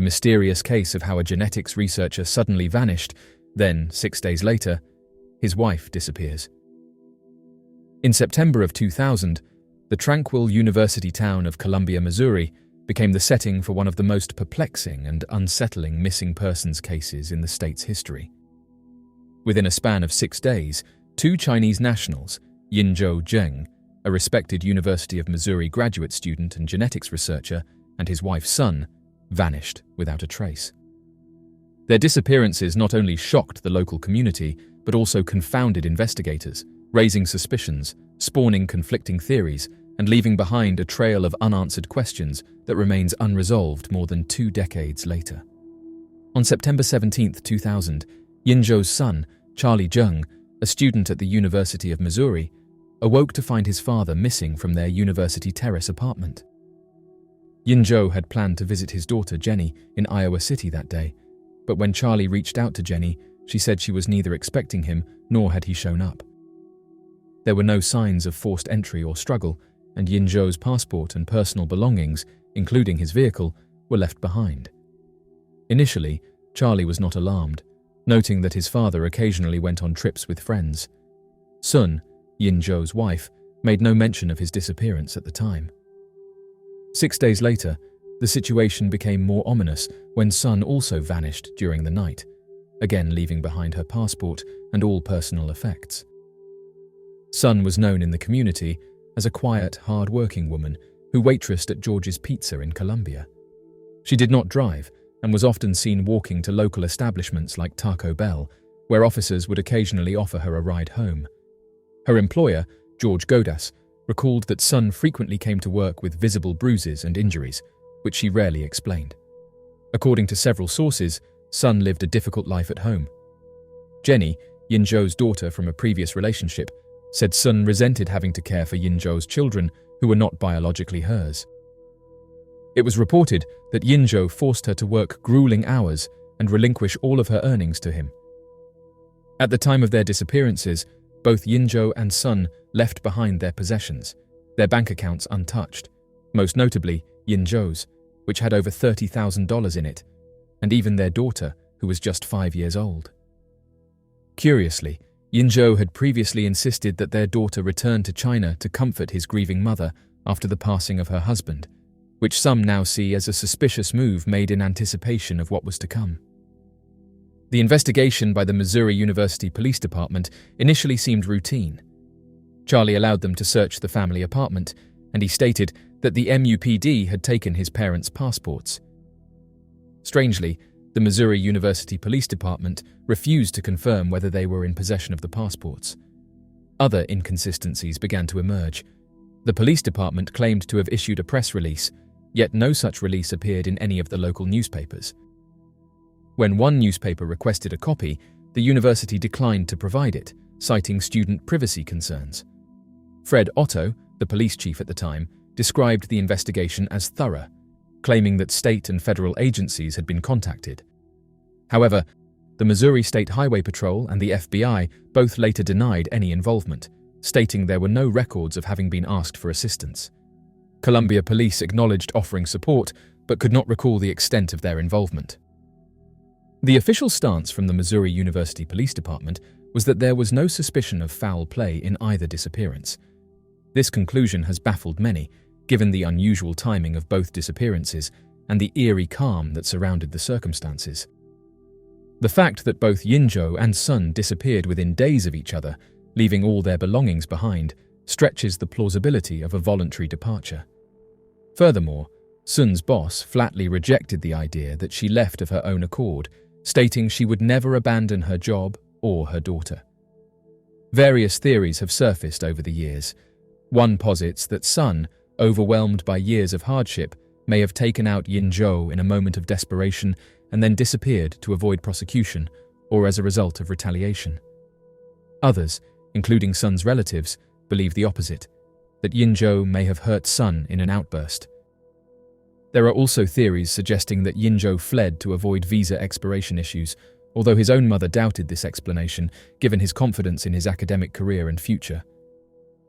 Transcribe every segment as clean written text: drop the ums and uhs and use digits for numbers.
mysterious case of how a genetics researcher suddenly vanished, then, 6 days later, his wife disappears. In September of 2000, the tranquil university town of Columbia, Missouri, became the setting for one of the most perplexing and unsettling missing persons cases in the state's history. Within a span of 6 days, 2 Chinese nationals, Yinzhou Zheng, a respected University of Missouri graduate student and genetics researcher, and his wife Sun, vanished without a trace. Their disappearances not only shocked the local community, but also confounded investigators, raising suspicions, spawning conflicting theories, and leaving behind a trail of unanswered questions that remains unresolved more than 2 decades later. On September 17, 2000, Yinzhou's son, Charlie Zheng, a student at the University of Missouri, awoke to find his father missing from their university terrace apartment. Yinzhou had planned to visit his daughter Jenny in Iowa City that day, but when Charlie reached out to Jenny, she said she was neither expecting him nor had he shown up. There were no signs of forced entry or struggle, and Yinzhou's passport and personal belongings, including his vehicle, were left behind. Initially, Charlie was not alarmed, noting that his father occasionally went on trips with friends. Sun, Yinzhou's wife, made no mention of his disappearance at the time. 6 days later, the situation became more ominous when Sun also vanished during the night, again leaving behind her passport and all personal effects. Sun was known in the community as a quiet, hard-working woman who waitressed at George's Pizza in Columbia. She did not drive and was often seen walking to local establishments like Taco Bell, where officers would occasionally offer her a ride home. Her employer, George Godas, recalled that Sun frequently came to work with visible bruises and injuries, which she rarely explained. According to several sources, Sun lived a difficult life at home. Jenny, Yinzhou's daughter from a previous relationship, said Sun resented having to care for Yinzhou's children who were not biologically hers. It was reported that Yinzhou forced her to work grueling hours and relinquish all of her earnings to him. At the time of their disappearances, both Yinzhou and Sun left behind their possessions, their bank accounts untouched, most notably Yinzhou's, which had over $30,000 in it, and even their daughter, who was just 5 years old. Curiously, Yinzhou had previously insisted that their daughter return to China to comfort his grieving mother after the passing of her husband, which some now see as a suspicious move made in anticipation of what was to come. The investigation by the Missouri University Police Department initially seemed routine. Charlie allowed them to search the family apartment, and he stated that the MUPD had taken his parents' passports. Strangely, the Missouri University Police Department refused to confirm whether they were in possession of the passports. Other inconsistencies began to emerge. The police department claimed to have issued a press release, yet no such release appeared in any of the local newspapers. When one newspaper requested a copy, the university declined to provide it, citing student privacy concerns. Fred Otto, the police chief at the time, described the investigation as thorough, claiming that state and federal agencies had been contacted. However, the Missouri State Highway Patrol and the FBI both later denied any involvement, stating there were no records of having been asked for assistance. Columbia Police acknowledged offering support, but could not recall the extent of their involvement. The official stance from the Missouri University Police Department was that there was no suspicion of foul play in either disappearance. This conclusion has baffled many, given the unusual timing of both disappearances and the eerie calm that surrounded the circumstances. The fact that both Yinzhou and Sun disappeared within days of each other, leaving all their belongings behind, stretches the plausibility of a voluntary departure. Furthermore, Sun's boss flatly rejected the idea that she left of her own accord, stating she would never abandon her job or her daughter. Various theories have surfaced over the years. One posits that Sun, overwhelmed by years of hardship, may have taken out Yinzhou in a moment of desperation and then disappeared to avoid prosecution or as a result of retaliation. Others, including Sun's relatives, believe the opposite, that Yinzhou may have hurt Sun in an outburst. There are also theories suggesting that Yinzhou fled to avoid visa expiration issues, although his own mother doubted this explanation given his confidence in his academic career and future.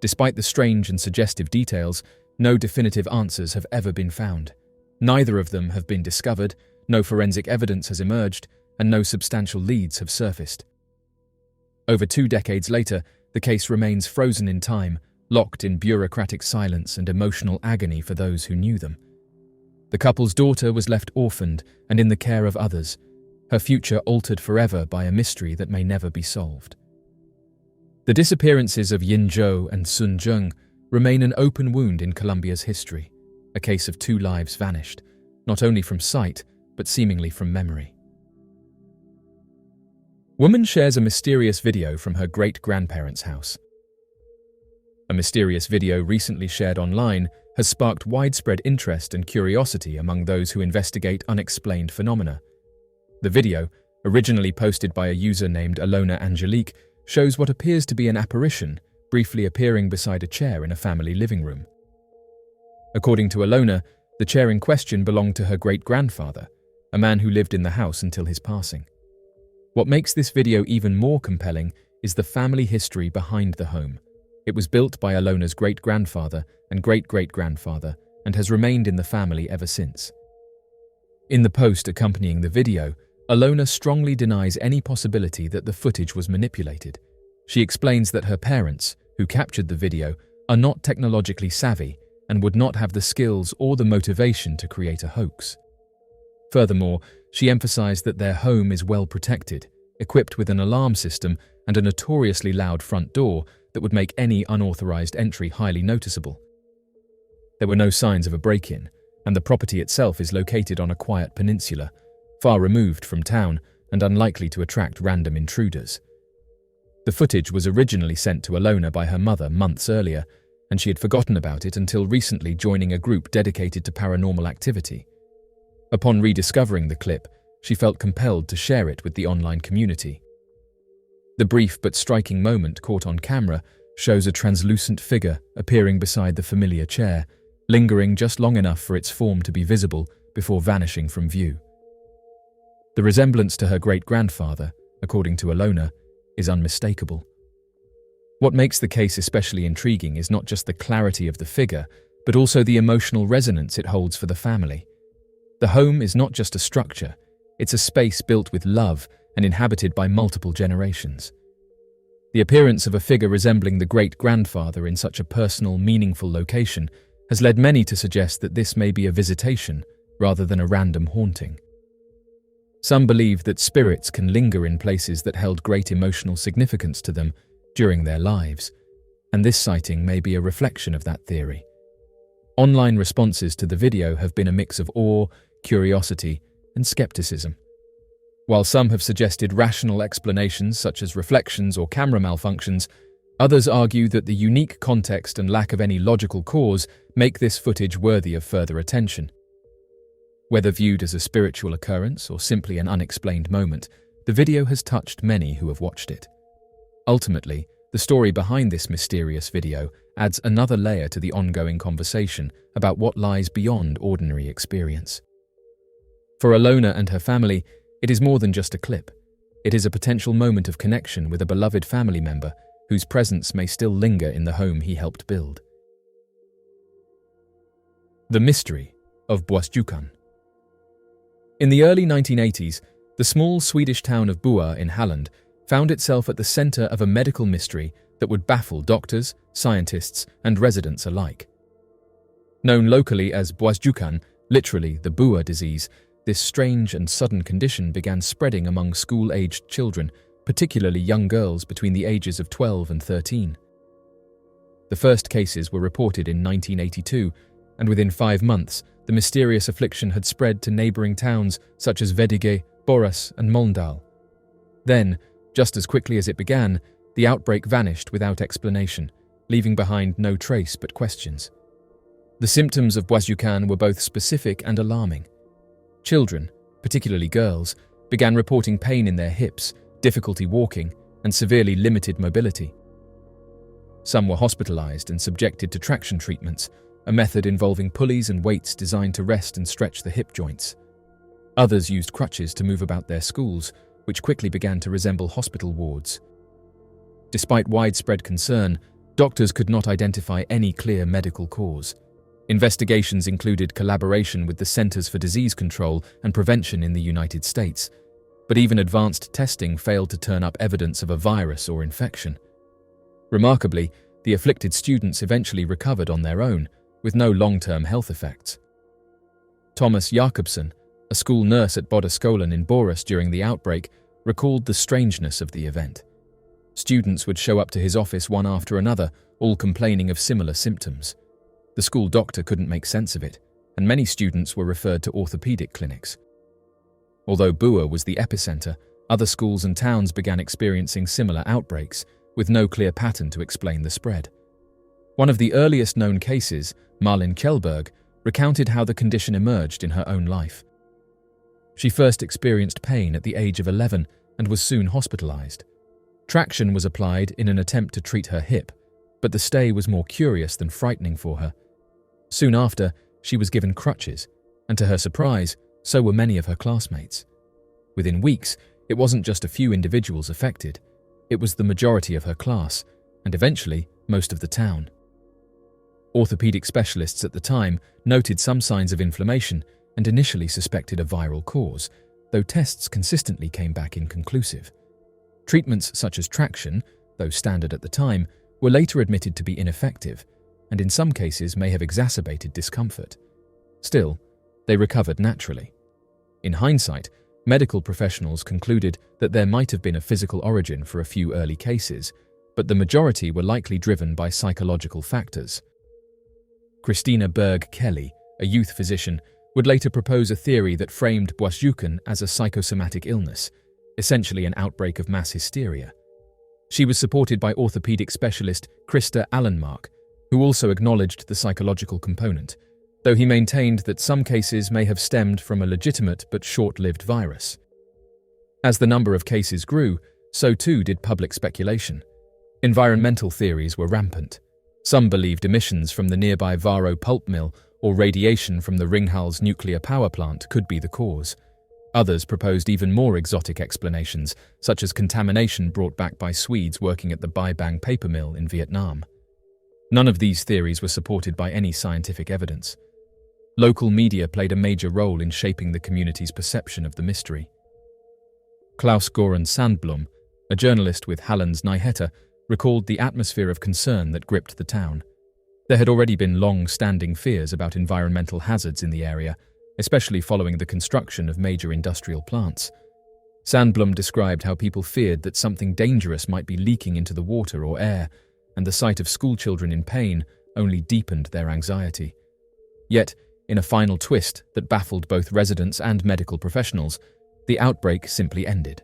Despite the strange and suggestive details, no definitive answers have ever been found. Neither of them have been discovered, no forensic evidence has emerged, and no substantial leads have surfaced. Over 2 decades later, the case remains frozen in time, locked in bureaucratic silence and emotional agony for those who knew them. The couple's daughter was left orphaned and in the care of others, her future altered forever by a mystery that may never be solved. The disappearances of Yin Zhou and Sun Zheng remain an open wound in Colombia's history, a case of 2 lives vanished, not only from sight, but seemingly from memory. Woman shares a mysterious video from her great-grandparents' house. A mysterious video recently shared online has sparked widespread interest and curiosity among those who investigate unexplained phenomena. The video, originally posted by a user named Ivona Wieczorek, shows what appears to be an apparition briefly appearing beside a chair in a family living room. According to Ivona, the chair in question belonged to her great-grandfather, a man who lived in the house until his passing. What makes this video even more compelling is the family history behind the home. It was built by Ivona's great-grandfather and great-great-grandfather and has remained in the family ever since. In the post accompanying the video, Ivona strongly denies any possibility that the footage was manipulated. She explains that her parents, who captured the video, are not technologically savvy and would not have the skills or the motivation to create a hoax. Furthermore, she emphasized that their home is well protected, equipped with an alarm system and a notoriously loud front door that would make any unauthorized entry highly noticeable. There were no signs of a break-in, and the property itself is located on a quiet peninsula, far removed from town and unlikely to attract random intruders. The footage was originally sent to Ivona by her mother months earlier, and she had forgotten about it until recently joining a group dedicated to paranormal activity. Upon rediscovering the clip, she felt compelled to share it with the online community. The brief but striking moment caught on camera shows a translucent figure appearing beside the familiar chair, lingering just long enough for its form to be visible before vanishing from view. The resemblance to her great-grandfather, according to Ivona, is unmistakable. What makes the case especially intriguing is not just the clarity of the figure, but also the emotional resonance it holds for the family. The home is not just a structure, it's a space built with love and inhabited by multiple generations. The appearance of a figure resembling the great-grandfather in such a personal, meaningful location has led many to suggest that this may be a visitation rather than a random haunting. Some believe that spirits can linger in places that held great emotional significance to them during their lives, and this sighting may be a reflection of that theory. Online responses to the video have been a mix of awe, curiosity, and skepticism. While some have suggested rational explanations such as reflections or camera malfunctions, others argue that the unique context and lack of any logical cause make this footage worthy of further attention. Whether viewed as a spiritual occurrence or simply an unexplained moment, the video has touched many who have watched it. Ultimately, the story behind this mysterious video adds another layer to the ongoing conversation about what lies beyond ordinary experience. For Ivona and her family, it is more than just a clip. It is a potential moment of connection with a beloved family member whose presence may still linger in the home he helped build. The mystery of Bwasjukan. In the early 1980s, the small Swedish town of Bua in Halland found itself at the center of a medical mystery that would baffle doctors, scientists, and residents alike. Known locally as Bwasjukan, literally the Bua disease, this strange and sudden condition began spreading among school-aged children, particularly young girls between the ages of 12 and 13. The first cases were reported in 1982, and within 5 months, the mysterious affliction had spread to neighboring towns such as Veddige, Borås, and Mölndal. Then, just as quickly as it began, the outbreak vanished without explanation, leaving behind no trace but questions. The symptoms of Bwasjukan were both specific and alarming. Children, particularly girls, began reporting pain in their hips, difficulty walking, and severely limited mobility. Some were hospitalized and subjected to traction treatments, a method involving pulleys and weights designed to rest and stretch the hip joints. Others used crutches to move about their schools, which quickly began to resemble hospital wards. Despite widespread concern, doctors could not identify any clear medical cause. Investigations included collaboration with the Centers for Disease Control and Prevention in the United States, but even advanced testing failed to turn up evidence of a virus or infection. Remarkably, the afflicted students eventually recovered on their own, with no long-term health effects. Thomas Jakobsen, a school nurse at Bodøskolen in Borås during the outbreak, recalled the strangeness of the event. Students would show up to his office one after another, all complaining of similar symptoms. The school doctor couldn't make sense of it, and many students were referred to orthopedic clinics. Although Bua was the epicenter, other schools and towns began experiencing similar outbreaks, with no clear pattern to explain the spread. One of the earliest known cases, Malin Kjellberg, recounted how the condition emerged in her own life. She first experienced pain at the age of 11 and was soon hospitalized. Traction was applied in an attempt to treat her hip, but the stay was more curious than frightening for her. Soon after, she was given crutches, and to her surprise, so were many of her classmates. Within weeks, it wasn't just a few individuals affected, it was the majority of her class, and eventually, most of the town. Orthopedic specialists at the time noted some signs of inflammation and initially suspected a viral cause, though tests consistently came back inconclusive. Treatments such as traction, though standard at the time, were later admitted to be ineffective, and in some cases may have exacerbated discomfort. Still, they recovered naturally. In hindsight, medical professionals concluded that there might have been a physical origin for a few early cases, but the majority were likely driven by psychological factors. Christina Berg Kelly, a youth physician, would later propose a theory that framed Bwasjukan as a psychosomatic illness, essentially an outbreak of mass hysteria. She was supported by orthopedic specialist Krista Allenmark, who also acknowledged the psychological component, though he maintained that some cases may have stemmed from a legitimate but short-lived virus. As the number of cases grew, so too did public speculation. Environmental theories were rampant. Some believed emissions from the nearby Varo pulp mill or radiation from the Ringhals nuclear power plant could be the cause. Others proposed even more exotic explanations, such as contamination brought back by Swedes working at the Bai Bang paper mill in Vietnam. None of these theories were supported by any scientific evidence. Local media played a major role in shaping the community's perception of the mystery. Klaus Goran Sandblom, a journalist with Hallands Nyheter, recalled the atmosphere of concern that gripped the town. There had already been long-standing fears about environmental hazards in the area, especially following the construction of major industrial plants. Sandblom described how people feared that something dangerous might be leaking into the water or air, and the sight of schoolchildren in pain only deepened their anxiety. Yet, in a final twist that baffled both residents and medical professionals, the outbreak simply ended.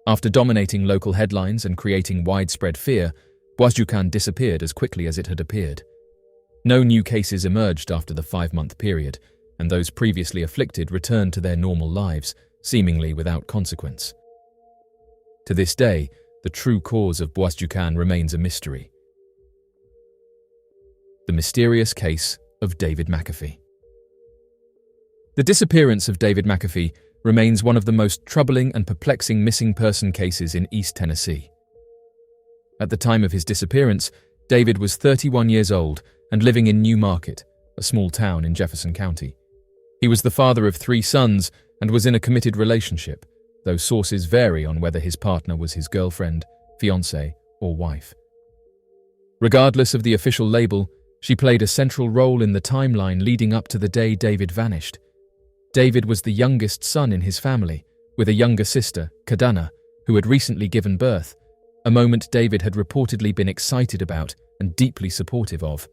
After dominating local headlines and creating widespread fear, Bwasjukan disappeared as quickly as it had appeared. No new cases emerged after the 5-month period, and those previously afflicted returned to their normal lives, seemingly without consequence. To this day, the true cause of Bwasjukan remains a mystery. The mysterious case of David McAfee. The disappearance of David McAfee remains one of the most troubling and perplexing missing person cases in East Tennessee. At the time of his disappearance, David was 31 years old and living in New Market, a small town in Jefferson County. He was the father of 3 sons and was in a committed relationship, though sources vary on whether his partner was his girlfriend, fiancée, or wife. Regardless of the official label, she played a central role in the timeline leading up to the day David vanished. David was the youngest son in his family, with a younger sister, Kadana, who had recently given birth, a moment David had reportedly been excited about and deeply supportive of.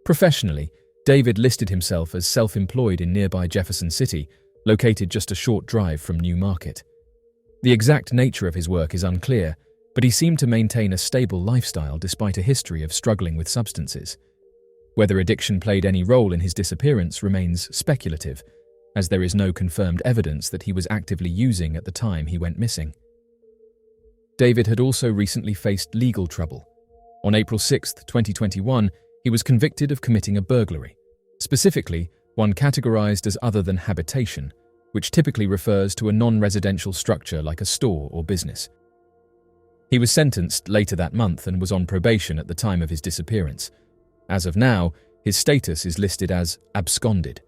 Professionally, David listed himself as self-employed in nearby Jefferson City, located just a short drive from New Market. The exact nature of his work is unclear, but he seemed to maintain a stable lifestyle despite a history of struggling with substances. Whether addiction played any role in his disappearance remains speculative, as there is no confirmed evidence that he was actively using at the time he went missing. David had also recently faced legal trouble. On April 6, 2021, he was convicted of committing a burglary, specifically one categorized as other than habitation, which typically refers to a non-residential structure like a store or business. He was sentenced later that month and was on probation at the time of his disappearance. As of now, His status is listed as absconded.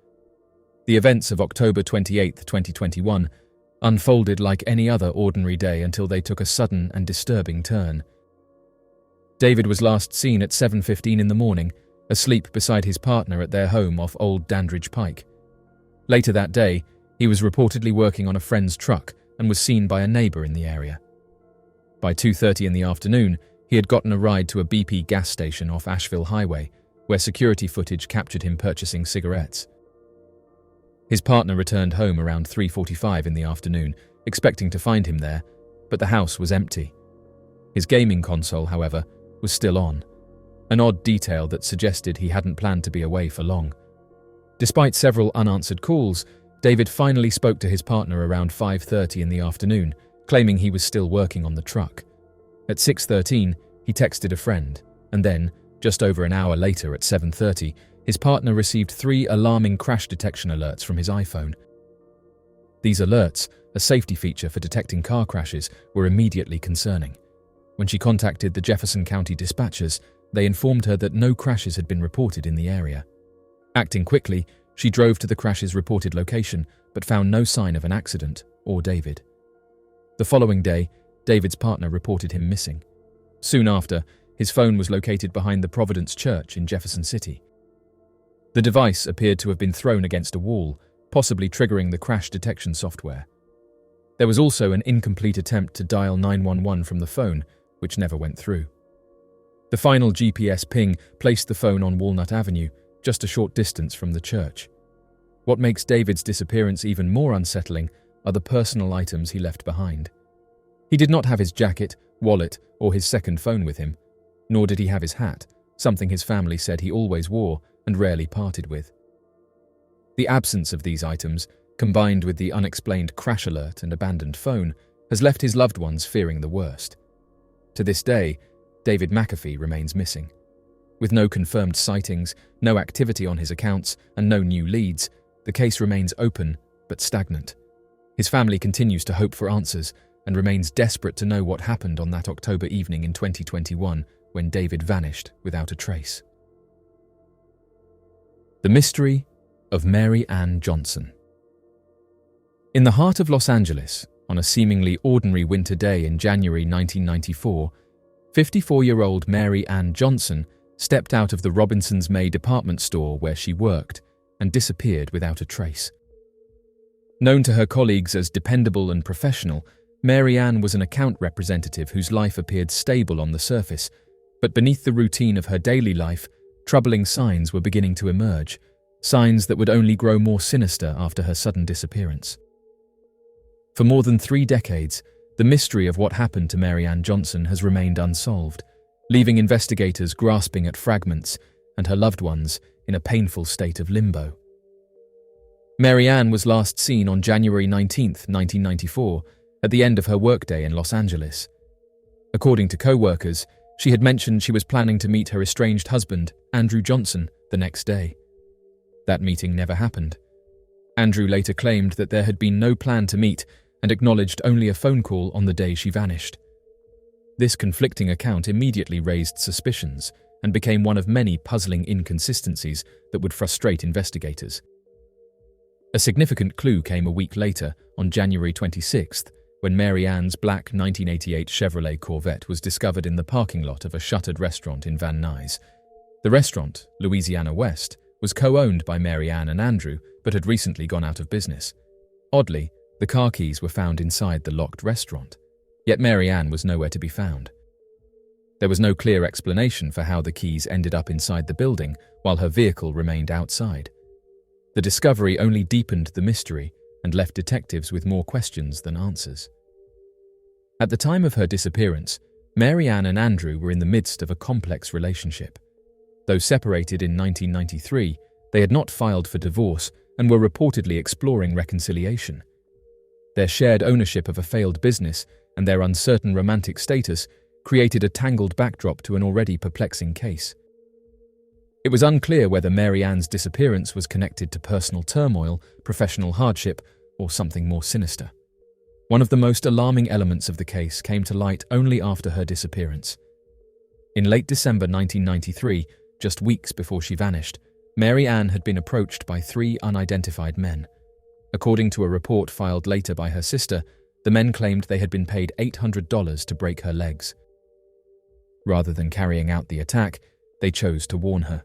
The events of October 28, 2021 unfolded like any other ordinary day until they took a sudden and disturbing turn. David was last seen at 7:15 in the morning, asleep beside his partner at their home off Old Dandridge Pike. Later that day, he was reportedly working on a friend's truck and was seen by a neighbour in the area. By 2:30 in the afternoon, he had gotten a ride to a BP gas station off Asheville Highway, where security footage captured him purchasing cigarettes. His partner returned home around 3:45 in the afternoon, expecting to find him there, but the house was empty. His gaming console, however, was still on, an odd detail that suggested he hadn't planned to be away for long. Despite several unanswered calls, David finally spoke to his partner around 5:30 in the afternoon, claiming he was still working on the truck. At 6:13, he texted a friend, and then, just over an hour later at 7:30, his partner received 3 alarming crash detection alerts from his iPhone. These alerts, a safety feature for detecting car crashes, were immediately concerning. When she contacted the Jefferson County dispatchers, they informed her that no crashes had been reported in the area. Acting quickly, she drove to the crash's reported location, but found no sign of an accident or David. The following day, David's partner reported him missing. Soon after, his phone was located behind the Providence Church in Jefferson City. The device appeared to have been thrown against a wall, possibly triggering the crash detection software. There was also an incomplete attempt to dial 911 from the phone, which never went through. The final GPS ping placed the phone on Walnut Avenue, just a short distance from the church. What makes David's disappearance even more unsettling are the personal items he left behind. He did not have his jacket, wallet, or his second phone with him, nor did he have his hat, something his family said he always wore and rarely parted with. The absence of these items, combined with the unexplained crash alert and abandoned phone, has left his loved ones fearing the worst. To this day, David McAfee remains missing. With no confirmed sightings, no activity on his accounts, and no new leads, the case remains open but stagnant. His family continues to hope for answers and remains desperate to know what happened on that October evening in 2021 when David vanished without a trace. The mystery of Mary Ann Johnson. In the heart of Los Angeles, on a seemingly ordinary winter day in January 1994, 54-year-old Mary Ann Johnson stepped out of the Robinson's May department store where she worked and disappeared without a trace. Known to her colleagues as dependable and professional, Mary Ann was an account representative whose life appeared stable on the surface, but beneath the routine of her daily life, troubling signs were beginning to emerge, signs that would only grow more sinister after her sudden disappearance. For more than 3 decades, the mystery of what happened to Mary Ann Johnson has remained unsolved, leaving investigators grasping at fragments and her loved ones in a painful state of limbo. Mary Ann was last seen on January 19, 1994, at the end of her workday in Los Angeles. According to co-workers, she had mentioned she was planning to meet her estranged husband, Andrew Johnson, the next day. That meeting never happened. Andrew later claimed that there had been no plan to meet and acknowledged only a phone call on the day she vanished. This conflicting account immediately raised suspicions and became one of many puzzling inconsistencies that would frustrate investigators. A significant clue came a week later, on January 26th, when Mary Ann's black 1988 Chevrolet Corvette was discovered in the parking lot of a shuttered restaurant in Van Nuys. The restaurant, Louisiana West, was co-owned by Mary Ann and Andrew, but had recently gone out of business. Oddly, the car keys were found inside the locked restaurant, yet Mary Ann was nowhere to be found. There was no clear explanation for how the keys ended up inside the building while her vehicle remained outside. The discovery only deepened the mystery and left detectives with more questions than answers. At the time of her disappearance, Mary Ann and Andrew were in the midst of a complex relationship. Though separated in 1993, they had not filed for divorce and were reportedly exploring reconciliation. Their shared ownership of a failed business and their uncertain romantic status created a tangled backdrop to an already perplexing case. It was unclear whether Mary Ann's disappearance was connected to personal turmoil, professional hardship, or something more sinister. One of the most alarming elements of the case came to light only after her disappearance. In late December 1993, just weeks before she vanished, Mary Ann had been approached by 3 unidentified men. According to a report filed later by her sister, the men claimed they had been paid $800 to break her legs. Rather than carrying out the attack, they chose to warn her.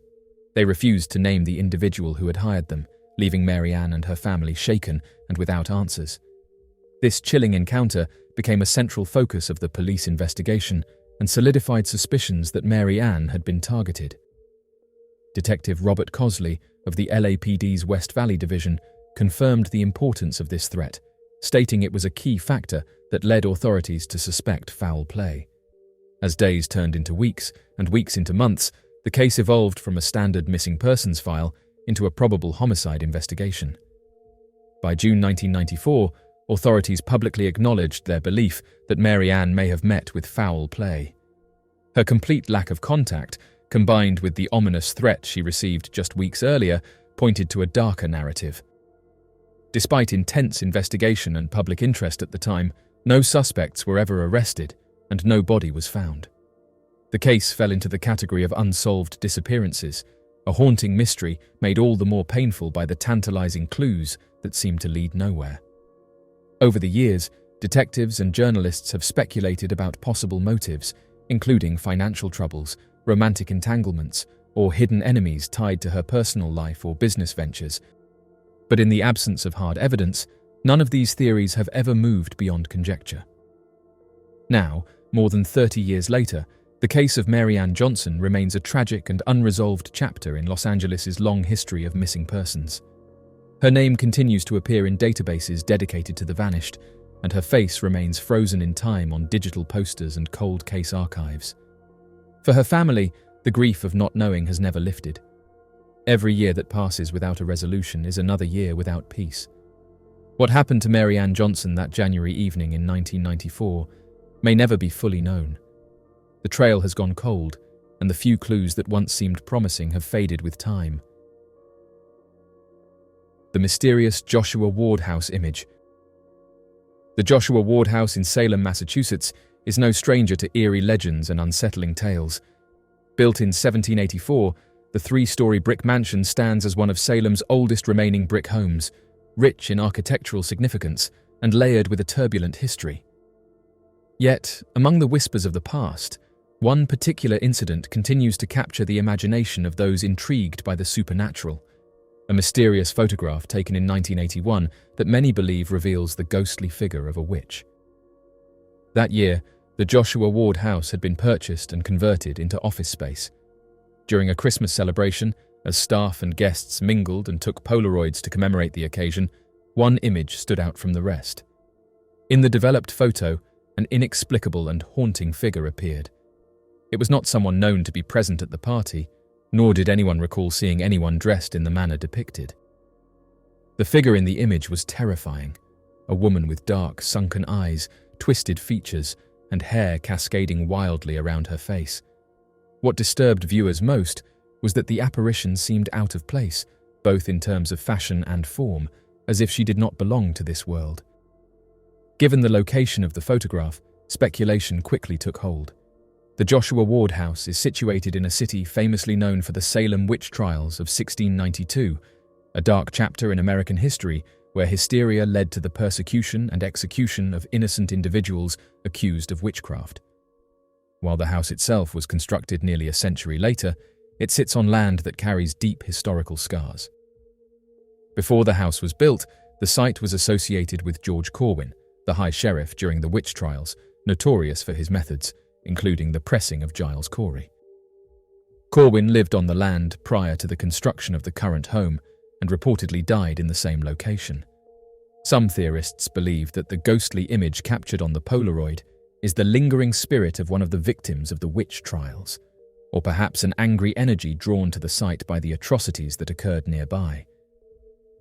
They refused to name the individual who had hired them, leaving Mary Ann and her family shaken and without answers. This chilling encounter became a central focus of the police investigation and solidified suspicions that Mary Ann had been targeted. Detective Robert Cosley of the LAPD's West Valley Division confirmed the importance of this threat, stating it was a key factor that led authorities to suspect foul play. As days turned into weeks and weeks into months, the case evolved from a standard missing persons file into a probable homicide investigation. By June 1994, authorities publicly acknowledged their belief that Mary Ann may have met with foul play. Her complete lack of contact, combined with the ominous threat she received just weeks earlier, pointed to a darker narrative. Despite intense investigation and public interest at the time, no suspects were ever arrested and no body was found. The case fell into the category of unsolved disappearances, a haunting mystery made all the more painful by the tantalizing clues that seemed to lead nowhere. Over the years, detectives and journalists have speculated about possible motives, including financial troubles, romantic entanglements, or hidden enemies tied to her personal life or business ventures. But in the absence of hard evidence, none of these theories have ever moved beyond conjecture. Now, more than 30 years later, the case of Mary Ann Johnson remains a tragic and unresolved chapter in Los Angeles' long history of missing persons. Her name continues to appear in databases dedicated to the vanished, and her face remains frozen in time on digital posters and cold case archives. For her family, the grief of not knowing has never lifted. Every year that passes without a resolution is another year without peace. What happened to Mary Ann Johnson that January evening in 1994 may never be fully known. The trail has gone cold, and the few clues that once seemed promising have faded with time. The mysterious Joshua Ward House image. The Joshua Ward House in Salem, Massachusetts, is no stranger to eerie legends and unsettling tales. Built in 1784, the 3-story brick mansion stands as one of Salem's oldest remaining brick homes, rich in architectural significance and layered with a turbulent history. Yet, among the whispers of the past, one particular incident continues to capture the imagination of those intrigued by the supernatural. A mysterious photograph taken in 1981 that many believe reveals the ghostly figure of a witch. That year, the Joshua Ward house had been purchased and converted into office space. During a Christmas celebration, as staff and guests mingled and took Polaroids to commemorate the occasion, one image stood out from the rest. In the developed photo, an inexplicable and haunting figure appeared. It was not someone known to be present at the party, nor did anyone recall seeing anyone dressed in the manner depicted. The figure in the image was terrifying, a woman with dark, sunken eyes, twisted features, and hair cascading wildly around her face. What disturbed viewers most was that the apparition seemed out of place, both in terms of fashion and form, as if she did not belong to this world. Given the location of the photograph, speculation quickly took hold. The Joshua Ward house is situated in a city famously known for the Salem witch trials of 1692, a dark chapter in American history where hysteria led to the persecution and execution of innocent individuals accused of witchcraft. While the house itself was constructed nearly a century later, it sits on land that carries deep historical scars. Before the house was built, the site was associated with George Corwin, the High Sheriff during the witch trials, notorious for his methods, including the pressing of Giles Corey. Corwin lived on the land prior to the construction of the current home and reportedly died in the same location. Some theorists believe that the ghostly image captured on the Polaroid is the lingering spirit of one of the victims of the witch trials, or perhaps an angry energy drawn to the site by the atrocities that occurred nearby.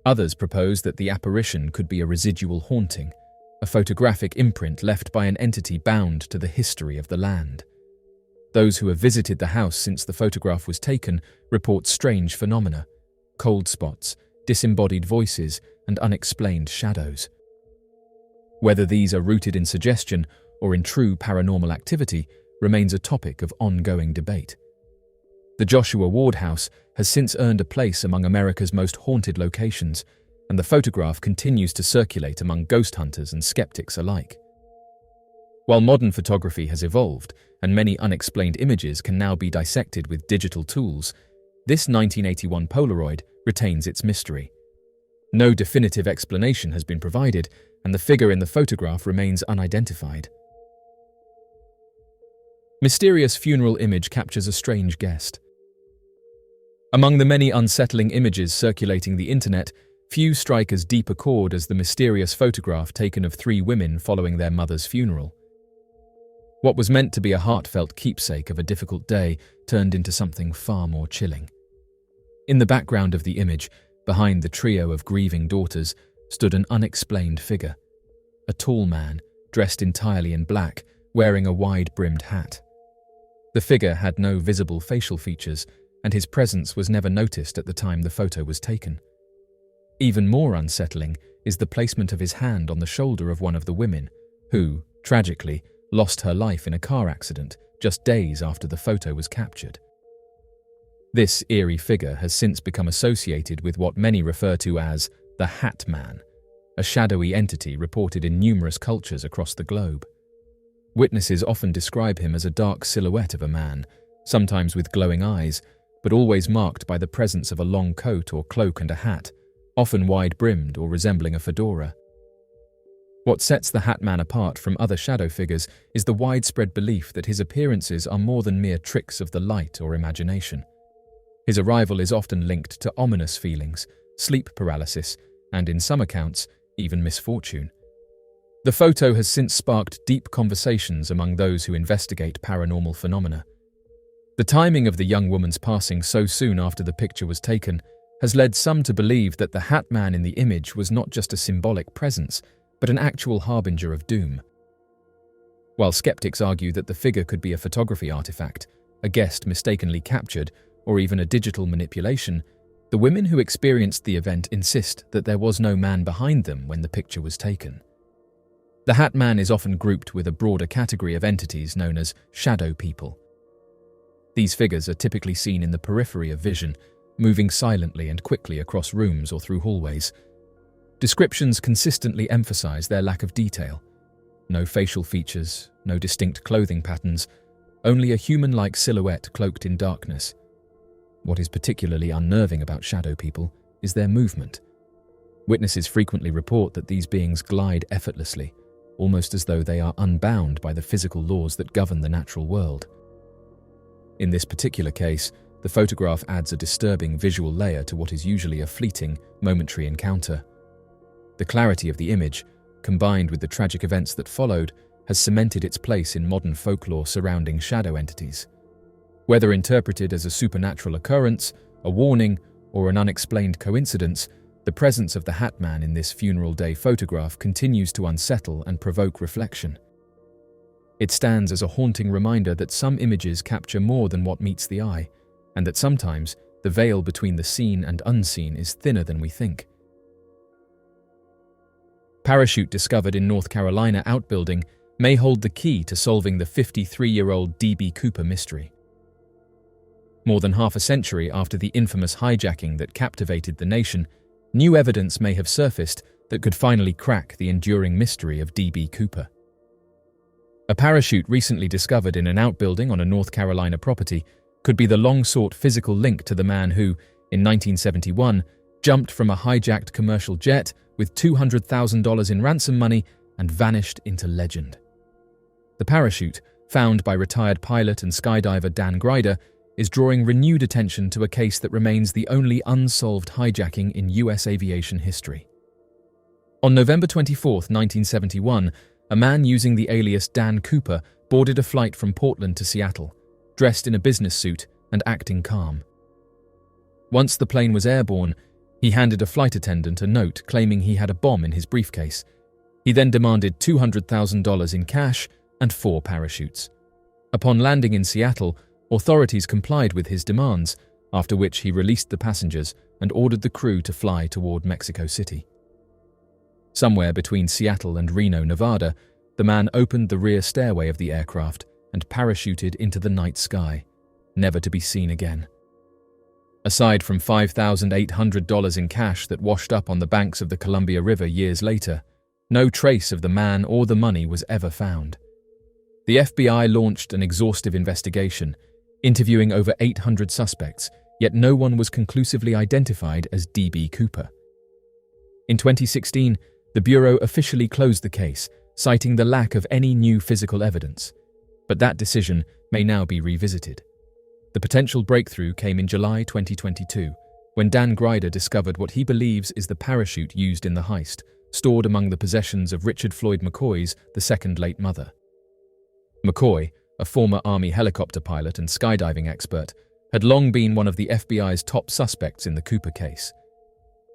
Others propose that the apparition could be a residual haunting, a photographic imprint left by an entity bound to the history of the land. Those who have visited the house since the photograph was taken report strange phenomena: cold spots, disembodied voices, and unexplained shadows. Whether these are rooted in suggestion or in true paranormal activity remains a topic of ongoing debate. The Joshua Ward House has since earned a place among America's most haunted locations, and the photograph continues to circulate among ghost hunters and skeptics alike. While modern photography has evolved and many unexplained images can now be dissected with digital tools, this 1981 Polaroid retains its mystery. No definitive explanation has been provided, and the figure in the photograph remains unidentified. Mysterious funeral image captures a strange guest. Among the many unsettling images circulating the internet, few strike as deep a chord as the mysterious photograph taken of 3 women following their mother's funeral. What was meant to be a heartfelt keepsake of a difficult day turned into something far more chilling. In the background of the image, behind the trio of grieving daughters, stood an unexplained figure. A tall man, dressed entirely in black, wearing a wide-brimmed hat. The figure had no visible facial features, and his presence was never noticed at the time the photo was taken. Even more unsettling is the placement of his hand on the shoulder of one of the women, who, tragically, lost her life in a car accident just days after the photo was captured. This eerie figure has since become associated with what many refer to as the Hatman, a shadowy entity reported in numerous cultures across the globe. Witnesses often describe him as a dark silhouette of a man, sometimes with glowing eyes, but always marked by the presence of a long coat or cloak and a hat, often wide-brimmed or resembling a fedora. What sets the Hatman apart from other shadow figures is the widespread belief that his appearances are more than mere tricks of the light or imagination. His arrival is often linked to ominous feelings, sleep paralysis, and in some accounts, even misfortune. The photo has since sparked deep conversations among those who investigate paranormal phenomena. The timing of the young woman's passing so soon after the picture was taken has led some to believe that the Hatman in the image was not just a symbolic presence, but an actual harbinger of doom. While skeptics argue that the figure could be a photography artifact, a guest mistakenly captured, or even a digital manipulation, the women who experienced the event insist that there was no man behind them when the picture was taken. The Hatman is often grouped with a broader category of entities known as shadow people. These figures are typically seen in the periphery of vision, moving silently and quickly across rooms or through hallways. Descriptions consistently emphasize their lack of detail. No facial features, no distinct clothing patterns, only a human-like silhouette cloaked in darkness. What is particularly unnerving about shadow people is their movement. Witnesses frequently report that these beings glide effortlessly, almost as though they are unbound by the physical laws that govern the natural world. In this particular case, the photograph adds a disturbing visual layer to what is usually a fleeting, momentary encounter. The clarity of the image, combined with the tragic events that followed, has cemented its place in modern folklore surrounding shadow entities. Whether interpreted as a supernatural occurrence, a warning, or an unexplained coincidence, the presence of the Hatman in this funeral day photograph continues to unsettle and provoke reflection. It stands as a haunting reminder that some images capture more than what meets the eye, and that sometimes the veil between the seen and unseen is thinner than we think. Parachute discovered in North Carolina outbuilding may hold the key to solving the 53-year-old D.B. Cooper mystery. More than half a century after the infamous hijacking that captivated the nation, new evidence may have surfaced that could finally crack the enduring mystery of D.B. Cooper. A parachute recently discovered in an outbuilding on a North Carolina property could be the long-sought physical link to the man who, in 1971, jumped from a hijacked commercial jet with $200,000 in ransom money and vanished into legend. The parachute, found by retired pilot and skydiver Dan Grider, is drawing renewed attention to a case that remains the only unsolved hijacking in US aviation history. On November 24, 1971, a man using the alias Dan Cooper boarded a flight from Portland to Seattle, dressed in a business suit and acting calm. Once the plane was airborne, he handed a flight attendant a note claiming he had a bomb in his briefcase. He then demanded $200,000 in cash and 4 parachutes. Upon landing in Seattle, authorities complied with his demands, after which he released the passengers and ordered the crew to fly toward Mexico City. Somewhere between Seattle and Reno, Nevada, the man opened the rear stairway of the aircraft and parachuted into the night sky, never to be seen again. Aside from $5,800 in cash that washed up on the banks of the Columbia River years later, no trace of the man or the money was ever found. The FBI launched an exhaustive investigation, interviewing over 800 suspects, yet no one was conclusively identified as D.B. Cooper. In 2016, the Bureau officially closed the case, citing the lack of any new physical evidence. But that decision may now be revisited. The potential breakthrough came in July 2022, when Dan Grider discovered what he believes is the parachute used in the heist, stored among the possessions of Richard Floyd McCoy's the second late mother. McCoy, a former Army helicopter pilot and skydiving expert, had long been one of the FBI's top suspects in the Cooper case.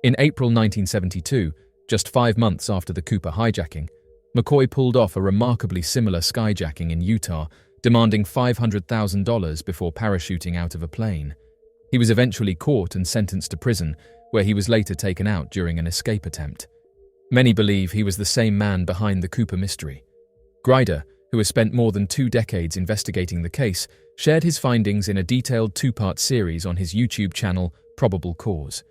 In April 1972, just 5 months after the Cooper hijacking, McCoy pulled off a remarkably similar skyjacking in Utah, demanding $500,000 before parachuting out of a plane. He was eventually caught and sentenced to prison, where he was later taken out during an escape attempt. Many believe he was the same man behind the Cooper mystery. Grider, who has spent more than 2 decades investigating the case, shared his findings in a detailed 2-part series on his YouTube channel, Probable Cause.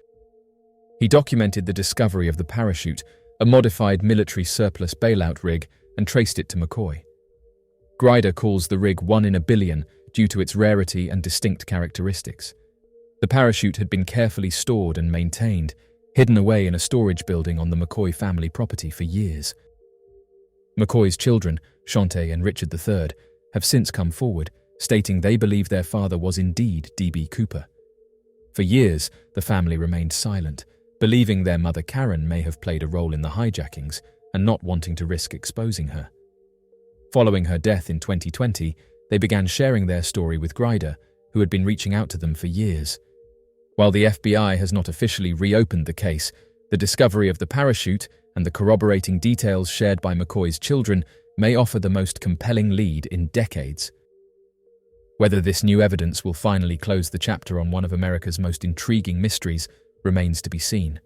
He documented the discovery of the parachute, a modified military surplus bailout rig, and traced it to McCoy. Grider calls the rig 1 in a billion due to its rarity and distinct characteristics. The parachute had been carefully stored and maintained, hidden away in a storage building on the McCoy family property for years. McCoy's children, Shante and Richard III, have since come forward, stating they believe their father was indeed D.B. Cooper. For years, the family remained silent, believing their mother Karen may have played a role in the hijackings and not wanting to risk exposing her. Following her death in 2020, they began sharing their story with Grider, who had been reaching out to them for years. While the FBI has not officially reopened the case, the discovery of the parachute and the corroborating details shared by McCoy's children may offer the most compelling lead in decades. Whether this new evidence will finally close the chapter on one of America's most intriguing mysteries remains to be seen.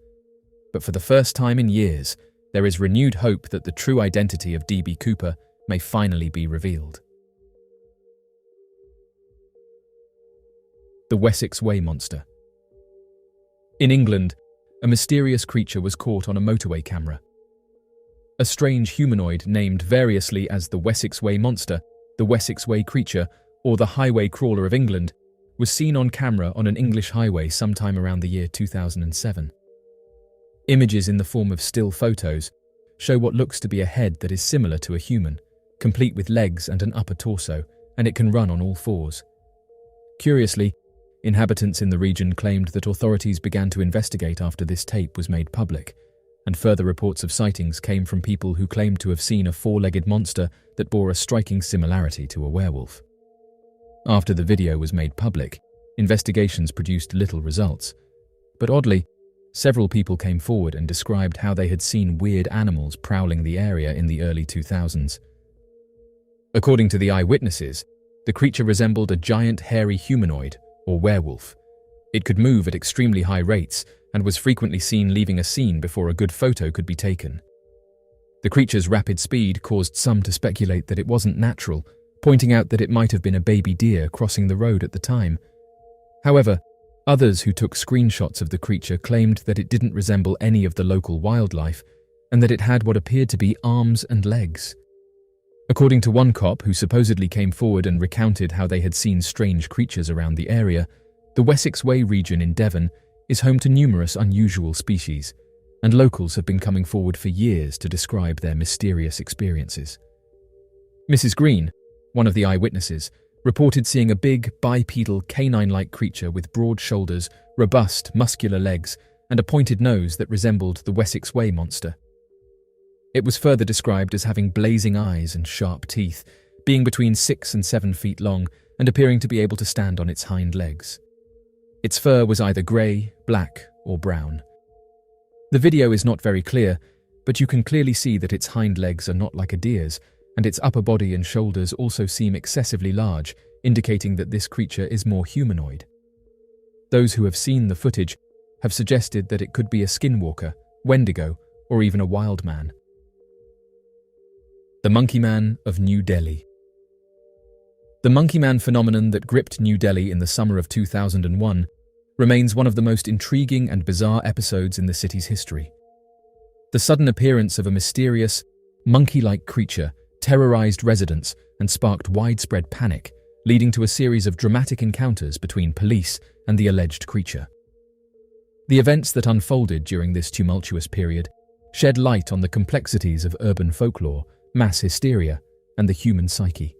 But for the first time in years, there is renewed hope that the true identity of D.B. Cooper may finally be revealed. The Wessex Way monster. In England, a mysterious creature was caught on a motorway camera. A strange humanoid named variously as the Wessex Way monster, the Wessex Way creature, or the highway crawler of England, was seen on camera on an English highway sometime around the year 2007. Images in the form of still photos show what looks to be a head that is similar to a human, complete with legs and an upper torso, and it can run on all fours. Curiously, inhabitants in the region claimed that authorities began to investigate after this tape was made public, and further reports of sightings came from people who claimed to have seen a 4-legged monster that bore a striking similarity to a werewolf. After the video was made public, investigations produced little results, but oddly, several people came forward and described how they had seen weird animals prowling the area in the early 2000s. According to the eyewitnesses, the creature resembled a giant hairy humanoid, or werewolf. It could move at extremely high rates and was frequently seen leaving a scene before a good photo could be taken. The creature's rapid speed caused some to speculate that it wasn't natural, pointing out that it might have been a baby deer crossing the road at the time. However, others who took screenshots of the creature claimed that it didn't resemble any of the local wildlife and that it had what appeared to be arms and legs. According to one cop who supposedly came forward and recounted how they had seen strange creatures around the area, the Wessex Way region in Devon is home to numerous unusual species, and locals have been coming forward for years to describe their mysterious experiences. Mrs. Green, one of the eyewitnesses, reported seeing a big, bipedal, canine-like creature with broad shoulders, robust, muscular legs, and a pointed nose that resembled the Wessex Way monster. It was further described as having blazing eyes and sharp teeth, being between 6 and 7 feet long, and appearing to be able to stand on its hind legs. Its fur was either grey, black, or brown. The video is not very clear, but you can clearly see that its hind legs are not like a deer's, and its upper body and shoulders also seem excessively large, indicating that this creature is more humanoid. Those who have seen the footage have suggested that it could be a skinwalker, wendigo, or even a wild man. The Monkey Man of New Delhi. The The Monkey Man phenomenon that gripped New Delhi in the summer of 2001 remains one of the most intriguing and bizarre episodes in the city's history. The sudden appearance of a mysterious, monkey-like creature terrorized residents and sparked widespread panic, leading to a series of dramatic encounters between police and the alleged creature. The events that unfolded during this tumultuous period shed light on the complexities of urban folklore, mass hysteria, and the human psyche.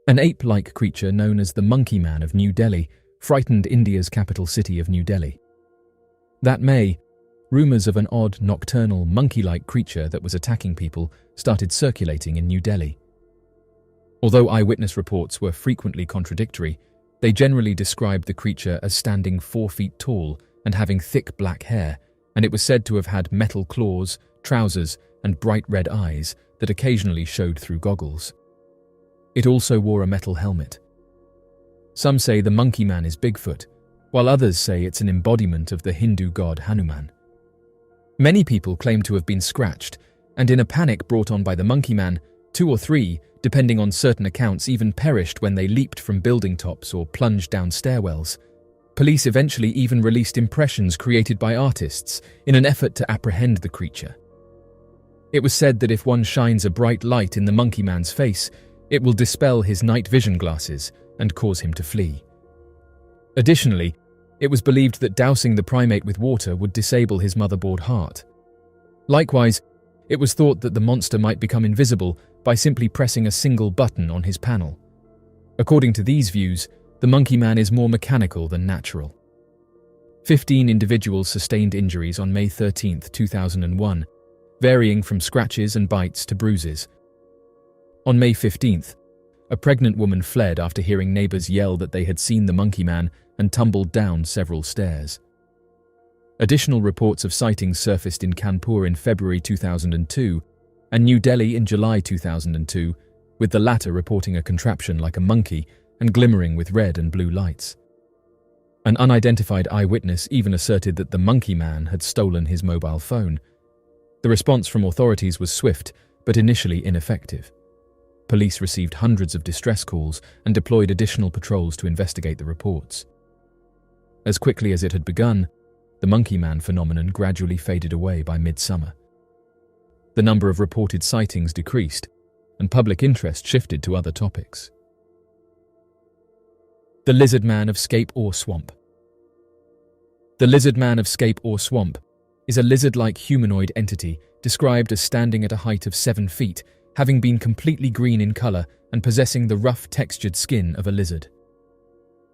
An ape-like creature known as the Monkey Man of New Delhi frightened India's capital city of New Delhi. That May, rumors of an odd, nocturnal, monkey-like creature that was attacking people started circulating in New Delhi. Although eyewitness reports were frequently contradictory, they generally described the creature as standing 4 feet tall and having thick black hair, and it was said to have had metal claws, trousers, and bright red eyes that occasionally showed through goggles. It also wore a metal helmet. Some say the Monkey Man is Bigfoot, while others say it's an embodiment of the Hindu god Hanuman. Many people claim to have been scratched, and in a panic brought on by the Monkey Man, 2 or 3, depending on certain accounts, even perished when they leaped from building tops or plunged down stairwells. Police eventually even released impressions created by artists in an effort to apprehend the creature. It was said that if one shines a bright light in the Monkey Man's face, it will dispel his night vision glasses and cause him to flee. Additionally, it was believed that dousing the primate with water would disable his motherboard heart. Likewise, it was thought that the monster might become invisible by simply pressing a single button on his panel. According to these views, the Monkey Man is more mechanical than natural. 15 individuals sustained injuries on May 13, 2001, varying from scratches and bites to bruises. On May 15th, a pregnant woman fled after hearing neighbors yell that they had seen the Monkey Man and tumbled down several stairs. Additional reports of sightings surfaced in Kanpur in February 2002 and New Delhi in July 2002, with the latter reporting a contraption like a monkey and glimmering with red and blue lights. An unidentified eyewitness even asserted that the Monkey Man had stolen his mobile phone. The response from authorities was swift, but initially ineffective. Police received hundreds of distress calls and deployed additional patrols to investigate the reports. As quickly as it had begun, the Monkey Man phenomenon gradually faded away by midsummer. The number of reported sightings decreased, and public interest shifted to other topics. The Lizard Man of Scape Ore Swamp. The Lizard Man of Scape Ore Swamp is a lizard-like humanoid entity described as standing at a height of 7 feet, having been completely green in color and possessing the rough, textured skin of a lizard.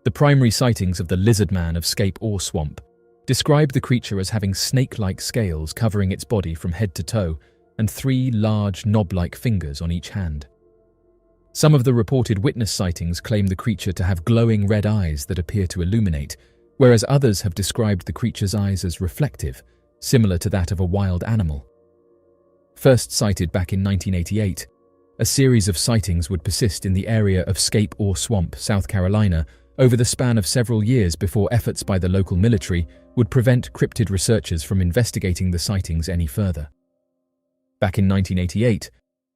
The primary sightings of the Lizard Man of Scape Ore Swamp describe the creature as having snake-like scales covering its body from head to toe and 3 large, knob-like fingers on each hand. Some of the reported witness sightings claim the creature to have glowing red eyes that appear to illuminate, whereas others have described the creature's eyes as reflective, similar to that of a wild animal. First sighted back in 1988, a series of sightings would persist in the area of Scape Ore Swamp, South Carolina, over the span of several years before efforts by the local military would prevent cryptid researchers from investigating the sightings any further. Back in 1988,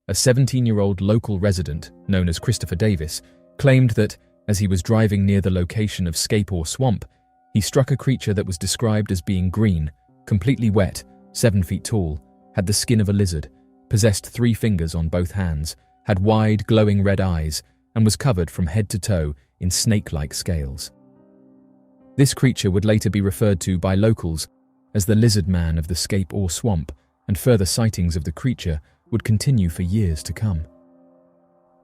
a 17-year-old local resident, known as Christopher Davis, claimed that, as he was driving near the location of Scape Ore Swamp, he struck a creature that was described as being green, completely wet, 7 feet tall, had the skin of a lizard, possessed 3 fingers on both hands, had wide, glowing red eyes, and was covered from head to toe in snake-like scales. This creature would later be referred to by locals as the Lizard Man of the Scape Ore Swamp, and further sightings of the creature would continue for years to come.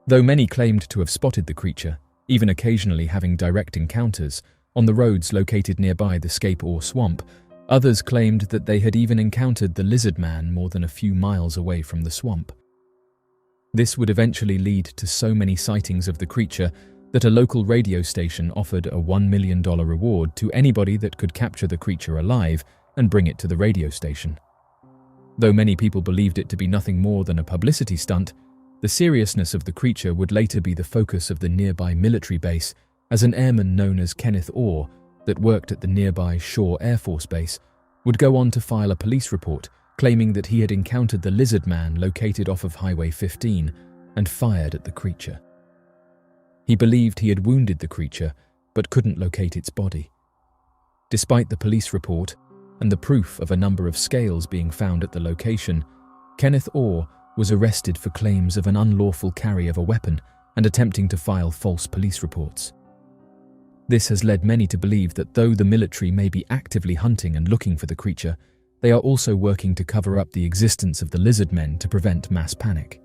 Though many claimed to have spotted the creature, even occasionally having direct encounters, on the roads located nearby the Scape Ore Swamp, others claimed that they had even encountered the Lizard Man more than a few miles away from the swamp. This would eventually lead to so many sightings of the creature that a local radio station offered a $1 million reward to anybody that could capture the creature alive and bring it to the radio station. Though many people believed it to be nothing more than a publicity stunt, the seriousness of the creature would later be the focus of the nearby military base, as an airman known as Kenneth Orr, that worked at the nearby Shaw Air Force Base, would go on to file a police report claiming that he had encountered the Lizard Man located off of Highway 15 and fired at the creature. He believed he had wounded the creature, but couldn't locate its body. Despite the police report and the proof of a number of scales being found at the location, Kenneth Orr was arrested for claims of an unlawful carry of a weapon and attempting to file false police reports. This has led many to believe that though the military may be actively hunting and looking for the creature, they are also working to cover up the existence of the lizard men to prevent mass panic.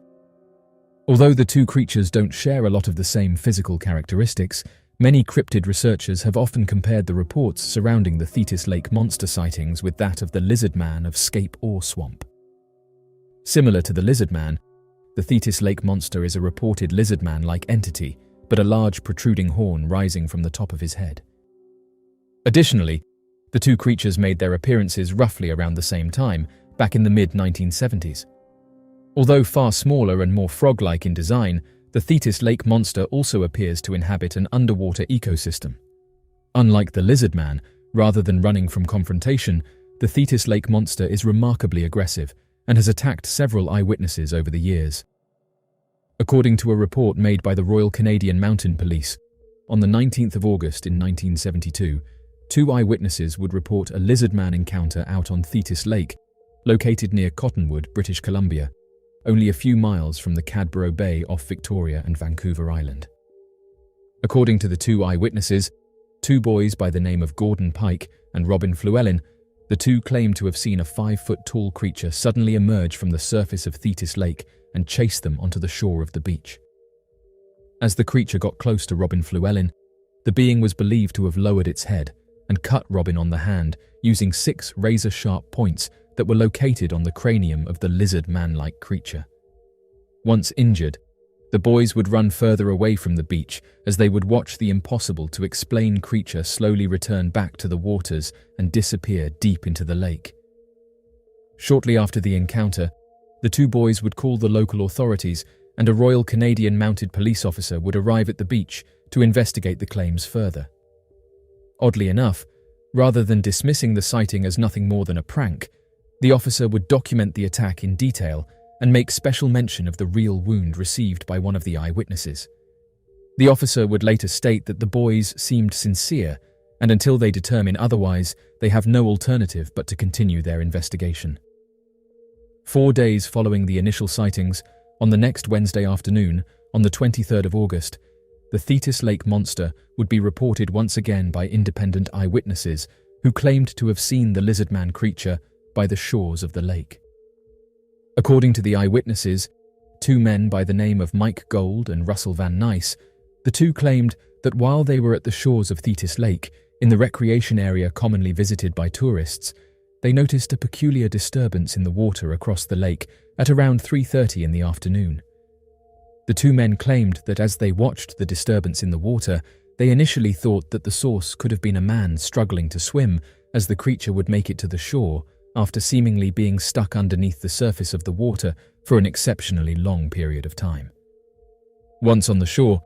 Although the two creatures don't share a lot of the same physical characteristics, many cryptid researchers have often compared the reports surrounding the Thetis Lake monster sightings with that of the lizard man of Scape Ore Swamp. Similar to the lizard man, the Thetis Lake monster is a reported lizard man-like entity, but a large protruding horn rising from the top of his head. Additionally, the two creatures made their appearances roughly around the same time, back in the mid-1970s. Although far smaller and more frog-like in design, the Thetis Lake monster also appears to inhabit an underwater ecosystem. Unlike the lizard man, rather than running from confrontation, the Thetis Lake monster is remarkably aggressive and has attacked several eyewitnesses over the years. According to a report made by the Royal Canadian Mounted Police, on the 19th of August in 1972, 2 eyewitnesses would report a lizard man encounter out on Thetis Lake, located near Cottonwood, British Columbia, only a few miles from the Cadborough Bay off Victoria and Vancouver Island. According to the 2 eyewitnesses, 2 boys by the name of Gordon Pike and Robin Llewellyn, the 2 claimed to have seen a 5-foot-tall creature suddenly emerge from the surface of Thetis Lake and chase them onto the shore of the beach. As the creature got close to Robin Llewellyn, the being was believed to have lowered its head and cut Robin on the hand using 6 razor-sharp points that were located on the cranium of the lizard man-like creature. Once injured, the boys would run further away from the beach as they would watch the impossible-to-explain creature slowly return back to the waters and disappear deep into the lake. Shortly after the encounter, the 2 boys would call the local authorities and a Royal Canadian Mounted Police officer would arrive at the beach to investigate the claims further. Oddly enough, rather than dismissing the sighting as nothing more than a prank, the officer would document the attack in detail and make special mention of the real wound received by one of the eyewitnesses. The officer would later state that the boys seemed sincere, and until they determine otherwise, they have no alternative but to continue their investigation. 4 days following the initial sightings, on the next Wednesday afternoon, on the 23rd of August, the Thetis Lake monster would be reported once again by independent eyewitnesses who claimed to have seen the lizard man creature by the shores of the lake. According to the eyewitnesses, 2 men by the name of Mike Gold and Russell Van Nice, the 2 claimed that while they were at the shores of Thetis Lake, in the recreation area commonly visited by tourists, they noticed a peculiar disturbance in the water across the lake at around 3:30 in the afternoon. The 2 men claimed that as they watched the disturbance in the water, they initially thought that the source could have been a man struggling to swim as the creature would make it to the shore after seemingly being stuck underneath the surface of the water for an exceptionally long period of time. Once on the shore,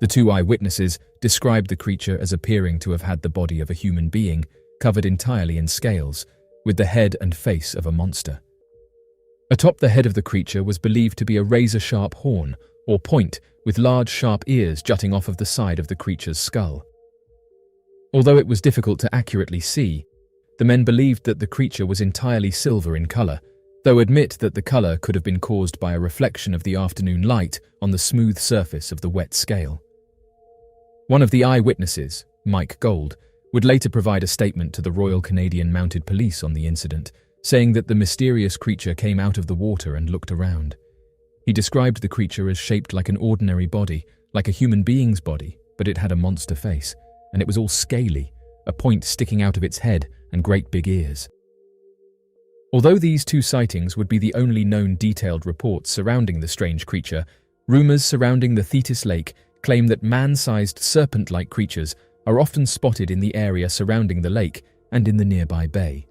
the 2 eyewitnesses described the creature as appearing to have had the body of a human being, covered entirely in scales, with the head and face of a monster. Atop the head of the creature was believed to be a razor-sharp horn, or point, with large sharp ears jutting off of the side of the creature's skull. Although it was difficult to accurately see, the men believed that the creature was entirely silver in color, though admit that the color could have been caused by a reflection of the afternoon light on the smooth surface of the wet scale. One of the eyewitnesses, Mike Gold, would later provide a statement to the Royal Canadian Mounted Police on the incident, saying that the mysterious creature came out of the water and looked around. He described the creature as shaped like an ordinary body, like a human being's body, but it had a monster face, and it was all scaly, a point sticking out of its head and great big ears. Although these 2 sightings would be the only known detailed reports surrounding the strange creature, rumors surrounding the Thetis Lake claim that man-sized serpent-like creatures are often spotted in the area surrounding the lake and in the nearby bay.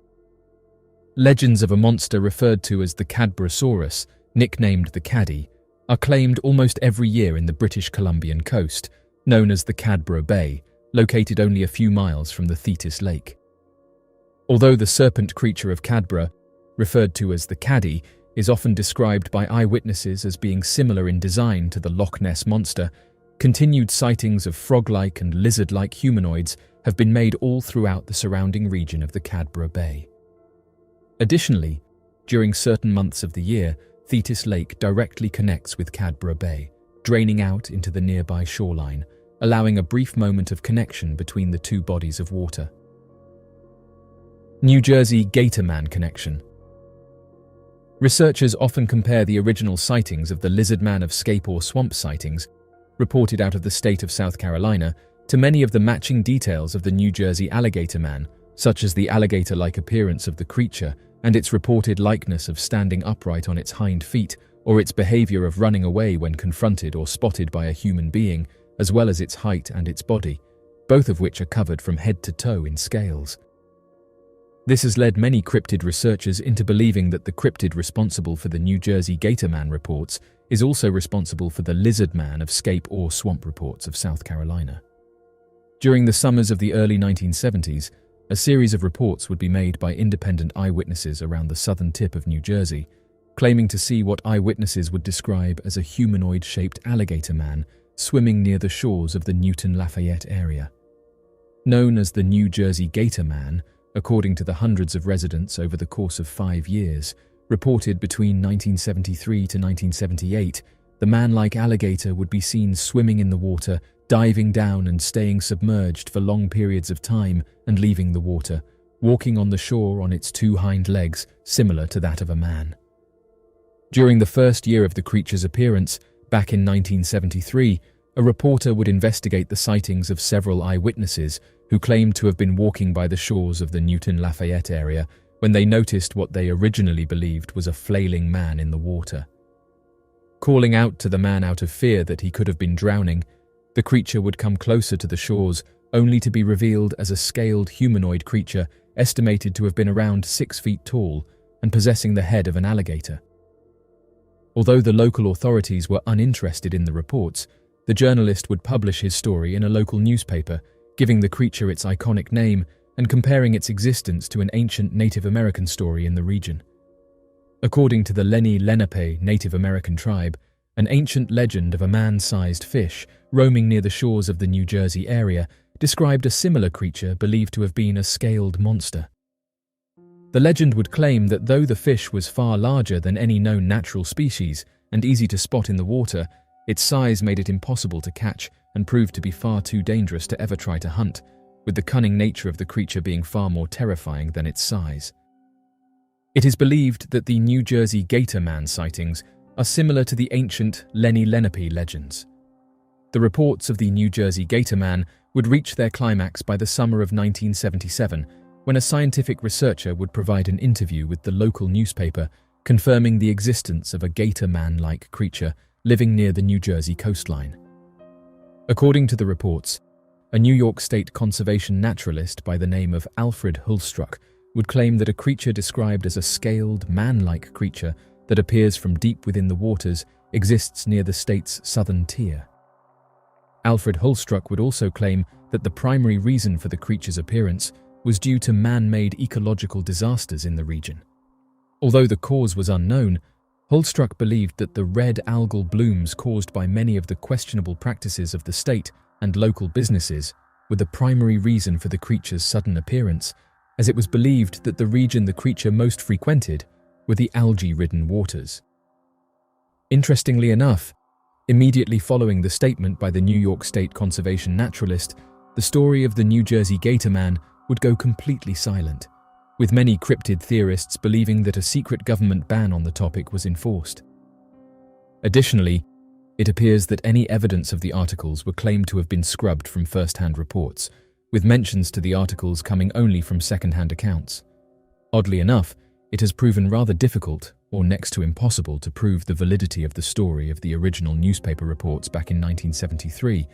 Legends of a monster referred to as the Cadbrosaurus, nicknamed the Caddy, are claimed almost every year in the British Columbian coast, known as the Cadborough Bay, located only a few miles from the Thetis Lake. Although the serpent creature of Cadborough, referred to as the Caddy, is often described by eyewitnesses as being similar in design to the Loch Ness Monster, Continued sightings of frog-like and lizard-like humanoids have been made all throughout the surrounding region of the Cadborough Bay. Additionally, during certain months of the year, Thetis Lake directly connects with Cadborough Bay, draining out into the nearby shoreline, allowing a brief moment of connection between the two bodies of water. New Jersey Gator Man connection. Researchers often compare the original sightings of the Lizard Man of Scape Ore Swamp sightings, reported out of the state of South Carolina, to many of the matching details of the New Jersey Alligator Man, such as the alligator-like appearance of the creature and its reported likeness of standing upright on its hind feet, or its behavior of running away when confronted or spotted by a human being, as well as its height and its body, both of which are covered from head to toe in scales. This has led many cryptid researchers into believing that the cryptid responsible for the New Jersey Gator Man reports is also responsible for the Lizard Man of Scape Ore Swamp reports of South Carolina. During the summers of the early 1970s, a series of reports would be made by independent eyewitnesses around the southern tip of New Jersey, claiming to see what eyewitnesses would describe as a humanoid-shaped alligator man swimming near the shores of the Newton-Lafayette area. Known as the New Jersey Gator Man, according to the hundreds of residents over the course of 5 years, reported between 1973 to 1978, the man-like alligator would be seen swimming in the water, diving down and staying submerged for long periods of time and leaving the water, walking on the shore on its 2 hind legs, similar to that of a man. During the first year of the creature's appearance, back in 1973, a reporter would investigate the sightings of several eyewitnesses who claimed to have been walking by the shores of the Newton-Lafayette area when they noticed what they originally believed was a flailing man in the water. Calling out to the man out of fear that he could have been drowning, the creature would come closer to the shores, only to be revealed as a scaled humanoid creature estimated to have been around 6 feet tall and possessing the head of an alligator. Although the local authorities were uninterested in the reports, the journalist would publish his story in a local newspaper, giving the creature its iconic name and comparing its existence to an ancient Native American story in the region. According to the Lenni Lenape Native American tribe, an ancient legend of a man-sized fish roaming near the shores of the New Jersey area described a similar creature believed to have been a scaled monster. The legend would claim that though the fish was far larger than any known natural species and easy to spot in the water, its size made it impossible to catch and proved to be far too dangerous to ever try to hunt, with the cunning nature of the creature being far more terrifying than its size. It is believed that the New Jersey Gator Man sightings are similar to the ancient Lenni Lenape legends. The reports of the New Jersey Gator Man would reach their climax by the summer of 1977, when a scientific researcher would provide an interview with the local newspaper confirming the existence of a gator man-like creature living near the New Jersey coastline. According to the reports, a New York State conservation naturalist by the name of Alfred Hulstruck would claim that a creature described as a scaled, man-like creature that appears from deep within the waters exists near the state's southern tier. Alfred Hulstruck would also claim that the primary reason for the creature's appearance was due to man-made ecological disasters in the region. Although the cause was unknown, Hulstruck believed that the red algal blooms caused by many of the questionable practices of the state and local businesses were the primary reason for the creature's sudden appearance, as it was believed that the region the creature most frequented were the algae-ridden waters. Interestingly enough, immediately following the statement by the New York State conservation naturalist, the story of the New Jersey Gator Man would go completely silent, with many cryptid theorists believing that a secret government ban on the topic was enforced. Additionally, it appears that any evidence of the articles were claimed to have been scrubbed from first-hand reports, with mentions to the articles coming only from second-hand accounts. Oddly enough, it has proven rather difficult, or next to impossible, to prove the validity of the story of the original newspaper reports back in 1973,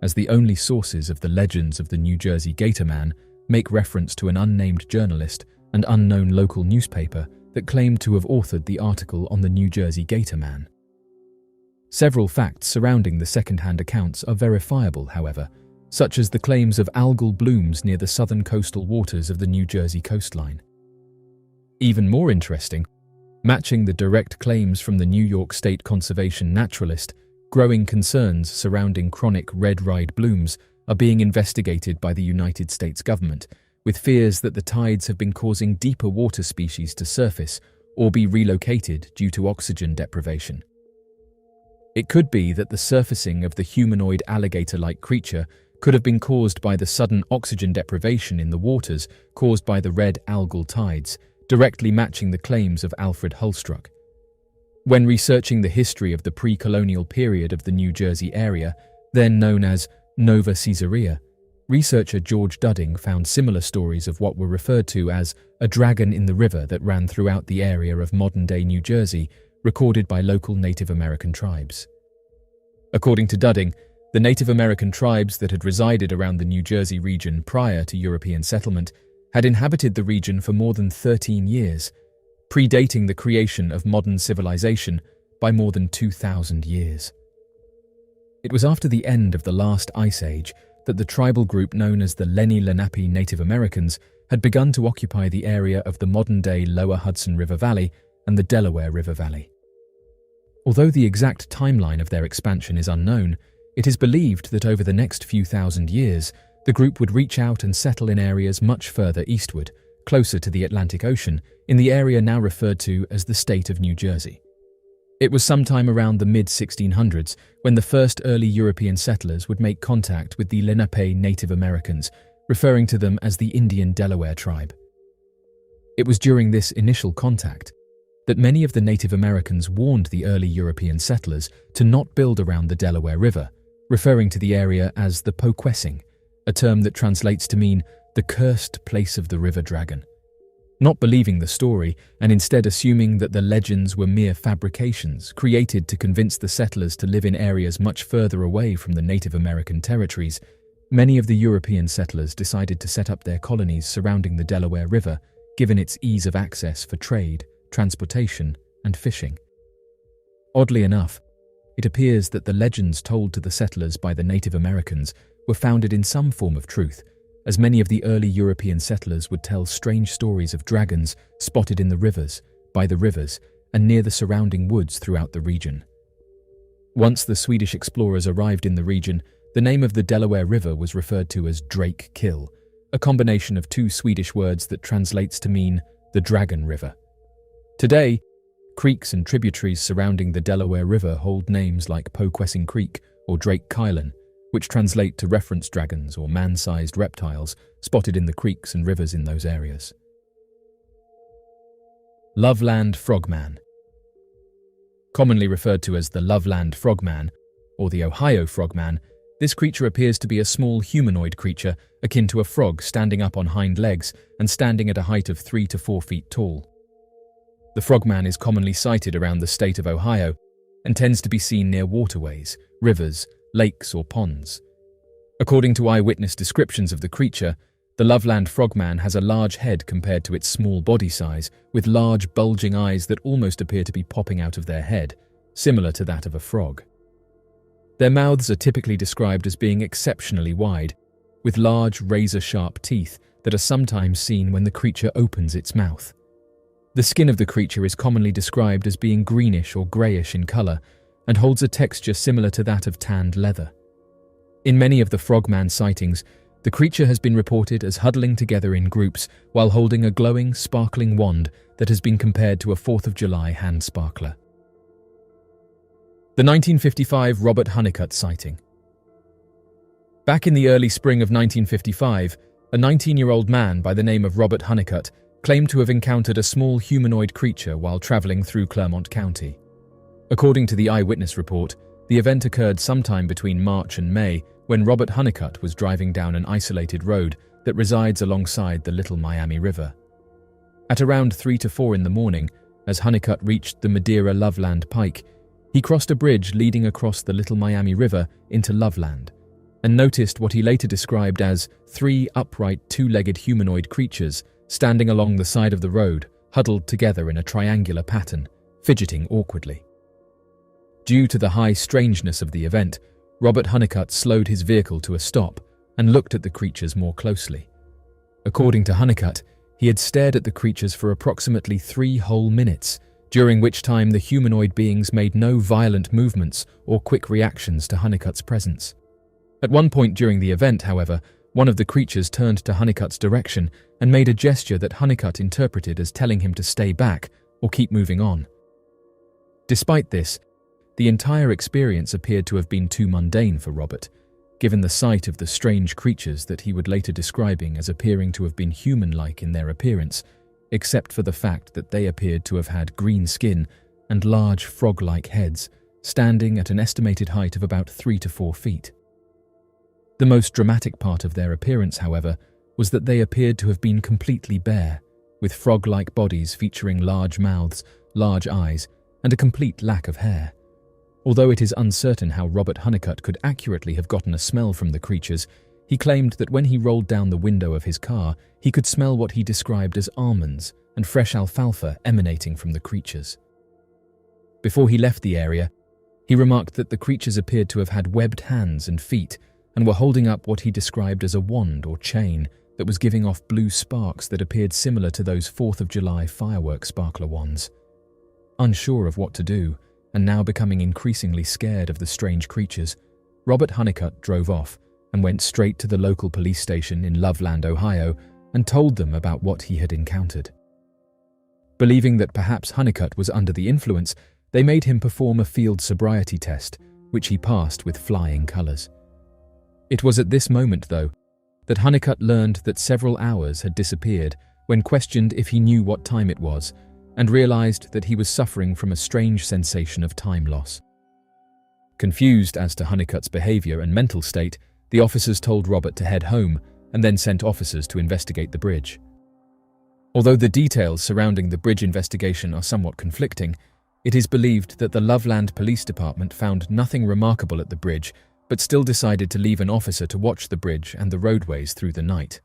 as the only sources of the legends of the New Jersey Gator Man make reference to an unnamed journalist and unknown local newspaper that claimed to have authored the article on the New Jersey Gator Man. Several facts surrounding the second-hand accounts are verifiable, however, such as the claims of algal blooms near the southern coastal waters of the New Jersey coastline. Even more interesting, matching the direct claims from the New York State conservation naturalist growing concerns surrounding chronic red ride blooms are being investigated by the United States government, with fears that the tides have been causing deeper water species to surface or be relocated due to oxygen deprivation. It could be that the surfacing of the humanoid alligator-like creature could have been caused by the sudden oxygen deprivation in the waters caused by the red algal tides, directly matching the claims of Alfred Hulstruck. When researching the history of the pre-colonial period of the New Jersey area, then known as Nova Caesarea, researcher George Dudding found similar stories of what were referred to as a dragon in the river that ran throughout the area of modern-day New Jersey, recorded by local Native American tribes. According to Dudding, the Native American tribes that had resided around the New Jersey region prior to European settlement had inhabited the region for more than 13 years, predating the creation of modern civilization by more than 2,000 years. It was after the end of the last ice age that the tribal group known as the Lenni-Lenape Native Americans had begun to occupy the area of the modern-day Lower Hudson River Valley and the Delaware River Valley. Although the exact timeline of their expansion is unknown, it is believed that over the next few thousand years, the group would reach out and settle in areas much further eastward, closer to the Atlantic Ocean, in the area now referred to as the state of New Jersey. It was sometime around the mid-1600s when the first early European settlers would make contact with the Lenape Native Americans, referring to them as the Indian Delaware tribe. It was during this initial contact that many of the Native Americans warned the early European settlers to not build around the Delaware River, referring to the area as the Poquessing, a term that translates to mean the cursed place of the river dragon. Not believing the story and instead assuming that the legends were mere fabrications created to convince the settlers to live in areas much further away from the Native American territories, many of the European settlers decided to set up their colonies surrounding the Delaware River, given its ease of access for trade, transportation, and fishing. Oddly enough, it appears that the legends told to the settlers by the Native Americans were founded in some form of truth, as many of the early European settlers would tell strange stories of dragons spotted in the rivers, by the rivers, and near the surrounding woods throughout the region. Once the Swedish explorers arrived in the region, the name of the Delaware River was referred to as Drake Kill, a combination of two Swedish words that translates to mean the Dragon River. Today, creeks and tributaries surrounding the Delaware River hold names like Poquessing Creek or Drake Kylan, which translate to reference dragons or man-sized reptiles spotted in the creeks and rivers in those areas. Loveland Frogman. Commonly referred to as the Loveland Frogman or the Ohio Frogman, this creature appears to be a small humanoid creature akin to a frog standing up on hind legs and standing at a height of 3 to 4 feet tall. The frogman is commonly sighted around the state of Ohio and tends to be seen near waterways, rivers, lakes, or ponds. According to eyewitness descriptions of the creature, the Loveland Frogman has a large head compared to its small body size, with large bulging eyes that almost appear to be popping out of their head, similar to that of a frog. Their mouths are typically described as being exceptionally wide, with large razor-sharp teeth that are sometimes seen when the creature opens its mouth. The skin of the creature is commonly described as being greenish or greyish in colour and holds a texture similar to that of tanned leather. In many of the frogman sightings, the creature has been reported as huddling together in groups while holding a glowing, sparkling wand that has been compared to a 4th of July hand sparkler. The 1955 Robert Honeycutt sighting. Back in the early spring of 1955, a 19-year-old man by the name of Robert Honeycutt claimed to have encountered a small humanoid creature while traveling through Clermont County. According to the eyewitness report, the event occurred sometime between March and May when Robert Honeycutt was driving down an isolated road that resides alongside the Little Miami River. At around 3 to 4 in the morning, as Honeycutt reached the Madeira Loveland Pike, he crossed a bridge leading across the Little Miami River into Loveland and noticed what he later described as 3 upright, 2-legged humanoid creatures standing along the side of the road, huddled together in a triangular pattern, fidgeting awkwardly. Due to the high strangeness of the event, Robert Honeycutt slowed his vehicle to a stop and looked at the creatures more closely. According to Honeycutt, he had stared at the creatures for approximately 3 whole minutes during which time the humanoid beings made no violent movements or quick reactions to Honeycutt's presence. At one point during the event, however, one of the creatures turned to Honeycutt's direction and made a gesture that Honeycutt interpreted as telling him to stay back or keep moving on. Despite this, the entire experience appeared to have been too mundane for Robert, given the sight of the strange creatures that he would later describing as appearing to have been human-like in their appearance, except for the fact that they appeared to have had green skin and large frog-like heads, standing at an estimated height of about 3 to 4 feet. The most dramatic part of their appearance, however, was that they appeared to have been completely bare, with frog-like bodies featuring large mouths, large eyes, and a complete lack of hair. Although it is uncertain how Robert Honeycutt could accurately have gotten a smell from the creatures, he claimed that when he rolled down the window of his car, he could smell what he described as almonds and fresh alfalfa emanating from the creatures. Before he left the area, he remarked that the creatures appeared to have had webbed hands and feet and were holding up what he described as a wand or chain that was giving off blue sparks that appeared similar to those 4th of July firework sparkler wands. Unsure of what to do, and now becoming increasingly scared of the strange creatures, Robert Honeycutt drove off and went straight to the local police station in Loveland, Ohio, and told them about what he had encountered. Believing that perhaps Honeycutt was under the influence, they made him perform a field sobriety test, which he passed with flying colours. It was at this moment, though, that Honeycutt learned that several hours had disappeared when questioned if he knew what time it was, and realized that he was suffering from a strange sensation of time loss. Confused as to Honeycutt's behavior and mental state, the officers told Robert to head home and then sent officers to investigate the bridge. Although the details surrounding the bridge investigation are somewhat conflicting, it is believed that the Loveland Police Department found nothing remarkable at the bridge, but still decided to leave an officer to watch the bridge and the roadways through the night.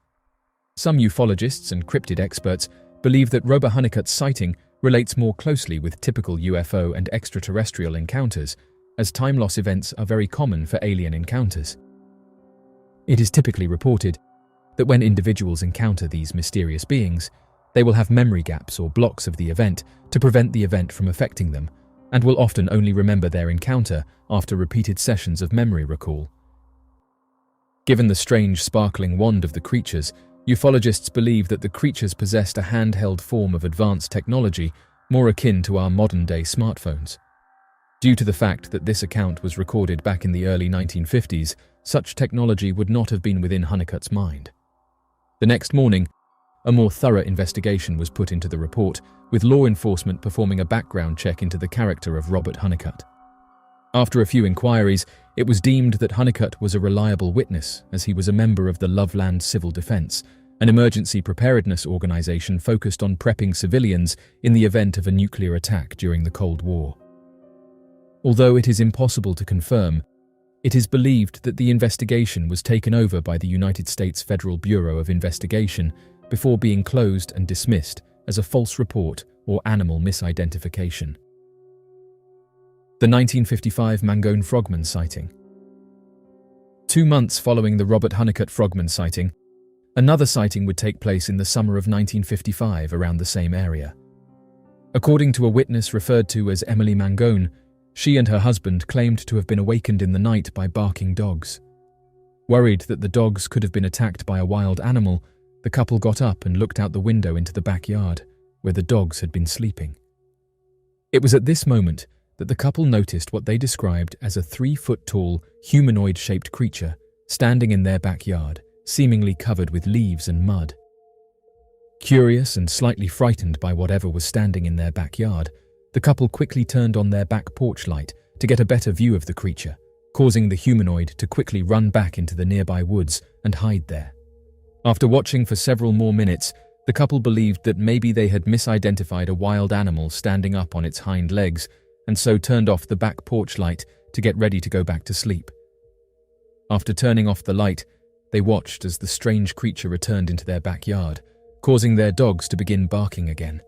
Some ufologists and cryptid experts believe that Robert Honeycutt's sighting relates more closely with typical UFO and extraterrestrial encounters, as time loss events are very common for alien encounters. It is typically reported that when individuals encounter these mysterious beings, they will have memory gaps or blocks of the event to prevent the event from affecting them, and will often only remember their encounter after repeated sessions of memory recall. Given the strange sparkling wand of the creatures, ufologists believe that the creatures possessed a handheld form of advanced technology more akin to our modern-day smartphones. Due to the fact that this account was recorded back in the early 1950s, such technology would not have been within Honeycutt's mind. The next morning, a more thorough investigation was put into the report, with law enforcement performing a background check into the character of Robert Honeycutt. After a few inquiries, it was deemed that Honeycutt was a reliable witness, as he was a member of the Loveland Civil Defense, an emergency preparedness organization focused on prepping civilians in the event of a nuclear attack during the Cold War. Although it is impossible to confirm, it is believed that the investigation was taken over by the United States Federal Bureau of Investigation before being closed and dismissed as a false report or animal misidentification. The 1955 Milten Frogman sighting. 2 months following the Robert Honeycutt Frogman sighting, another sighting would take place in the summer of 1955 around the same area. According to a witness referred to as Emily Mangone, she and her husband claimed to have been awakened in the night by barking dogs. Worried that the dogs could have been attacked by a wild animal, the couple got up and looked out the window into the backyard, where the dogs had been sleeping. It was at this moment that the couple noticed what they described as a 3-foot-tall, humanoid-shaped creature standing in their backyard, seemingly covered with leaves and mud. Curious and slightly frightened by whatever was standing in their backyard, the couple quickly turned on their back porch light to get a better view of the creature, causing the humanoid to quickly run back into the nearby woods and hide there. After watching for several more minutes, the couple believed that maybe they had misidentified a wild animal standing up on its hind legs, and so turned off the back porch light to get ready to go back to sleep. After turning off the light, they watched as the strange creature returned into their backyard, causing their dogs to begin barking again.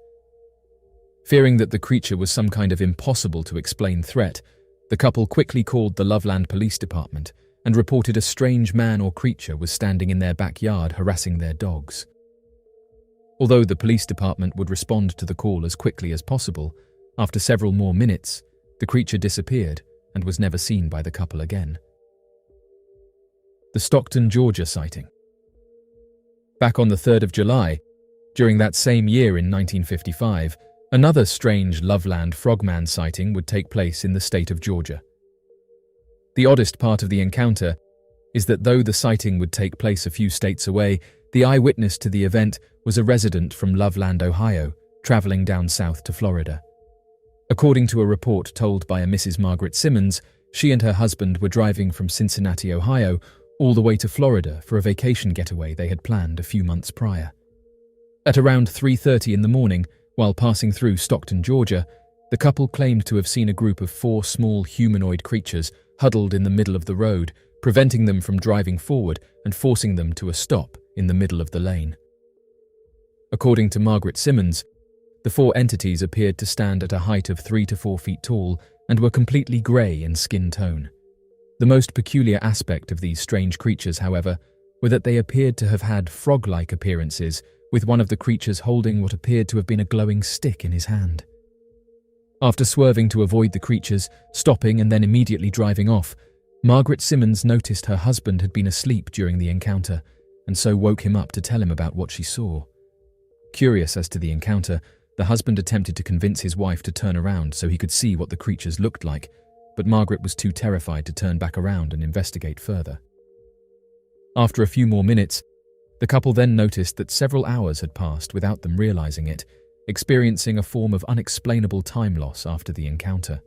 Fearing that the creature was some kind of impossible to explain threat, the couple quickly called the Loveland Police Department and reported a strange man or creature was standing in their backyard harassing their dogs. Although the police department would respond to the call as quickly as possible, After several more minutes, the creature disappeared and was never seen by the couple again. The Stockton, Georgia sighting. Back on the 3rd of July, during that same year in 1955, another strange Loveland Frogman sighting would take place in the state of Georgia. The oddest part of the encounter is that though the sighting would take place a few states away, the eyewitness to the event was a resident from Loveland, Ohio, traveling down south to Florida. According to a report told by a Mrs. Margaret Simmons, she and her husband were driving from Cincinnati, Ohio, all the way to Florida for a vacation getaway they had planned a few months prior. At around 3:30 in the morning, while passing through Stockton, Georgia, the couple claimed to have seen a group of 4 small humanoid creatures huddled in the middle of the road, preventing them from driving forward and forcing them to a stop in the middle of the lane. According to Margaret Simmons, the 4 entities appeared to stand at a height of 3 to 4 feet tall and were completely grey in skin tone. The most peculiar aspect of these strange creatures, however, were that they appeared to have had frog-like appearances, with one of the creatures holding what appeared to have been a glowing stick in his hand. After swerving to avoid the creatures, stopping and then immediately driving off, Margaret Simmons noticed her husband had been asleep during the encounter, and so woke him up to tell him about what she saw. Curious as to the encounter, the husband attempted to convince his wife to turn around so he could see what the creatures looked like, but Margaret was too terrified to turn back around and investigate further. After a few more minutes, the couple then noticed that several hours had passed without them realizing it, experiencing a form of unexplainable time loss after the encounter.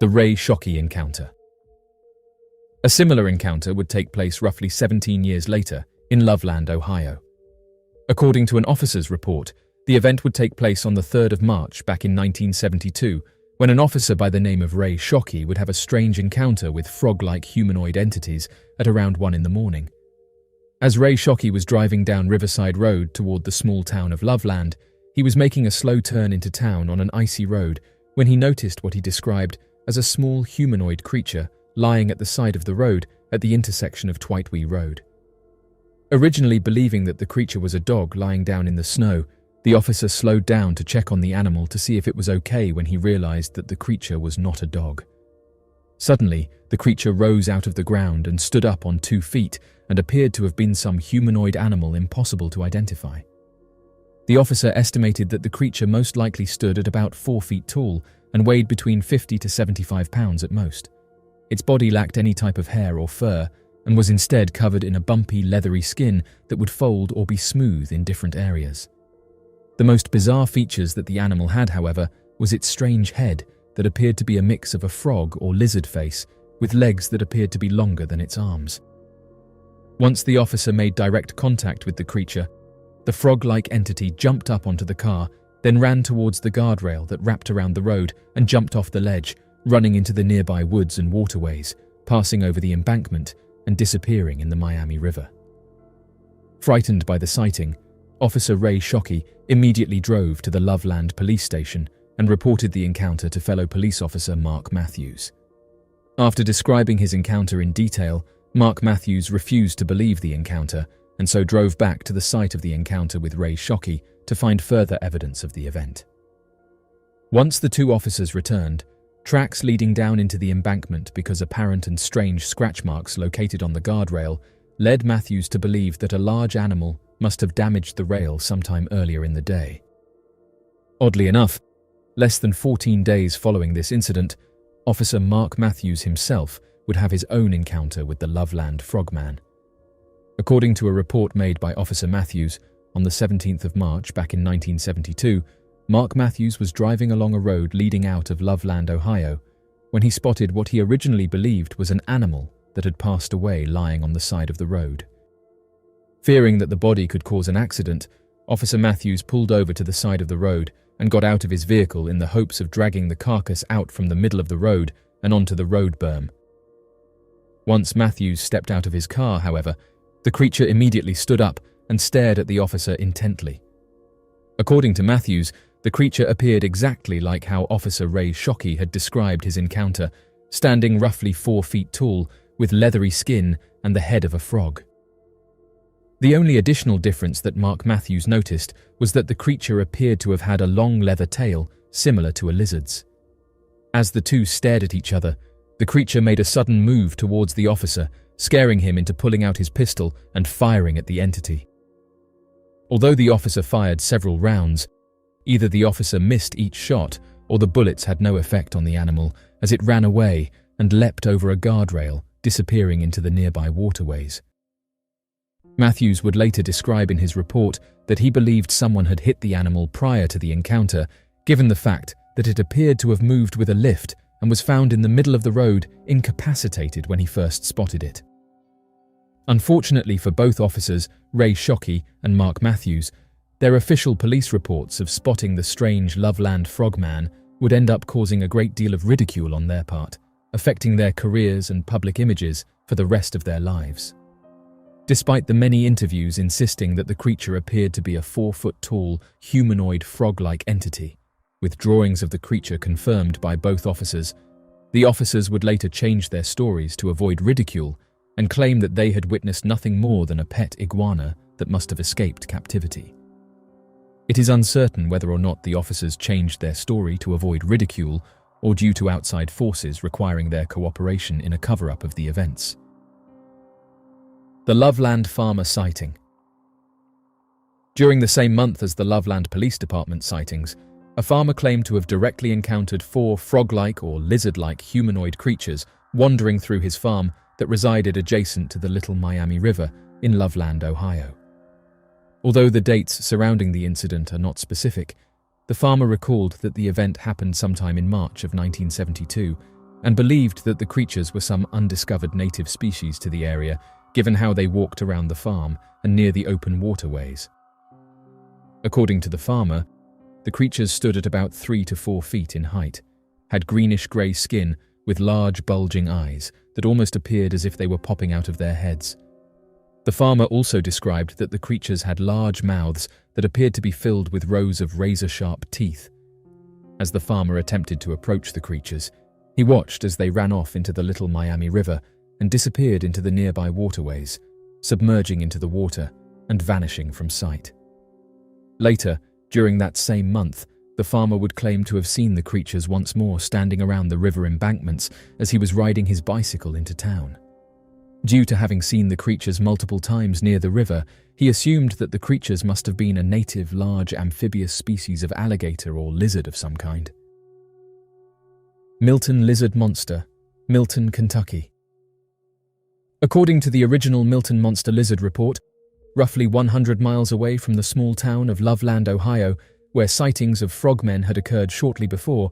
The Ray Shockey encounter. A similar encounter would take place roughly 17 years later in Loveland, Ohio. According to an officer's report, the event would take place on the 3rd of March back in 1972, when an officer by the name of Ray Shockey would have a strange encounter with frog-like humanoid entities at around 1 in the morning. As Ray Shockey was driving down Riverside Road toward the small town of Loveland, he was making a slow turn into town on an icy road when he noticed what he described as a small humanoid creature lying at the side of the road at the intersection of Twightwee Road. Originally believing that the creature was a dog lying down in the snow, the officer slowed down to check on the animal to see if it was okay when he realized that the creature was not a dog. Suddenly, the creature rose out of the ground and stood up on 2 feet and appeared to have been some humanoid animal impossible to identify. The officer estimated that the creature most likely stood at about 4 feet tall and weighed between 50 to 75 pounds at most. Its body lacked any type of hair or fur and was instead covered in a bumpy, leathery skin that would fold or be smooth in different areas. The most bizarre features that the animal had, however, was its strange head that appeared to be a mix of a frog or lizard face with legs that appeared to be longer than its arms. Once the officer made direct contact with the creature, the frog-like entity jumped up onto the car, then ran towards the guardrail that wrapped around the road and jumped off the ledge, running into the nearby woods and waterways, passing over the embankment and disappearing in the Miami River. Frightened by the sighting, Officer Ray Shockey immediately drove to the Loveland police station and reported the encounter to fellow police officer Mark Matthews. After describing his encounter in detail, Mark Matthews refused to believe the encounter and so drove back to the site of the encounter with Ray Shockey to find further evidence of the event. Once the 2 officers returned, tracks leading down into the embankment because apparent and strange scratch marks located on the guardrail led Matthews to believe that a large animal must have damaged the rail sometime earlier in the day. Oddly enough, less than 14 days following this incident, Officer Mark Matthews himself would have his own encounter with the Loveland Frogman. According to a report made by Officer Matthews, on the 17th of March back in 1972, Mark Matthews was driving along a road leading out of Loveland, Ohio, when he spotted what he originally believed was an animal that had passed away lying on the side of the road. Fearing that the body could cause an accident, Officer Matthews pulled over to the side of the road and got out of his vehicle in the hopes of dragging the carcass out from the middle of the road and onto the road berm. Once Matthews stepped out of his car, however, the creature immediately stood up and stared at the officer intently. According to Matthews, the creature appeared exactly like how Officer Ray Shockey had described his encounter, standing roughly 4 feet tall, with leathery skin and the head of a frog. The only additional difference that Mark Matthews noticed was that the creature appeared to have had a long leather tail similar to a lizard's. As the two stared at each other, the creature made a sudden move towards the officer, scaring him into pulling out his pistol and firing at the entity. Although the officer fired several rounds, either the officer missed each shot or the bullets had no effect on the animal as it ran away and leapt over a guardrail, disappearing into the nearby waterways. Matthews would later describe in his report that he believed someone had hit the animal prior to the encounter, given the fact that it appeared to have moved with a lift and was found in the middle of the road incapacitated when he first spotted it. Unfortunately for both officers, Ray Shockey and Mark Matthews, their official police reports of spotting the strange Loveland Frogman would end up causing a great deal of ridicule on their part, affecting their careers and public images for the rest of their lives. Despite the many interviews insisting that the creature appeared to be a 4-foot-tall, humanoid frog-like entity, with drawings of the creature confirmed by both officers, the officers would later change their stories to avoid ridicule and claim that they had witnessed nothing more than a pet iguana that must have escaped captivity. It is uncertain whether or not the officers changed their story to avoid ridicule or due to outside forces requiring their cooperation in a cover-up of the events. The Loveland Farmer sighting. During the same month as the Loveland Police Department sightings, a farmer claimed to have directly encountered 4 frog-like or lizard-like humanoid creatures wandering through his farm that resided adjacent to the Little Miami River in Loveland, Ohio. Although the dates surrounding the incident are not specific, the farmer recalled that the event happened sometime in March of 1972 and believed that the creatures were some undiscovered native species to the area, given how they walked around the farm and near the open waterways. According to the farmer, the creatures stood at about 3 to 4 feet in height, had greenish-grey skin with large bulging eyes that almost appeared as if they were popping out of their heads. The farmer also described that the creatures had large mouths that appeared to be filled with rows of razor-sharp teeth. As the farmer attempted to approach the creatures, he watched as they ran off into the Little Miami River and disappeared into the nearby waterways, submerging into the water and vanishing from sight. Later, during that same month, the farmer would claim to have seen the creatures once more standing around the river embankments as he was riding his bicycle into town. Due to having seen the creatures multiple times near the river, he assumed that the creatures must have been a native large amphibious species of alligator or lizard of some kind. Milten Lizard Monster, Milton, Kentucky. According to the original Milten Monster Lizard report, roughly 100 miles away from the small town of Loveland, Ohio, where sightings of frogmen had occurred shortly before,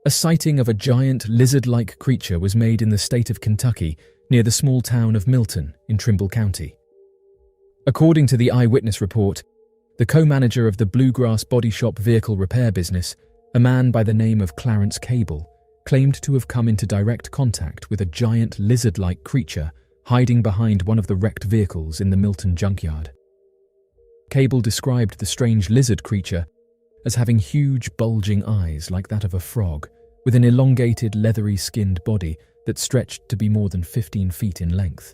a sighting of a giant lizard-like creature was made in the state of Kentucky near the small town of Milton in Trimble County. According to the eyewitness report, the co-manager of the Bluegrass Body Shop vehicle repair business, a man by the name of Clarence Cable, claimed to have come into direct contact with a giant lizard-like creature hiding behind one of the wrecked vehicles in the Milton junkyard. Cable described the strange lizard creature as having huge bulging eyes like that of a frog, with an elongated leathery-skinned body that stretched to be more than 15 feet in length.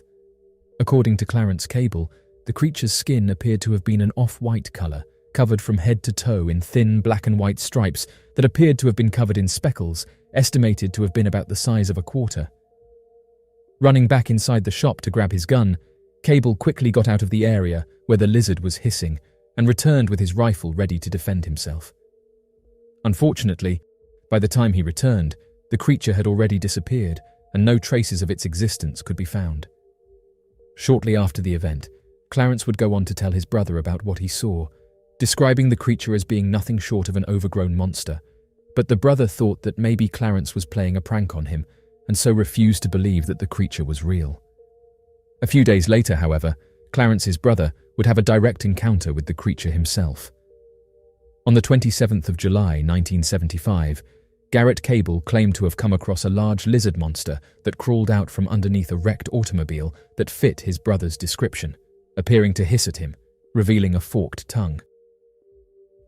According to Clarence Cable, the creature's skin appeared to have been an off-white colour, covered from head to toe in thin black and white stripes that appeared to have been covered in speckles, estimated to have been about the size of a quarter. Running back inside the shop to grab his gun, Cable quickly got out of the area where the lizard was hissing and returned with his rifle ready to defend himself. Unfortunately, by the time he returned, the creature had already disappeared and no traces of its existence could be found. Shortly after the event, Clarence would go on to tell his brother about what he saw, describing the creature as being nothing short of an overgrown monster, but the brother thought that maybe Clarence was playing a prank on him and so refused to believe that the creature was real. A few days later, however, Clarence's brother would have a direct encounter with the creature himself. On the 27th of July, 1975, Garrett Cable claimed to have come across a large lizard monster that crawled out from underneath a wrecked automobile that fit his brother's description, appearing to hiss at him, revealing a forked tongue.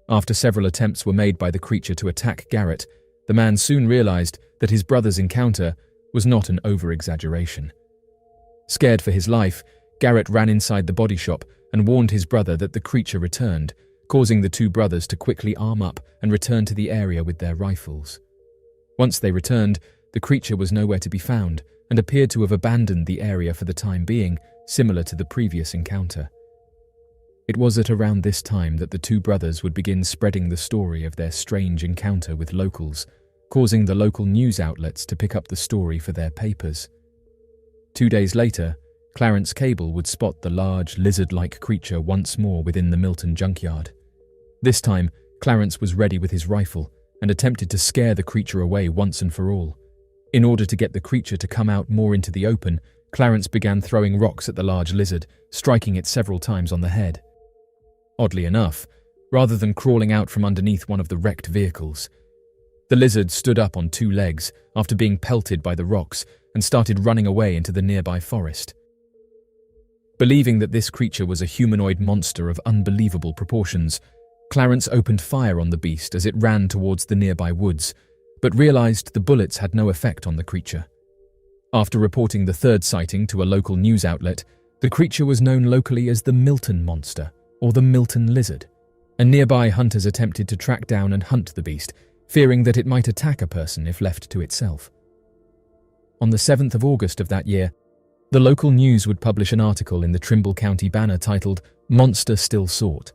After several attempts were made by the creature to attack Garrett, the man soon realized that his brother's encounter was not an over-exaggeration. Scared for his life, Garrett ran inside the body shop and warned his brother that the creature returned, causing the two brothers to quickly arm up and return to the area with their rifles. Once they returned, the creature was nowhere to be found and appeared to have abandoned the area for the time being, similar to the previous encounter. It was at around this time that the two brothers would begin spreading the story of their strange encounter with locals, causing the local news outlets to pick up the story for their papers. 2 days later, Clarence Cable would spot the large, lizard-like creature once more within the Milten junkyard. This time, Clarence was ready with his rifle and attempted to scare the creature away once and for all. In order to get the creature to come out more into the open, Clarence began throwing rocks at the large lizard, striking it several times on the head. Oddly enough, rather than crawling out from underneath one of the wrecked vehicles, the lizard stood up on 2 legs after being pelted by the rocks and started running away into the nearby forest. Believing that this creature was a humanoid monster of unbelievable proportions, Clarence opened fire on the beast as it ran towards the nearby woods, but realized the bullets had no effect on the creature. After reporting the 3rd sighting to a local news outlet, the creature was known locally as the Milten monster, or the Milten Lizard, and nearby hunters attempted to track down and hunt the beast, fearing that it might attack a person if left to itself. On the 7th of August of that year, the local news would publish an article in the Trimble County Banner titled, "Monster Still Sought."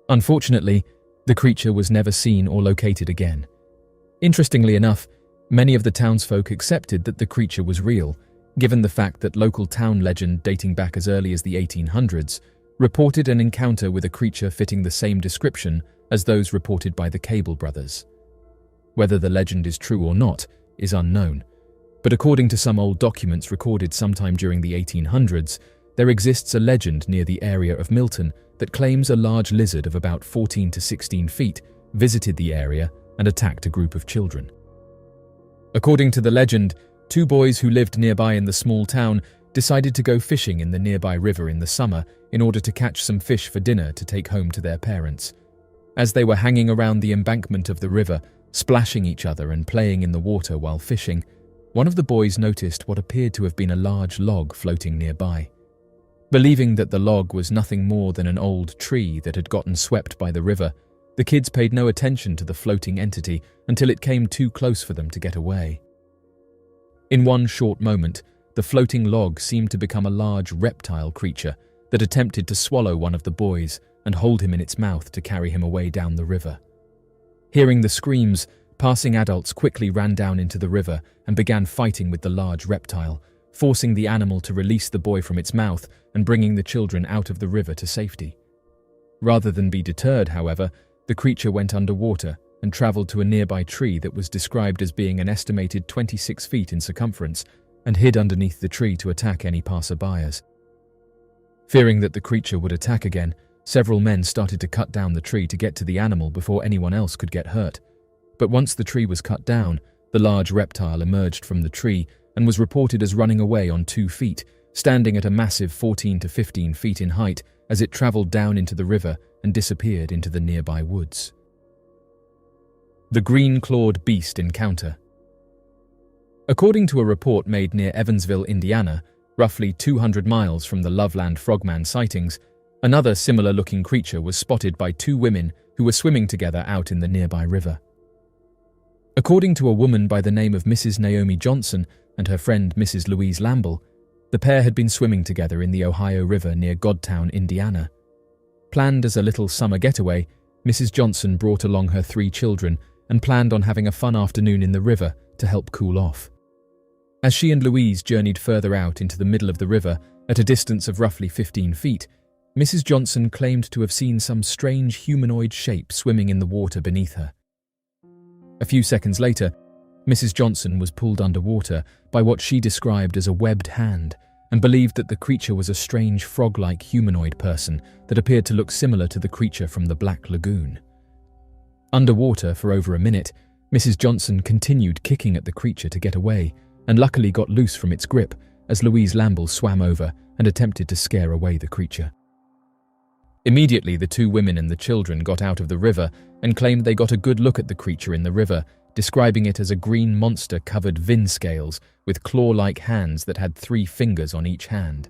Unfortunately, the creature was never seen or located again. Interestingly enough, many of the townsfolk accepted that the creature was real, given the fact that local town legend dating back as early as the 1800s reported an encounter with a creature fitting the same description as those reported by the Cable brothers. Whether the legend is true or not is unknown, but according to some old documents recorded sometime during the 1800s, there exists a legend near the area of Milten that claims a large lizard of about 14 to 16 feet visited the area and attacked a group of children. According to the legend, 2 boys who lived nearby in the small town decided to go fishing in the nearby river in the summer in order to catch some fish for dinner to take home to their parents. As they were hanging around the embankment of the river, splashing each other and playing in the water while fishing, one of the boys noticed what appeared to have been a large log floating nearby. Believing that the log was nothing more than an old tree that had gotten swept by the river, the kids paid no attention to the floating entity until it came too close for them to get away. In one short moment, the floating log seemed to become a large reptile creature that attempted to swallow one of the boys and hold him in its mouth to carry him away down the river. Hearing the screams, passing adults quickly ran down into the river and began fighting with the large reptile, forcing the animal to release the boy from its mouth and bringing the children out of the river to safety. Rather than be deterred, however, the creature went underwater and traveled to a nearby tree that was described as being an estimated 26 feet in circumference and hid underneath the tree to attack any passerbyers. Fearing that the creature would attack again, several men started to cut down the tree to get to the animal before anyone else could get hurt. But once the tree was cut down, the large reptile emerged from the tree and was reported as running away on 2 feet, standing at a massive 14 to 15 feet in height as it traveled down into the river and disappeared into the nearby woods. The Green-Clawed Beast Encounter. According to a report made near Evansville, Indiana, roughly 200 miles from the Loveland Frogman sightings, another similar-looking creature was spotted by 2 women who were swimming together out in the nearby river. According to a woman by the name of Mrs. Naomi Johnson and her friend Mrs. Louise Lamble, the pair had been swimming together in the Ohio River near Godtown, Indiana. Planned as a little summer getaway, Mrs. Johnson brought along her 3 children and planned on having a fun afternoon in the river to help cool off. As she and Louise journeyed further out into the middle of the river at a distance of roughly 15 feet, Mrs. Johnson claimed to have seen some strange humanoid shape swimming in the water beneath her. A few seconds later, Mrs. Johnson was pulled underwater by what she described as a webbed hand and believed that the creature was a strange frog-like humanoid person that appeared to look similar to the creature from the Black Lagoon. Underwater for over a minute, Mrs. Johnson continued kicking at the creature to get away and luckily got loose from its grip as Louise Lamble swam over and attempted to scare away the creature. Immediately, the 2 women and the children got out of the river and claimed they got a good look at the creature in the river, describing it as a green monster covered fin scales with claw-like hands that had 3 fingers on each hand.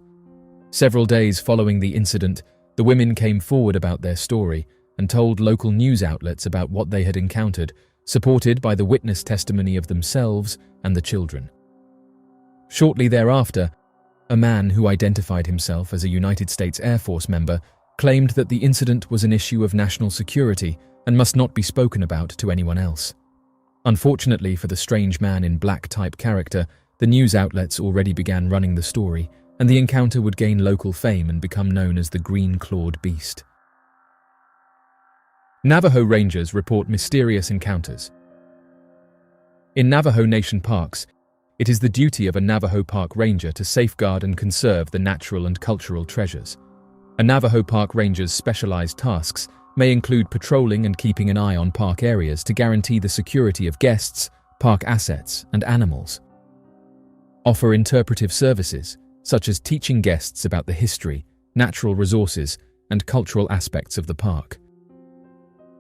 Several days following the incident, the women came forward about their story and told local news outlets about what they had encountered, supported by the witness testimony of themselves and the children. Shortly thereafter, a man who identified himself as a United States Air Force member claimed that the incident was an issue of national security and must not be spoken about to anyone else. Unfortunately for the strange man in black type character, the news outlets already began running the story, and the encounter would gain local fame and become known as the Green-Clawed Beast. Navajo Rangers report mysterious encounters. In Navajo Nation parks, it is the duty of a Navajo Park Ranger to safeguard and conserve the natural and cultural treasures. A Navajo Park Ranger's specialized tasks may include patrolling and keeping an eye on park areas to guarantee the security of guests, park assets, and animals. Offer interpretive services, such as teaching guests about the history, natural resources, and cultural aspects of the park.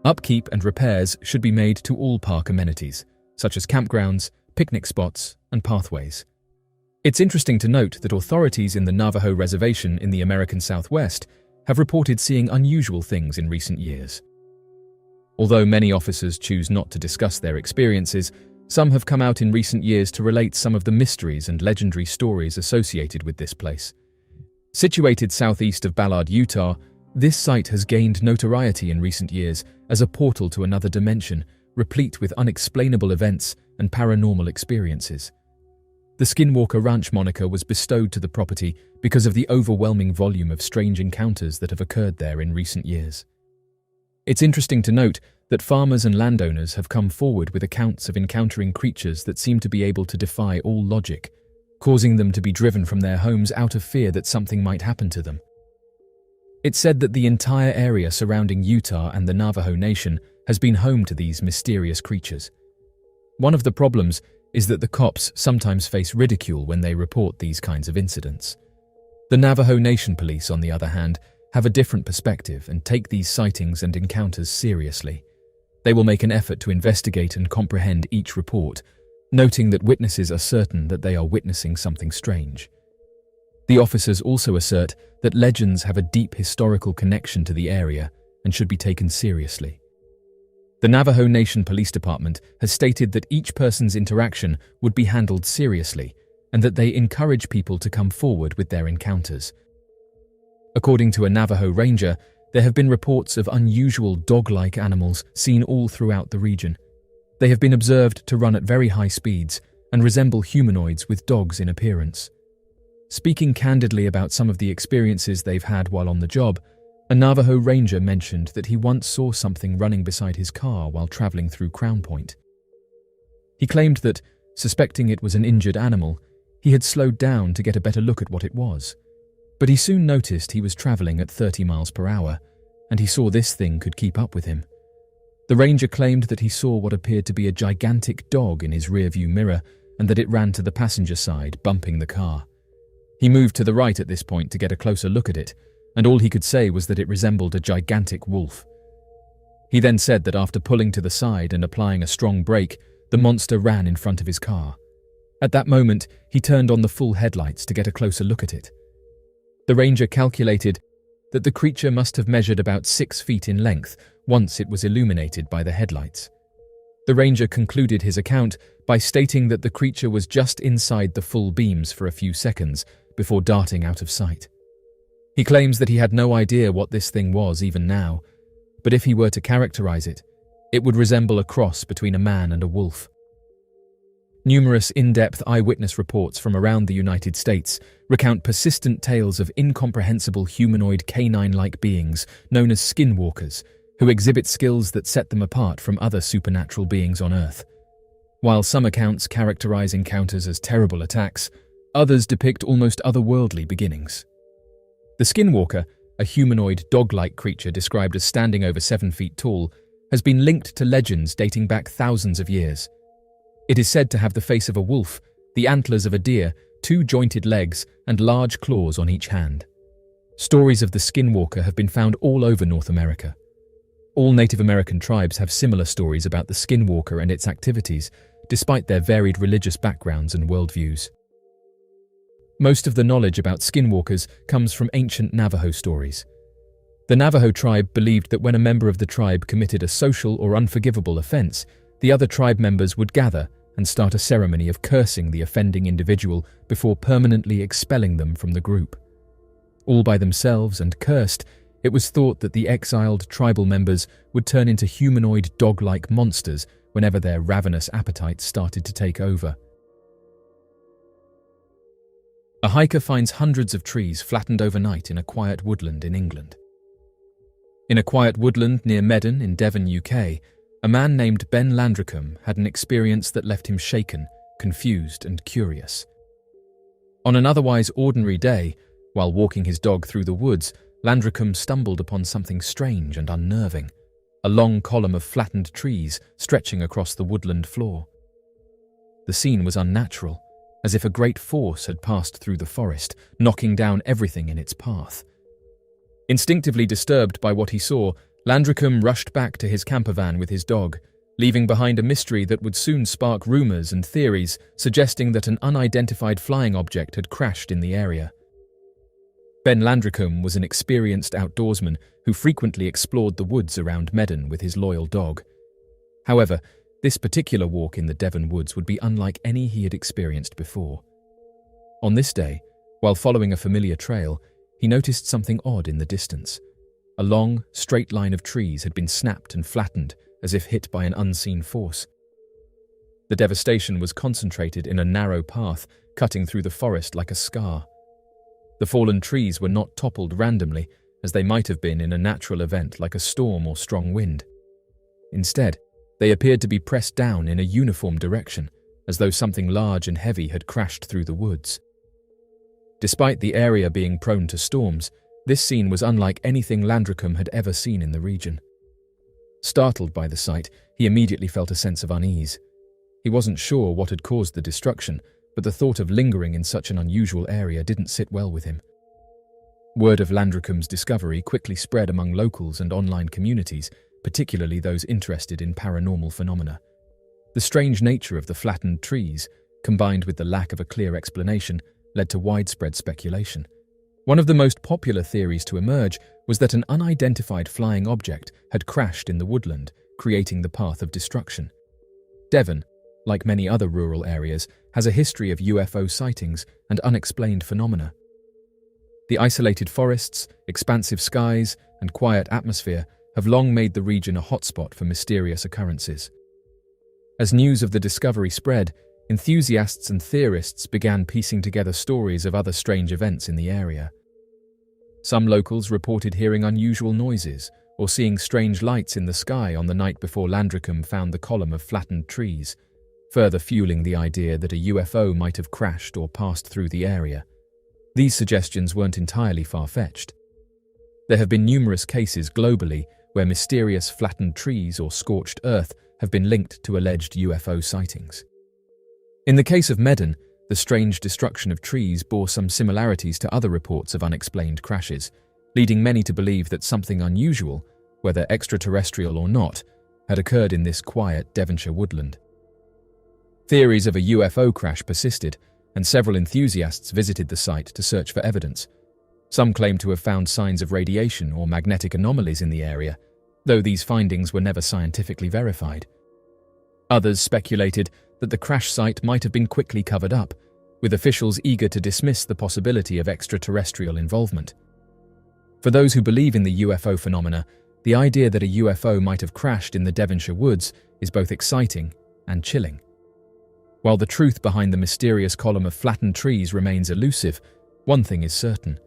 Upkeep and repairs should be made to all park amenities, such as campgrounds, picnic spots, and pathways. It's interesting to note that authorities in the Navajo Reservation in the American Southwest have reported seeing unusual things in recent years. Although many officers choose not to discuss their experiences, some have come out in recent years to relate some of the mysteries and legendary stories associated with this place. Situated southeast of Ballard, Utah, this site has gained notoriety in recent years as a portal to another dimension, replete with unexplainable events and paranormal experiences. The Skinwalker Ranch moniker was bestowed to the property because of the overwhelming volume of strange encounters that have occurred there in recent years. It's interesting to note that farmers and landowners have come forward with accounts of encountering creatures that seem to be able to defy all logic, causing them to be driven from their homes out of fear that something might happen to them. It's said that the entire area surrounding Utah and the Navajo Nation has been home to these mysterious creatures. One of the problems is that the cops sometimes face ridicule when they report these kinds of incidents. The Navajo Nation police, on the other hand, have a different perspective and take these sightings and encounters seriously. They will make an effort to investigate and comprehend each report, noting that witnesses are certain that they are witnessing something strange. The officers also assert that legends have a deep historical connection to the area and should be taken seriously. The Navajo Nation Police Department has stated that each person's interaction would be handled seriously and that they encourage people to come forward with their encounters. According to a Navajo Ranger, there have been reports of unusual dog-like animals seen all throughout the region. They have been observed to run at very high speeds and resemble humanoids with dogs in appearance. Speaking candidly about some of the experiences they've had while on the job, a Navajo Ranger mentioned that he once saw something running beside his car while traveling through Crown Point. He claimed that, suspecting it was an injured animal, he had slowed down to get a better look at what it was. But he soon noticed he was traveling at 30 miles per hour, and he saw this thing could keep up with him. The ranger claimed that he saw what appeared to be a gigantic dog in his rearview mirror and that it ran to the passenger side, bumping the car. He moved to the right at this point to get a closer look at it, and all he could say was that it resembled a gigantic wolf. He then said that after pulling to the side and applying a strong brake, the monster ran in front of his car. At that moment, he turned on the full headlights to get a closer look at it. The ranger calculated that the creature must have measured about 6 feet in length once it was illuminated by the headlights. The ranger concluded his account by stating that the creature was just inside the full beams for a few seconds before darting out of sight. He claims that he had no idea what this thing was even now, but if he were to characterize it, it would resemble a cross between a man and a wolf. Numerous in-depth eyewitness reports from around the United States recount persistent tales of incomprehensible humanoid canine-like beings known as Skinwalkers, who exhibit skills that set them apart from other supernatural beings on Earth. While some accounts characterize encounters as terrible attacks, others depict almost otherworldly beginnings. The Skinwalker, a humanoid dog-like creature described as standing over 7 feet tall, has been linked to legends dating back thousands of years. It is said to have the face of a wolf, the antlers of a deer, 2 jointed legs, and large claws on each hand. Stories of the Skinwalker have been found all over North America. All Native American tribes have similar stories about the Skinwalker and its activities, despite their varied religious backgrounds and worldviews. Most of the knowledge about Skinwalkers comes from ancient Navajo stories. The Navajo tribe believed that when a member of the tribe committed a social or unforgivable offense, the other tribe members would gather and start a ceremony of cursing the offending individual before permanently expelling them from the group. All by themselves and cursed, it was thought that the exiled tribal members would turn into humanoid dog-like monsters whenever their ravenous appetites started to take over. A hiker finds hundreds of trees flattened overnight in a quiet woodland in England. In a quiet woodland near Medon in Devon, UK, a man named Ben Landricum had an experience that left him shaken, confused and curious. On an otherwise ordinary day, while walking his dog through the woods, Landricum stumbled upon something strange and unnerving, a long column of flattened trees stretching across the woodland floor. The scene was unnatural, as if a great force had passed through the forest, knocking down everything in its path. Instinctively disturbed by what he saw, Landricum rushed back to his campervan with his dog, leaving behind a mystery that would soon spark rumours and theories suggesting that an unidentified flying object had crashed in the area. Ben Landricum was an experienced outdoorsman who frequently explored the woods around Medon with his loyal dog. However, this particular walk in the Devon woods would be unlike any he had experienced before. On this day, while following a familiar trail, he noticed something odd in the distance. A long, straight line of trees had been snapped and flattened, as if hit by an unseen force. The devastation was concentrated in a narrow path, cutting through the forest like a scar. The fallen trees were not toppled randomly, as they might have been in a natural event like a storm or strong wind. Instead, they appeared to be pressed down in a uniform direction, as though something large and heavy had crashed through the woods. Despite the area being prone to storms, this scene was unlike anything Landricum had ever seen in the region. Startled by the sight, he immediately felt a sense of unease. He wasn't sure what had caused the destruction, but the thought of lingering in such an unusual area didn't sit well with him. Word of Landricum's discovery quickly spread among locals and online communities, particularly those interested in paranormal phenomena. The strange nature of the flattened trees, combined with the lack of a clear explanation, led to widespread speculation. One of the most popular theories to emerge was that an unidentified flying object had crashed in the woodland, creating the path of destruction. Devon, like many other rural areas, has a history of UFO sightings and unexplained phenomena. The isolated forests, expansive skies, and quiet atmosphere have long made the region a hotspot for mysterious occurrences. As news of the discovery spread, enthusiasts and theorists began piecing together stories of other strange events in the area. Some locals reported hearing unusual noises or seeing strange lights in the sky on the night before Landricum found the column of flattened trees, further fueling the idea that a UFO might have crashed or passed through the area. These suggestions weren't entirely far-fetched. There have been numerous cases globally where mysterious flattened trees or scorched earth have been linked to alleged UFO sightings. In the case of Medon, the strange destruction of trees bore some similarities to other reports of unexplained crashes, leading many to believe that something unusual, whether extraterrestrial or not, had occurred in this quiet Devonshire woodland. Theories of a UFO crash persisted, and several enthusiasts visited the site to search for evidence. Some claimed to have found signs of radiation or magnetic anomalies in the area, though these findings were never scientifically verified. Others speculated that the crash site might have been quickly covered up, with officials eager to dismiss the possibility of extraterrestrial involvement. For those who believe in the UFO phenomena, the idea that a UFO might have crashed in the Devonshire woods is both exciting and chilling. While the truth behind the mysterious column of flattened trees remains elusive, one thing is certain.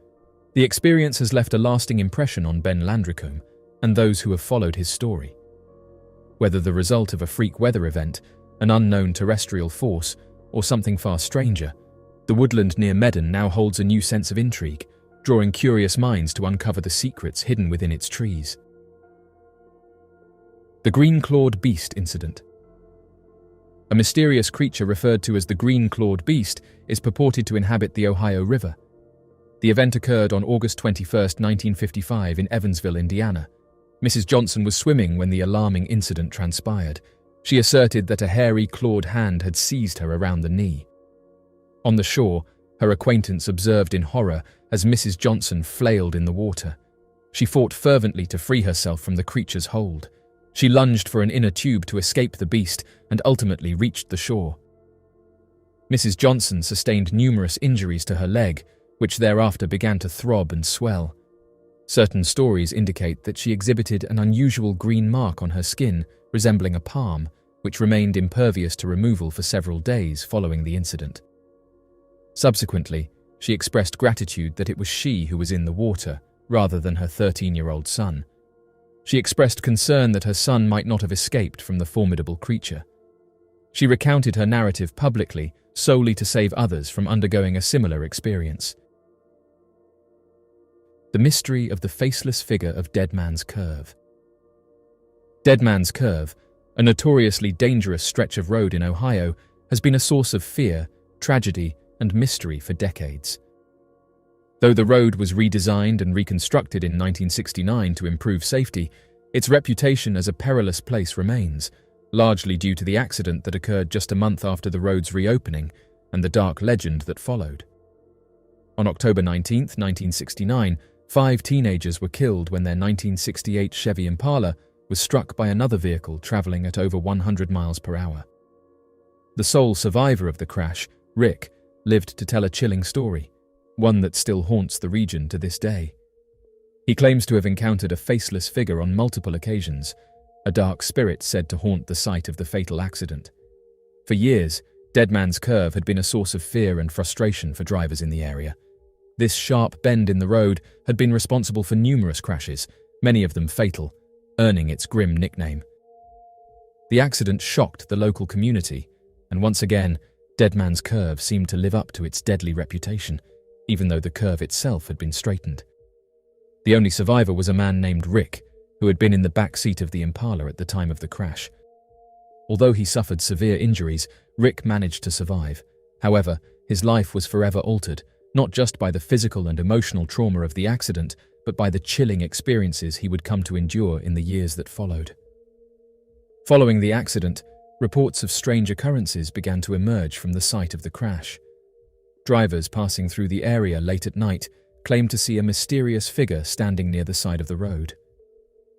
The experience has left a lasting impression on Ben Landricum and those who have followed his story. Whether the result of a freak weather event, an unknown terrestrial force, or something far stranger, the woodland near Medon now holds a new sense of intrigue, drawing curious minds to uncover the secrets hidden within its trees. The Green-Clawed Beast Incident. A mysterious creature referred to as the Green-Clawed Beast is purported to inhabit the Ohio River. The event occurred on August 21, 1955 in Evansville, Indiana. Mrs. Johnson was swimming when the alarming incident transpired. She asserted that a hairy, clawed hand had seized her around the knee. On the shore, her acquaintance observed in horror as Mrs. Johnson flailed in the water. She fought fervently to free herself from the creature's hold. She lunged for an inner tube to escape the beast and ultimately reached the shore. Mrs. Johnson sustained numerous injuries to her leg, which thereafter began to throb and swell. Certain stories indicate that she exhibited an unusual green mark on her skin resembling a palm, which remained impervious to removal for several days following the incident. Subsequently, she expressed gratitude that it was she who was in the water, rather than her 13-year-old son. She expressed concern that her son might not have escaped from the formidable creature. She recounted her narrative publicly solely to save others from undergoing a similar experience. The mystery of the faceless figure of Dead Man's Curve. Dead Man's Curve, a notoriously dangerous stretch of road in Ohio, has been a source of fear, tragedy, and mystery for decades. Though the road was redesigned and reconstructed in 1969 to improve safety, its reputation as a perilous place remains, largely due to the accident that occurred just a month after the road's reopening and the dark legend that followed. On October 19, 1969, 5 teenagers were killed when their 1968 Chevy Impala was struck by another vehicle traveling at over 100 miles per hour. The sole survivor of the crash, Rick, lived to tell a chilling story, one that still haunts the region to this day. He claims to have encountered a faceless figure on multiple occasions, a dark spirit said to haunt the site of the fatal accident. For years, Dead Man's Curve had been a source of fear and frustration for drivers in the area. This sharp bend in the road had been responsible for numerous crashes, many of them fatal, earning its grim nickname. The accident shocked the local community, and once again, Dead Man's Curve seemed to live up to its deadly reputation, even though the curve itself had been straightened. The only survivor was a man named Rick, who had been in the back seat of the Impala at the time of the crash. Although he suffered severe injuries, Rick managed to survive. However, his life was forever altered, not just by the physical and emotional trauma of the accident, but by the chilling experiences he would come to endure in the years that followed. Following the accident, reports of strange occurrences began to emerge from the site of the crash. Drivers passing through the area late at night claimed to see a mysterious figure standing near the side of the road.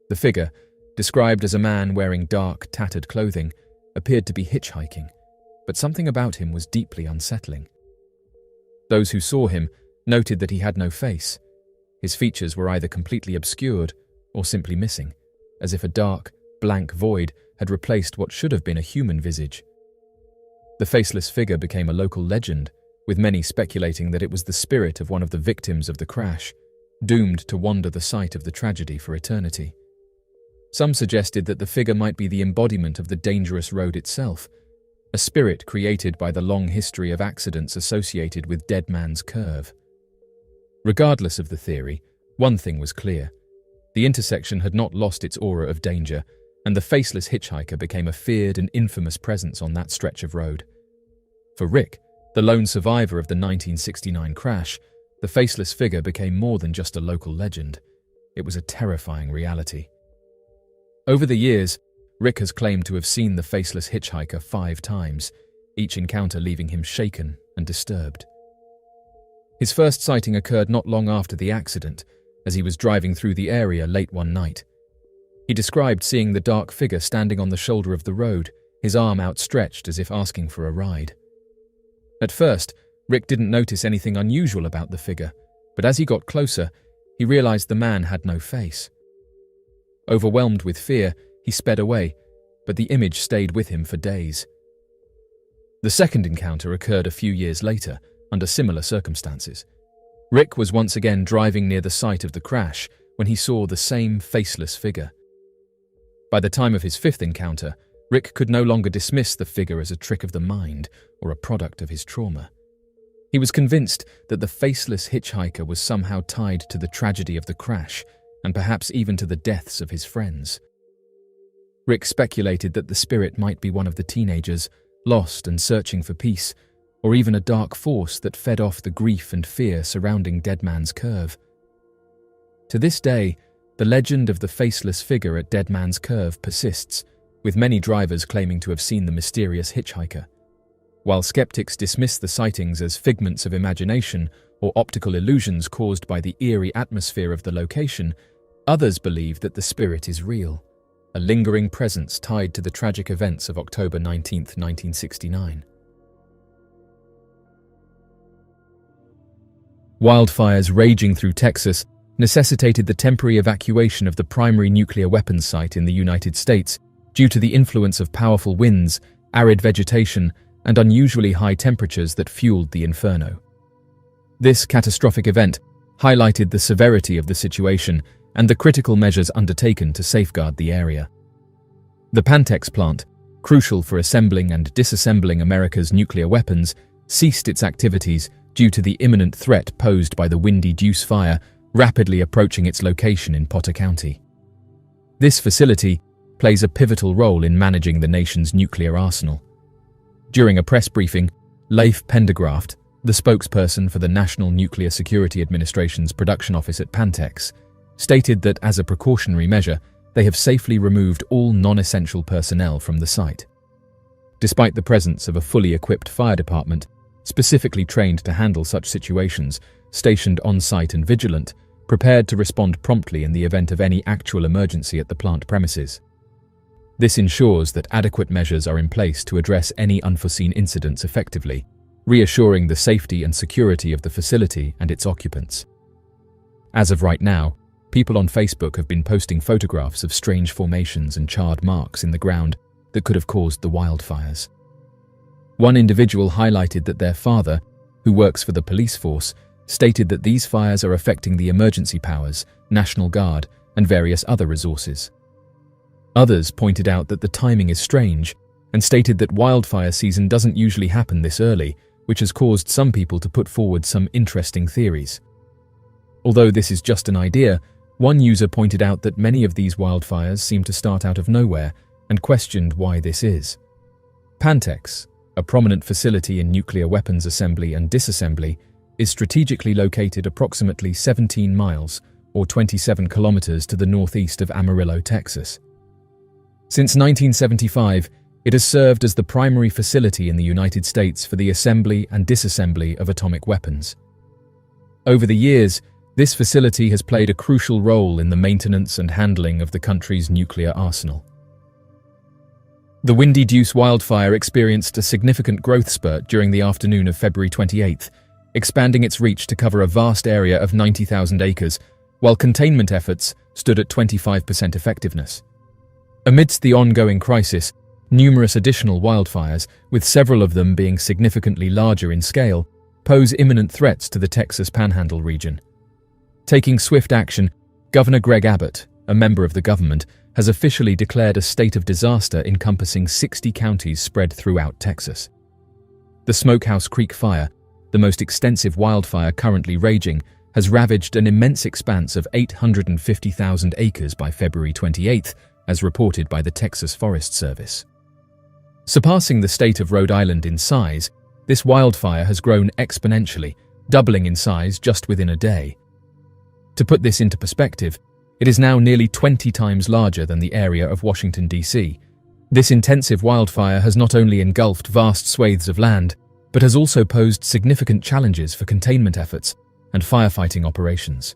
The figure, described as a man wearing dark, tattered clothing, appeared to be hitchhiking, but something about him was deeply unsettling. Those who saw him noted that he had no face. His features were either completely obscured or simply missing, as if a dark, blank void had replaced what should have been a human visage. The faceless figure became a local legend, with many speculating that it was the spirit of one of the victims of the crash, doomed to wander the site of the tragedy for eternity. Some suggested that the figure might be the embodiment of the dangerous road itself, a spirit created by the long history of accidents associated with Dead Man's Curve. Regardless of the theory, one thing was clear. The intersection had not lost its aura of danger, and the faceless hitchhiker became a feared and infamous presence on that stretch of road. For Rick, the lone survivor of the 1969 crash, the faceless figure became more than just a local legend. It was a terrifying reality. Over the years, Rick has claimed to have seen the faceless hitchhiker 5 times, each encounter leaving him shaken and disturbed. His first sighting occurred not long after the accident, as he was driving through the area late one night. He described seeing the dark figure standing on the shoulder of the road, his arm outstretched as if asking for a ride. At first, Rick didn't notice anything unusual about the figure, but as he got closer, he realized the man had no face. Overwhelmed with fear, he sped away, but the image stayed with him for days. The second encounter occurred a few years later, under similar circumstances. Rick was once again driving near the site of the crash when he saw the same faceless figure. By the time of his 5th encounter, Rick could no longer dismiss the figure as a trick of the mind or a product of his trauma. He was convinced that the faceless hitchhiker was somehow tied to the tragedy of the crash and perhaps even to the deaths of his friends. Rick speculated that the spirit might be one of the teenagers, lost and searching for peace, or even a dark force that fed off the grief and fear surrounding Dead Man's Curve. To this day, the legend of the faceless figure at Dead Man's Curve persists, with many drivers claiming to have seen the mysterious hitchhiker. While skeptics dismiss the sightings as figments of imagination or optical illusions caused by the eerie atmosphere of the location, Others believe that the spirit is real, a lingering presence tied to the tragic events of October 19, 1969. Wildfires raging through Texas necessitated the temporary evacuation of the primary nuclear weapons site in the United States due to the influence of powerful winds, arid vegetation, and unusually high temperatures that fueled the inferno. This catastrophic event highlighted the severity of the situation and the critical measures undertaken to safeguard the area. The Pantex plant, crucial for assembling and disassembling America's nuclear weapons, ceased its activities due to the imminent threat posed by the Windy Deuce fire rapidly approaching its location in Potter County. This facility plays a pivotal role in managing the nation's nuclear arsenal. During a press briefing, Leif Pendergraft, the spokesperson for the National Nuclear Security Administration's production office at Pantex, stated that as a precautionary measure, they have safely removed all non-essential personnel from the site. Despite the presence of a fully equipped fire department, specifically trained to handle such situations, stationed on-site and vigilant, prepared to respond promptly in the event of any actual emergency at the plant premises. This ensures that adequate measures are in place to address any unforeseen incidents effectively, reassuring the safety and security of the facility and its occupants. As of right now, people on Facebook have been posting photographs of strange formations and charred marks in the ground that could have caused the wildfires. One individual highlighted that their father, who works for the police force, stated that these fires are affecting the emergency powers, National Guard, and various other resources. Others pointed out that the timing is strange and stated that wildfire season doesn't usually happen this early, which has caused some people to put forward some interesting theories. Although this is just an idea, one user pointed out that many of these wildfires seem to start out of nowhere and questioned why this is. Pantex, a prominent facility in nuclear weapons assembly and disassembly, is strategically located approximately 17 miles or 27 kilometers to the northeast of Amarillo, Texas. Since 1975, it has served as the primary facility in the United States for the assembly and disassembly of atomic weapons. Over the years, this facility has played a crucial role in the maintenance and handling of the country's nuclear arsenal. The Windy Deuce wildfire experienced a significant growth spurt during the afternoon of February 28th, expanding its reach to cover a vast area of 90,000 acres, while containment efforts stood at 25% effectiveness. Amidst the ongoing crisis, numerous additional wildfires, with several of them being significantly larger in scale, pose imminent threats to the Texas Panhandle region. Taking swift action, Governor Greg Abbott, a member of the government, has officially declared a state of disaster encompassing 60 counties spread throughout Texas. The Smokehouse Creek Fire, the most extensive wildfire currently raging, has ravaged an immense expanse of 850,000 acres by February 28th, as reported by the Texas Forest Service. Surpassing the state of Rhode Island in size, this wildfire has grown exponentially, doubling in size just within a day. To put this into perspective, it is now nearly 20 times larger than the area of Washington, D.C. This intensive wildfire has not only engulfed vast swathes of land, but has also posed significant challenges for containment efforts and firefighting operations.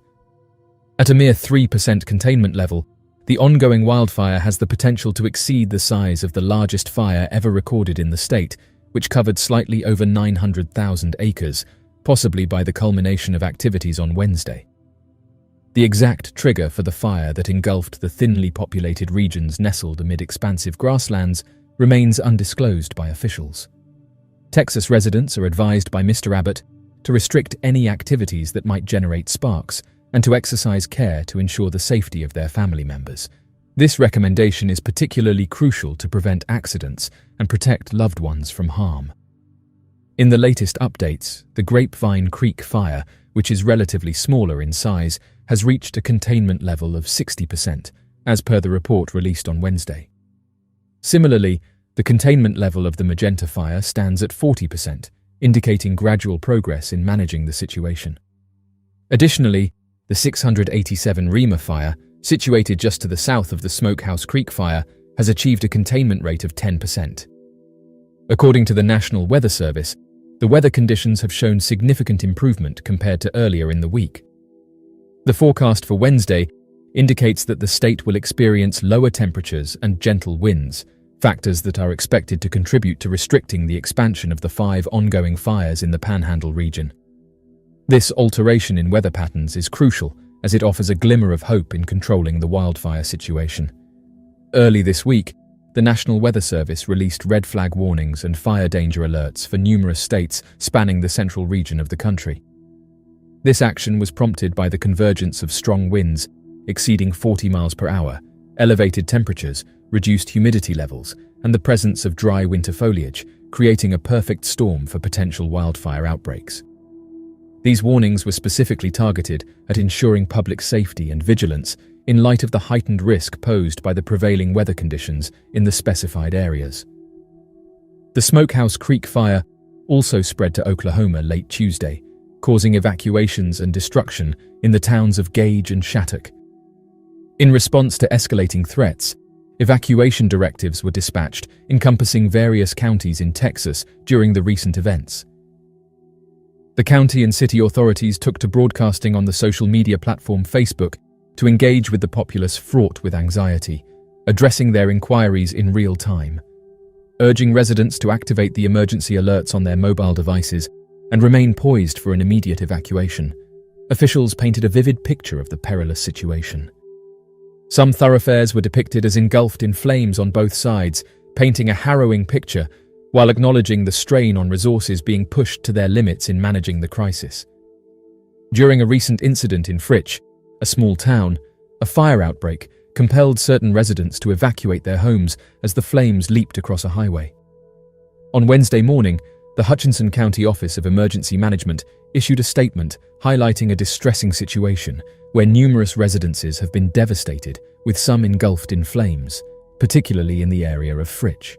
At a mere 3% containment level, the ongoing wildfire has the potential to exceed the size of the largest fire ever recorded in the state, which covered slightly over 900,000 acres, possibly by the culmination of activities on Wednesday. The exact trigger for the fire that engulfed the thinly populated regions nestled amid expansive grasslands remains undisclosed by officials. Texas residents are advised by Mr. Abbott to restrict any activities that might generate sparks and to exercise care to ensure the safety of their family members. This recommendation is particularly crucial to prevent accidents and protect loved ones from harm. In the latest updates, the Grapevine Creek Fire, which is relatively smaller in size, has reached a containment level of 60%, as per the report released on Wednesday. Similarly, the containment level of the Magenta Fire stands at 40%, indicating gradual progress in managing the situation. Additionally, the 687 Rima Fire, situated just to the south of the Smokehouse Creek Fire, has achieved a containment rate of 10%. According to the National Weather Service, the weather conditions have shown significant improvement compared to earlier in the week. The forecast for Wednesday indicates that the state will experience lower temperatures and gentle winds, factors that are expected to contribute to restricting the expansion of the 5 ongoing fires in the Panhandle region. This alteration in weather patterns is crucial as it offers a glimmer of hope in controlling the wildfire situation. Early this week, the National Weather Service released red flag warnings and fire danger alerts for numerous states spanning the central region of the country. This action was prompted by the convergence of strong winds exceeding 40 miles per hour, elevated temperatures, reduced humidity levels, and the presence of dry winter foliage, creating a perfect storm for potential wildfire outbreaks. These warnings were specifically targeted at ensuring public safety and vigilance in light of the heightened risk posed by the prevailing weather conditions in the specified areas. The Smokehouse Creek fire also spread to Oklahoma late Tuesday, causing evacuations and destruction in the towns of Gage and Shattuck. In response to escalating threats, evacuation directives were dispatched encompassing various counties in Texas during the recent events. The county and city authorities took to broadcasting on the social media platform Facebook to engage with the populace fraught with anxiety, addressing their inquiries in real time, urging residents to activate the emergency alerts on their mobile devices and remain poised for an immediate evacuation. Officials painted a vivid picture of the perilous situation. Some thoroughfares were depicted as engulfed in flames on both sides, painting a harrowing picture while acknowledging the strain on resources being pushed to their limits in managing the crisis. During a recent incident in Fritch, a small town, a fire outbreak compelled certain residents to evacuate their homes as the flames leaped across a highway. On Wednesday morning, the Hutchinson County Office of Emergency Management issued a statement highlighting a distressing situation where numerous residences have been devastated, with some engulfed in flames, particularly in the area of Fritch.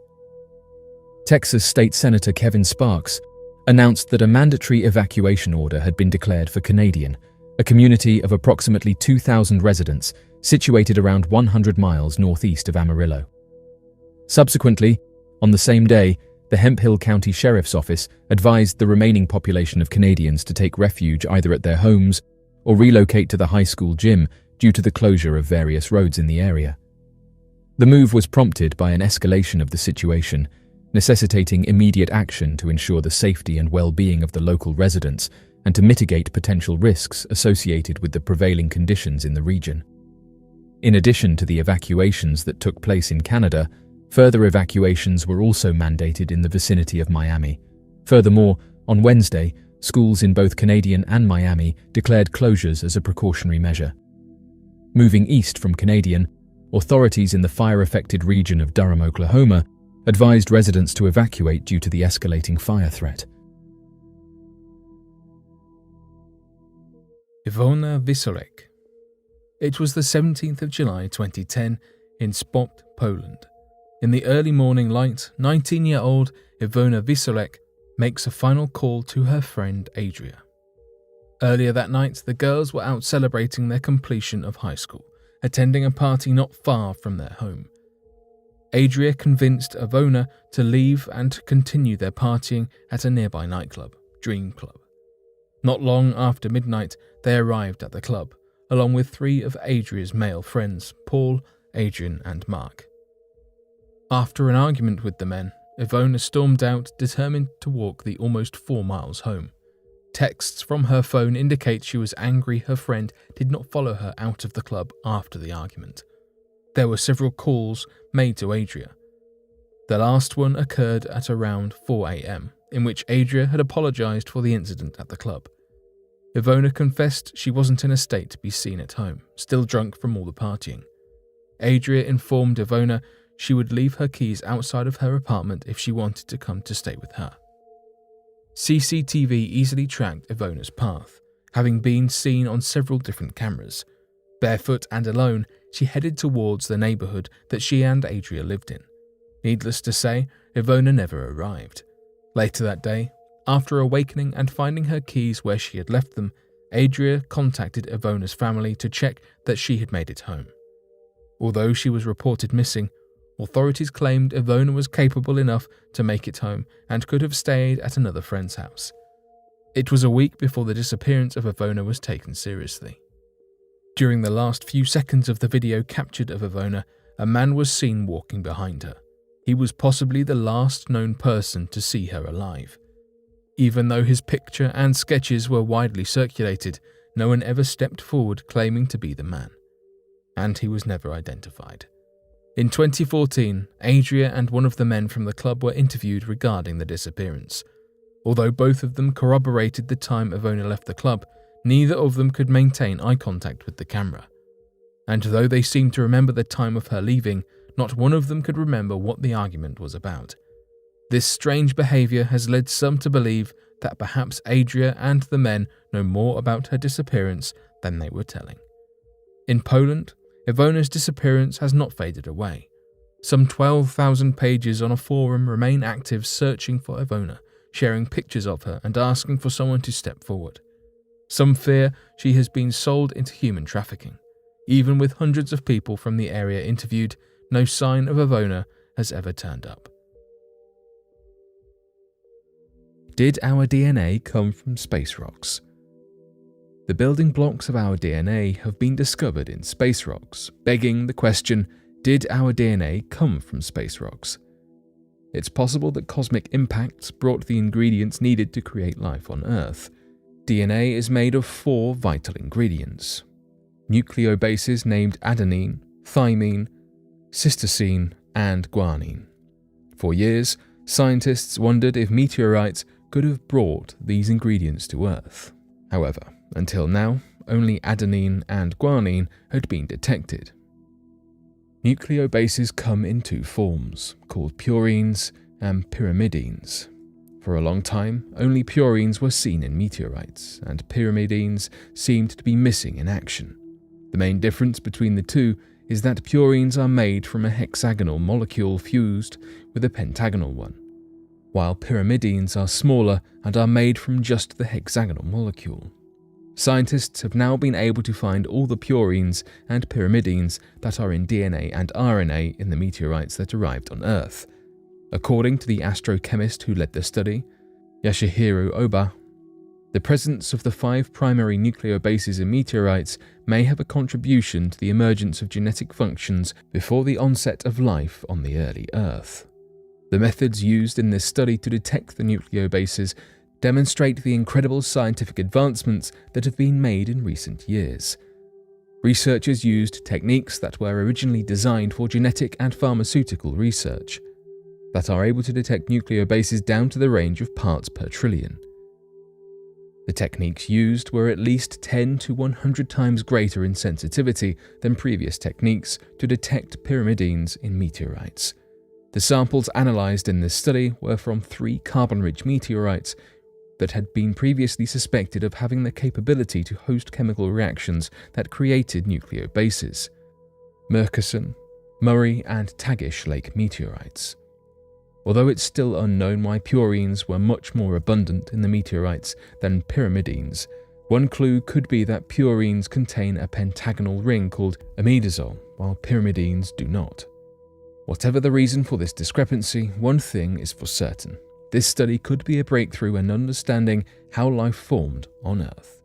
Texas State Senator Kevin Sparks announced that a mandatory evacuation order had been declared for Canadian, a community of approximately 2,000 residents situated around 100 miles northeast of Amarillo. Subsequently, on the same day, the Hemphill County Sheriff's Office advised the remaining population of Canadians to take refuge either at their homes or relocate to the high school gym due to the closure of various roads in the area. The move was prompted by an escalation of the situation, necessitating immediate action to ensure the safety and well-being of the local residents and to mitigate potential risks associated with the prevailing conditions in the region. In addition to the evacuations that took place in Canada, further evacuations were also mandated in the vicinity of Miami. Furthermore, on Wednesday, schools in both Canadian and Miami declared closures as a precautionary measure. Moving east from Canadian, authorities in the fire-affected region of Durham, Oklahoma, advised residents to evacuate due to the escalating fire threat. Ivona Wieczorek. It was the 17th of July 2010 in Spot, Poland. In the early morning light, 19-year-old Ivona Wieczorek makes a final call to her friend Adria. Earlier that night, the girls were out celebrating their completion of high school, attending a party not far from their home. Adria convinced Ivona to leave and continue their partying at a nearby nightclub, Dream Club. Not long after midnight, they arrived at the club, along with 3 of Adria's male friends, Paul, Adrian, and Mark. After an argument with the men, Ivona stormed out, determined to walk the almost 4 miles home. Texts from her phone indicate she was angry her friend did not follow her out of the club after the argument. There were several calls made to Adria. The last one occurred at around 4 a.m., in which Adria had apologized for the incident at the club. Ivona confessed she wasn't in a state to be seen at home, still drunk from all the partying. Adria informed Ivona she would leave her keys outside of her apartment if she wanted to come to stay with her. CCTV easily tracked Ivona's path, having been seen on several different cameras. Barefoot and alone, she headed towards the neighborhood that she and Adria lived in. Needless to say, Ivona never arrived. Later that day, after awakening and finding her keys where she had left them, Adria contacted Ivona's family to check that she had made it home. Although she was reported missing, authorities claimed Ivona was capable enough to make it home and could have stayed at another friend's house. It was a week before the disappearance of Ivona was taken seriously. During the last few seconds of the video captured of Ivona, a man was seen walking behind her. He was possibly the last known person to see her alive. Even though his picture and sketches were widely circulated, no one ever stepped forward claiming to be the man. And he was never identified. In 2014, Adria and one of the men from the club were interviewed regarding the disappearance. Although both of them corroborated the time Ivona left the club, neither of them could maintain eye contact with the camera. And though they seemed to remember the time of her leaving, not one of them could remember what the argument was about. This strange behaviour has led some to believe that perhaps Adria and the men know more about her disappearance than they were telling. In Poland, Ivona's disappearance has not faded away. Some 12,000 pages on a forum remain active searching for Ivona, sharing pictures of her and asking for someone to step forward. Some fear she has been sold into human trafficking. Even with hundreds of people from the area interviewed, no sign of Ivona has ever turned up. Did our DNA come from space rocks? The building blocks of our DNA have been discovered in space rocks, begging the question, did our DNA come from space rocks? It's possible that cosmic impacts brought the ingredients needed to create life on Earth. DNA is made of 4 vital ingredients: nucleobases named adenine, thymine, cytosine, and guanine. For years, scientists wondered if meteorites could have brought these ingredients to Earth. However, until now, only adenine and guanine had been detected. Nucleobases come in 2 forms, called purines and pyrimidines. For a long time, only purines were seen in meteorites, and pyrimidines seemed to be missing in action. The main difference between the two is that purines are made from a hexagonal molecule fused with a pentagonal one, while pyrimidines are smaller and are made from just the hexagonal molecule. Scientists have now been able to find all the purines and pyrimidines that are in DNA and RNA in the meteorites that arrived on Earth. According to the astrochemist who led the study, Yasuhiro Oba, the presence of the 5 primary nucleobases in meteorites may have a contribution to the emergence of genetic functions before the onset of life on the early Earth. The methods used in this study to detect the nucleobases demonstrate the incredible scientific advancements that have been made in recent years. Researchers used techniques that were originally designed for genetic and pharmaceutical research, that are able to detect nucleobases down to the range of parts per trillion. The techniques used were at least 10 to 100 times greater in sensitivity than previous techniques to detect pyrimidines in meteorites. The samples analysed in this study were from 3 carbon-rich meteorites that had been previously suspected of having the capability to host chemical reactions that created nucleobases: Murchison, Murray, and Tagish Lake meteorites. Although it's still unknown why purines were much more abundant in the meteorites than pyrimidines, one clue could be that purines contain a pentagonal ring called imidazole, while pyrimidines do not. Whatever the reason for this discrepancy, one thing is for certain: this study could be a breakthrough in understanding how life formed on Earth.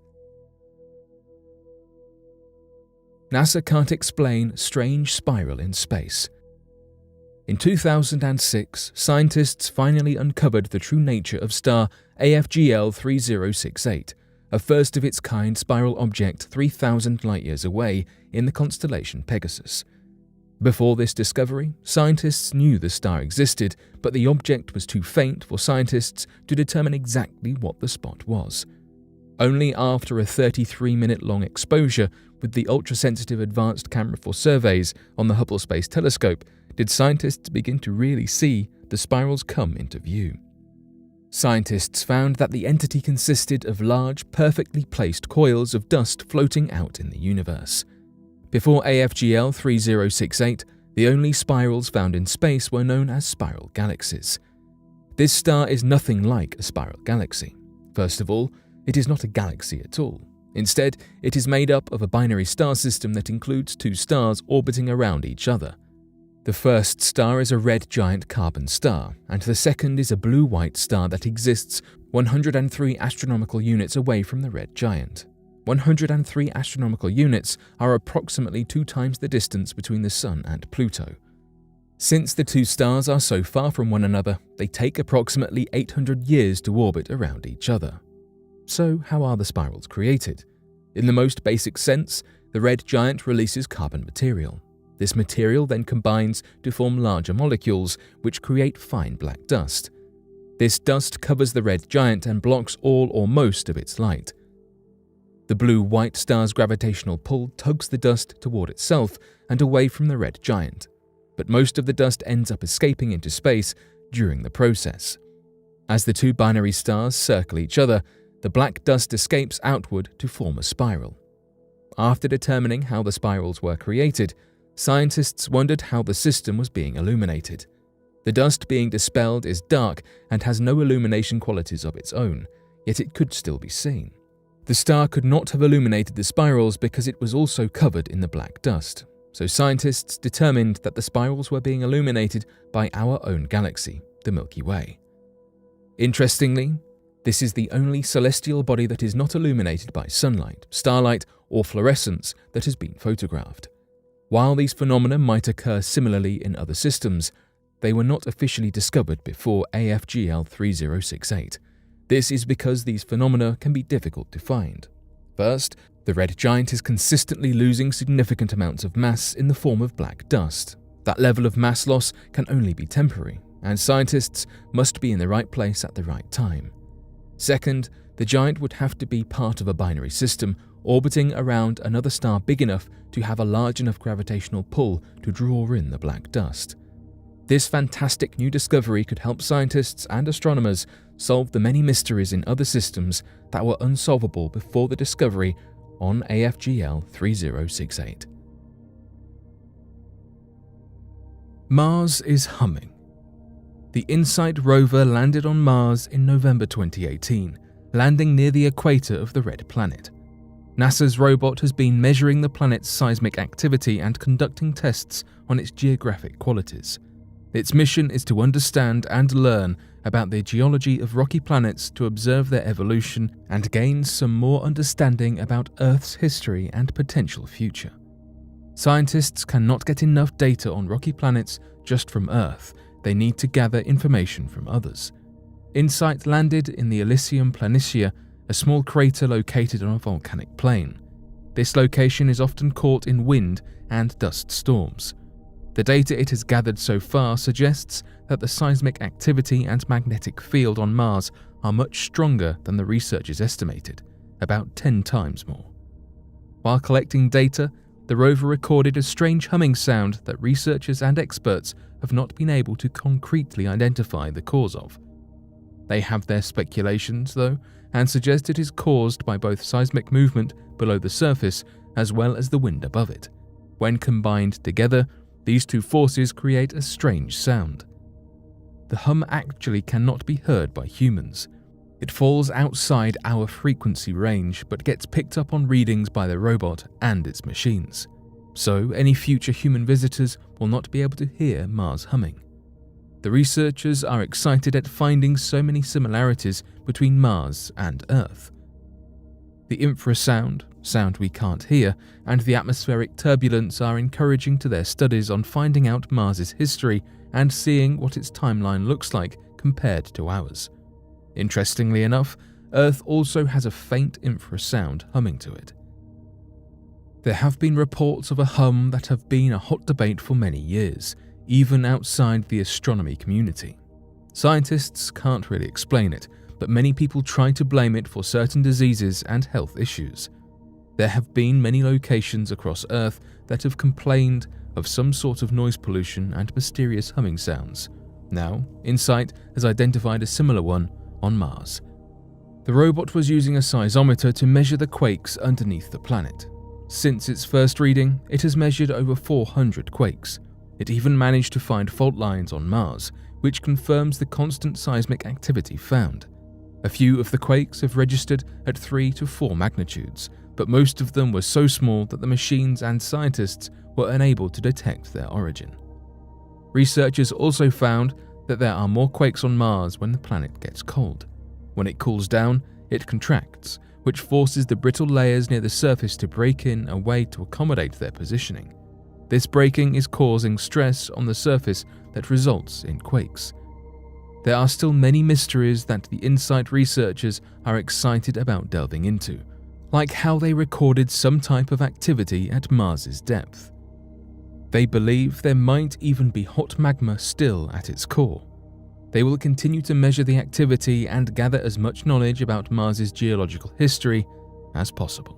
NASA can't explain strange spiral in space. In 2006, scientists finally uncovered the true nature of star AFGL 3068, a first-of-its-kind spiral object 3,000 light-years away in the constellation Pegasus. Before this discovery, scientists knew the star existed, but the object was too faint for scientists to determine exactly what the spot was. Only after a 33-minute-long exposure with the ultra-sensitive advanced camera for surveys on the Hubble Space Telescope did scientists begin to really see the spirals come into view. Scientists found that the entity consisted of large, perfectly placed coils of dust floating out in the universe. Before AFGL 3068, the only spirals found in space were known as spiral galaxies. This star is nothing like a spiral galaxy. First of all, it is not a galaxy at all. Instead, it is made up of a binary star system that includes 2 stars orbiting around each other. The first star is a red giant carbon star, and the second is a blue-white star that exists 103 astronomical units away from the red giant. 103 astronomical units are approximately 2 times the distance between the Sun and Pluto. Since the two stars are so far from one another, they take approximately 800 years to orbit around each other. So, how are the spirals created? In the most basic sense, the red giant releases carbon material. This material then combines to form larger molecules, which create fine black dust. This dust covers the red giant and blocks all or most of its light. The blue-white star's gravitational pull tugs the dust toward itself and away from the red giant, but most of the dust ends up escaping into space during the process. As the two binary stars circle each other, the black dust escapes outward to form a spiral. After determining how the spirals were created, scientists wondered how the system was being illuminated. The dust being dispelled is dark and has no illumination qualities of its own, yet it could still be seen. The star could not have illuminated the spirals because it was also covered in the black dust, so scientists determined that the spirals were being illuminated by our own galaxy, the Milky Way. Interestingly, this is the only celestial body that is not illuminated by sunlight, starlight, or fluorescence that has been photographed. While these phenomena might occur similarly in other systems, they were not officially discovered before AFGL 3068. This is because these phenomena can be difficult to find. First, the red giant is consistently losing significant amounts of mass in the form of black dust. That level of mass loss can only be temporary, and scientists must be in the right place at the right time. Second, the giant would have to be part of a binary system orbiting around another star big enough to have a large enough gravitational pull to draw in the black dust. This fantastic new discovery could help scientists and astronomers solve the many mysteries in other systems that were unsolvable before the discovery on AFGL 3068. Mars is humming. The InSight rover landed on Mars in November 2018, landing near the equator of the red planet. NASA's robot has been measuring the planet's seismic activity and conducting tests on its geographic qualities. Its mission is to understand and learn about the geology of rocky planets to observe their evolution and gain some more understanding about Earth's history and potential future. Scientists cannot get enough data on rocky planets just from Earth. They need to gather information from others. InSight landed in the Elysium Planitia, a small crater located on a volcanic plain. This location is often caught in wind and dust storms. The data it has gathered so far suggests that the seismic activity and magnetic field on Mars are much stronger than the researchers estimated, about 10 times more. While collecting data, the rover recorded a strange humming sound that researchers and experts have not been able to concretely identify the cause of. They have their speculations, though, and suggest it is caused by both seismic movement below the surface as well as the wind above it. When combined together, these two forces create a strange sound. The hum actually cannot be heard by humans. It falls outside our frequency range but gets picked up on readings by the robot and its machines. So any future human visitors will not be able to hear Mars humming. The researchers are excited at finding so many similarities between Mars and Earth. The infrasound, sound we can't hear, and the atmospheric turbulence are encouraging to their studies on finding out Mars's history and seeing what its timeline looks like compared to ours. Interestingly enough, Earth also has a faint infrasound humming to it. There have been reports of a hum that have been a hot debate for many years, even outside the astronomy community. Scientists can't really explain it, but many people try to blame it for certain diseases and health issues. There have been many locations across Earth that have complained of some sort of noise pollution and mysterious humming sounds. Now, InSight has identified a similar one on Mars. The robot was using a seismometer to measure the quakes underneath the planet. Since its first reading, it has measured over 400 quakes. It even managed to find fault lines on Mars, which confirms the constant seismic activity found. A few of the quakes have registered at 3 to 4 magnitudes, but most of them were so small that the machines and scientists were unable to detect their origin. Researchers also found that there are more quakes on Mars when the planet gets cold. When it cools down, it contracts, which forces the brittle layers near the surface to break in a way to accommodate their positioning. This breaking is causing stress on the surface that results in quakes. There are still many mysteries that the InSight researchers are excited about delving into, like how they recorded some type of activity at Mars's depth. They believe there might even be hot magma still at its core. They will continue to measure the activity and gather as much knowledge about Mars's geological history as possible.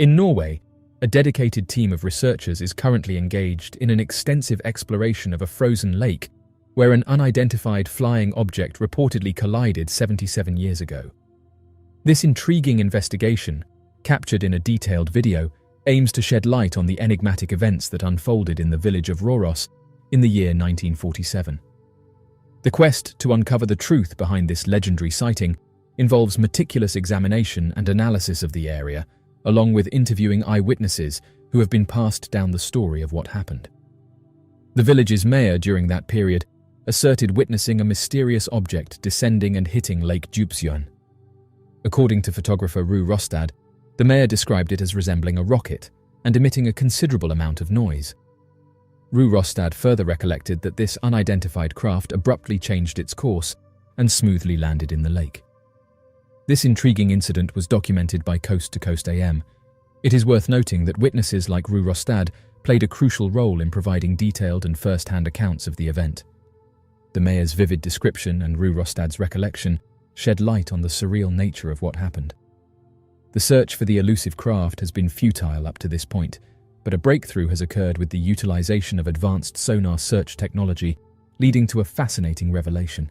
In Norway, a dedicated team of researchers is currently engaged in an extensive exploration of a frozen lake where an unidentified flying object reportedly collided 77 years ago. This intriguing investigation, captured in a detailed video, aims to shed light on the enigmatic events that unfolded in the village of Røros in the year 1947. The quest to uncover the truth behind this legendary sighting involves meticulous examination and analysis of the area, along with interviewing eyewitnesses who have been passed down the story of what happened. The village's mayor during that period asserted witnessing a mysterious object descending and hitting Lake Djupsjön. According to photographer Ru Rostad, the mayor described it as resembling a rocket and emitting a considerable amount of noise. Ru Rostad further recollected that this unidentified craft abruptly changed its course and smoothly landed in the lake. This intriguing incident was documented by Coast to Coast AM. It is worth noting that witnesses like Ru Rostad played a crucial role in providing detailed and first-hand accounts of the event. The mayor's vivid description and Ru Rostad's recollection shed light on the surreal nature of what happened. The search for the elusive craft has been futile up to this point, but a breakthrough has occurred with the utilization of advanced sonar search technology, leading to a fascinating revelation.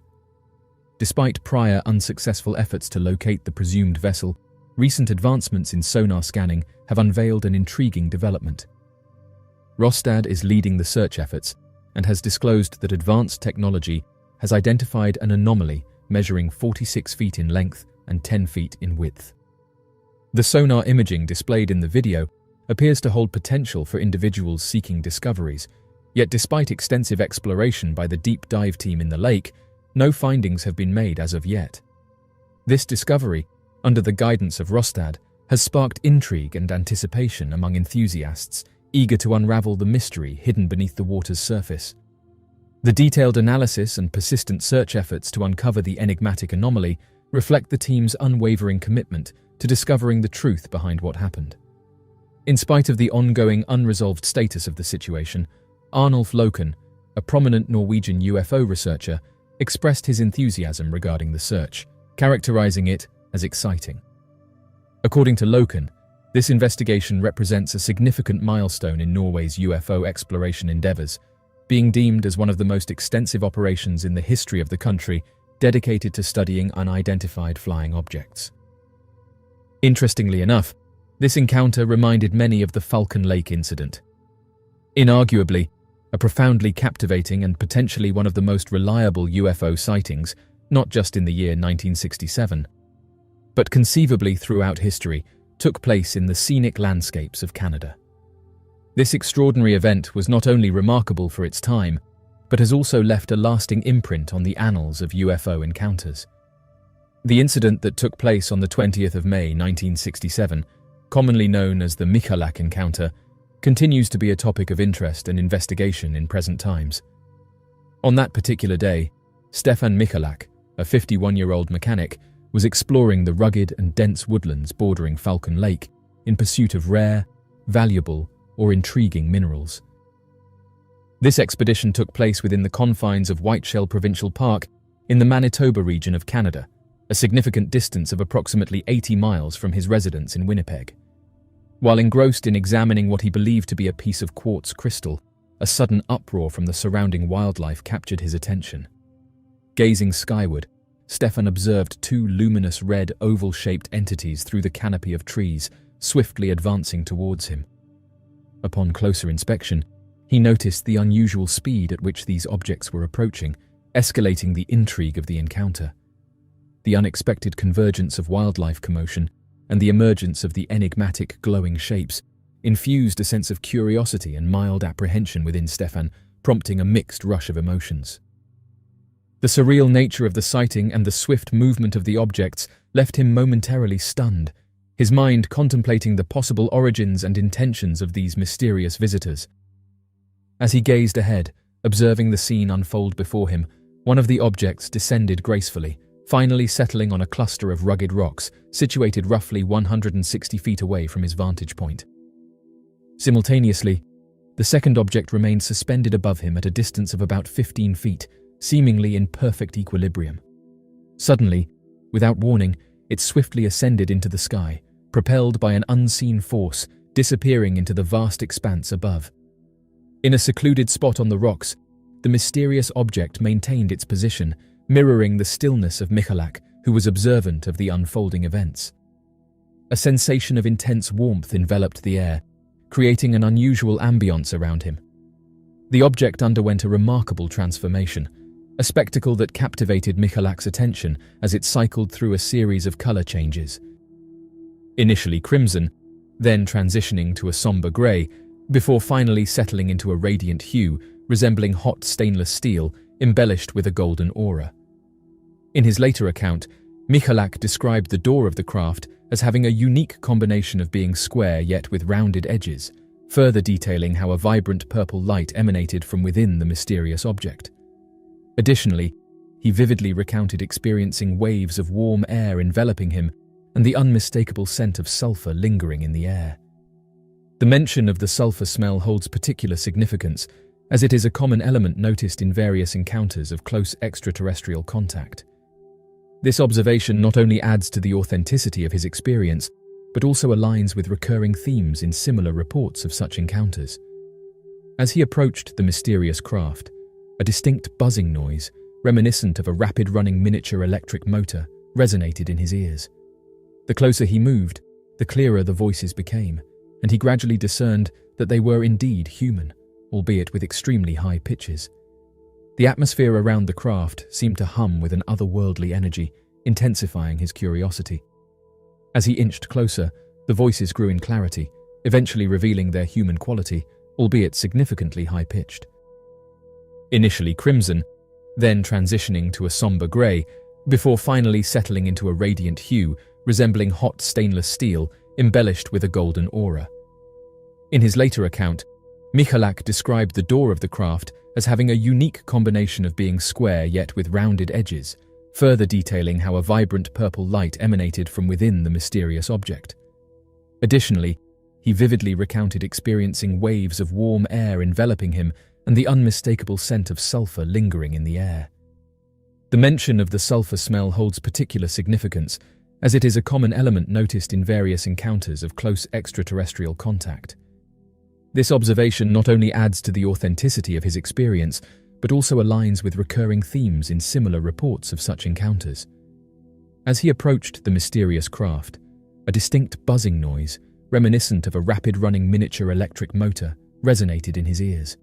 Despite prior unsuccessful efforts to locate the presumed vessel, recent advancements in sonar scanning have unveiled an intriguing development. Rostad is leading the search efforts and has disclosed that advanced technology has identified an anomaly measuring 46 feet in length and 10 feet in width. The sonar imaging displayed in the video appears to hold potential for individuals seeking discoveries, yet despite extensive exploration by the deep dive team in the lake, no findings have been made as of yet. This discovery, under the guidance of Rostad, has sparked intrigue and anticipation among enthusiasts eager to unravel the mystery hidden beneath the water's surface. The detailed analysis and persistent search efforts to uncover the enigmatic anomaly reflect the team's unwavering commitment to discovering the truth behind what happened. In spite of the ongoing unresolved status of the situation, Arnulf Loken, a prominent Norwegian UFO researcher, expressed his enthusiasm regarding the search, characterizing it as exciting. According to Loken, this investigation represents a significant milestone in Norway's UFO exploration endeavors, being deemed as one of the most extensive operations in the history of the country dedicated to studying unidentified flying objects. Interestingly enough, this encounter reminded many of the Falcon Lake incident. Inarguably, a profoundly captivating and potentially one of the most reliable UFO sightings, not just in the year 1967, but conceivably throughout history, took place in the scenic landscapes of Canada. This extraordinary event was not only remarkable for its time, but has also left a lasting imprint on the annals of UFO encounters. The incident that took place on the 20th of May 1967, commonly known as the Michalak encounter, continues to be a topic of interest and investigation in present times. On that particular day, Stefan Michalak, a 51-year-old mechanic, was exploring the rugged and dense woodlands bordering Falcon Lake in pursuit of rare, valuable, or intriguing minerals. This expedition took place within the confines of Whiteshell Provincial Park in the Manitoba region of Canada, a significant distance of approximately 80 miles from his residence in Winnipeg. While engrossed in examining what he believed to be a piece of quartz crystal, a sudden uproar from the surrounding wildlife captured his attention. Gazing skyward, Stefan observed two luminous red oval-shaped entities through the canopy of trees, swiftly advancing towards him. Upon closer inspection, he noticed the unusual speed at which these objects were approaching, escalating the intrigue of the encounter. The unexpected convergence of wildlife commotion and the emergence of the enigmatic glowing shapes infused a sense of curiosity and mild apprehension within Stefan, prompting a mixed rush of emotions. The surreal nature of the sighting and the swift movement of the objects left him momentarily stunned, his mind contemplating the possible origins and intentions of these mysterious visitors. As he gazed ahead, observing the scene unfold before him, one of the objects descended gracefully, finally settling on a cluster of rugged rocks situated roughly 160 feet away from his vantage point. Simultaneously, the second object remained suspended above him at a distance of about 15 feet, seemingly in perfect equilibrium. Suddenly, without warning, it swiftly ascended into the sky, propelled by an unseen force, disappearing into the vast expanse above. In a secluded spot on the rocks, the mysterious object maintained its position, mirroring the stillness of Michalak, who was observant of the unfolding events. A sensation of intense warmth enveloped the air, creating an unusual ambience around him. The object underwent a remarkable transformation, a spectacle that captivated Michalak's attention as it cycled through a series of color changes. Initially crimson, then transitioning to a somber grey, before finally settling into a radiant hue resembling hot stainless steel embellished with a golden aura. In his later account, Michalak described the door of the craft as having a unique combination of being square yet with rounded edges, further detailing how a vibrant purple light emanated from within the mysterious object. Additionally, he vividly recounted experiencing waves of warm air enveloping him and the unmistakable scent of sulfur lingering in the air. The mention of the sulfur smell holds particular significance, as it is a common element noticed in various encounters of close extraterrestrial contact. This observation not only adds to the authenticity of his experience, but also aligns with recurring themes in similar reports of such encounters. As he approached the mysterious craft, a distinct buzzing noise, reminiscent of a rapid-running miniature electric motor, resonated in his ears. The closer he moved, the clearer the voices became, and he gradually discerned that they were indeed human, albeit with extremely high pitches. The atmosphere around the craft seemed to hum with an otherworldly energy, intensifying his curiosity. As he inched closer, the voices grew in clarity, eventually revealing their human quality, albeit significantly high-pitched. Initially crimson, then transitioning to a somber grey, before finally settling into a radiant hue resembling hot stainless steel embellished with a golden aura. In his later account, Michalak described the door of the craft as having a unique combination of being square yet with rounded edges, further detailing how a vibrant purple light emanated from within the mysterious object. Additionally, he vividly recounted experiencing waves of warm air enveloping him and the unmistakable scent of sulfur lingering in the air. The mention of the sulfur smell holds particular significance, as it is a common element noticed in various encounters of close extraterrestrial contact. This observation not only adds to the authenticity of his experience, but also aligns with recurring themes in similar reports of such encounters. As he approached the mysterious craft, a distinct buzzing noise, reminiscent of a rapid-running miniature electric motor, resonated in his ears.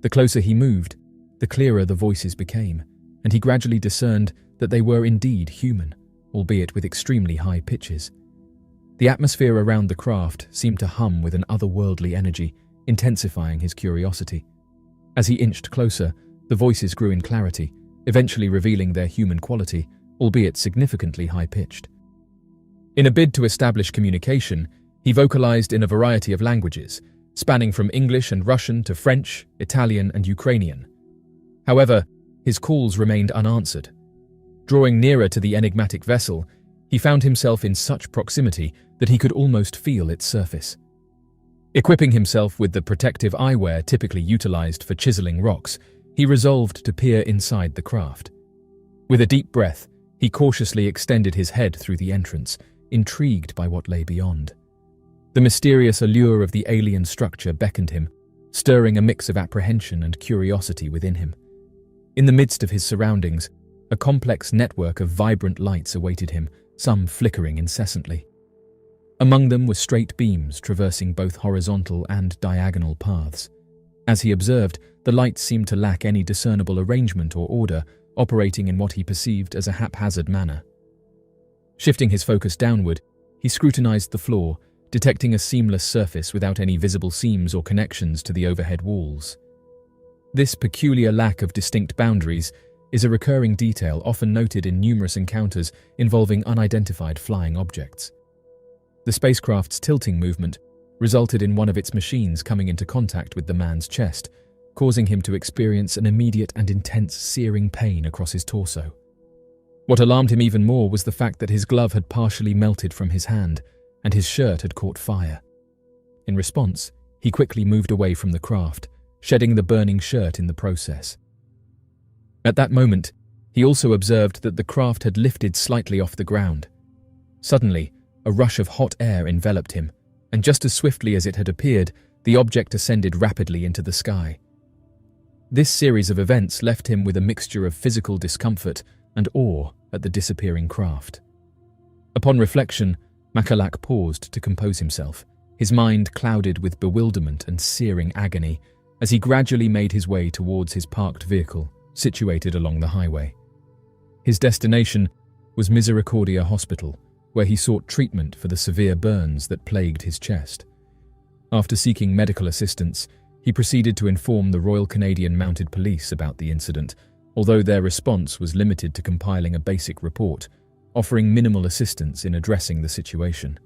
The closer he moved, the clearer the voices became, and he gradually discerned that they were indeed human, albeit with extremely high pitches. The atmosphere around the craft seemed to hum with an otherworldly energy, intensifying his curiosity. As he inched closer, the voices grew in clarity, eventually revealing their human quality, albeit significantly high-pitched. In a bid to establish communication, he vocalized in a variety of languages, spanning from English and Russian to French, Italian, and Ukrainian. However, his calls remained unanswered. Drawing nearer to the enigmatic vessel, he found himself in such proximity that he could almost feel its surface. Equipping himself with the protective eyewear typically utilized for chiseling rocks, he resolved to peer inside the craft. With a deep breath, he cautiously extended his head through the entrance, intrigued by what lay beyond. The mysterious allure of the alien structure beckoned him, stirring a mix of apprehension and curiosity within him. In the midst of his surroundings, a complex network of vibrant lights awaited him, some flickering incessantly. Among them were straight beams traversing both horizontal and diagonal paths. As he observed, the lights seemed to lack any discernible arrangement or order, operating in what he perceived as a haphazard manner. Shifting his focus downward, he scrutinized the floor, detecting a seamless surface without any visible seams or connections to the overhead walls. This peculiar lack of distinct boundaries is a recurring detail often noted in numerous encounters involving unidentified flying objects. The spacecraft's tilting movement resulted in one of its machines coming into contact with the man's chest, causing him to experience an immediate and intense searing pain across his torso. What alarmed him even more was the fact that his glove had partially melted from his hand and his shirt had caught fire. In response, he quickly moved away from the craft, shedding the burning shirt in the process. At that moment, he also observed that the craft had lifted slightly off the ground. Suddenly, a rush of hot air enveloped him, and just as swiftly as it had appeared, the object ascended rapidly into the sky. This series of events left him with a mixture of physical discomfort and awe at the disappearing craft. Upon reflection, McAfee paused to compose himself, his mind clouded with bewilderment and searing agony as he gradually made his way towards his parked vehicle, situated along the highway. His destination was Misericordia Hospital, where he sought treatment for the severe burns that plagued his chest. After seeking medical assistance, he proceeded to inform the Royal Canadian Mounted Police about the incident, although their response was limited to compiling a basic report, offering minimal assistance in addressing the situation.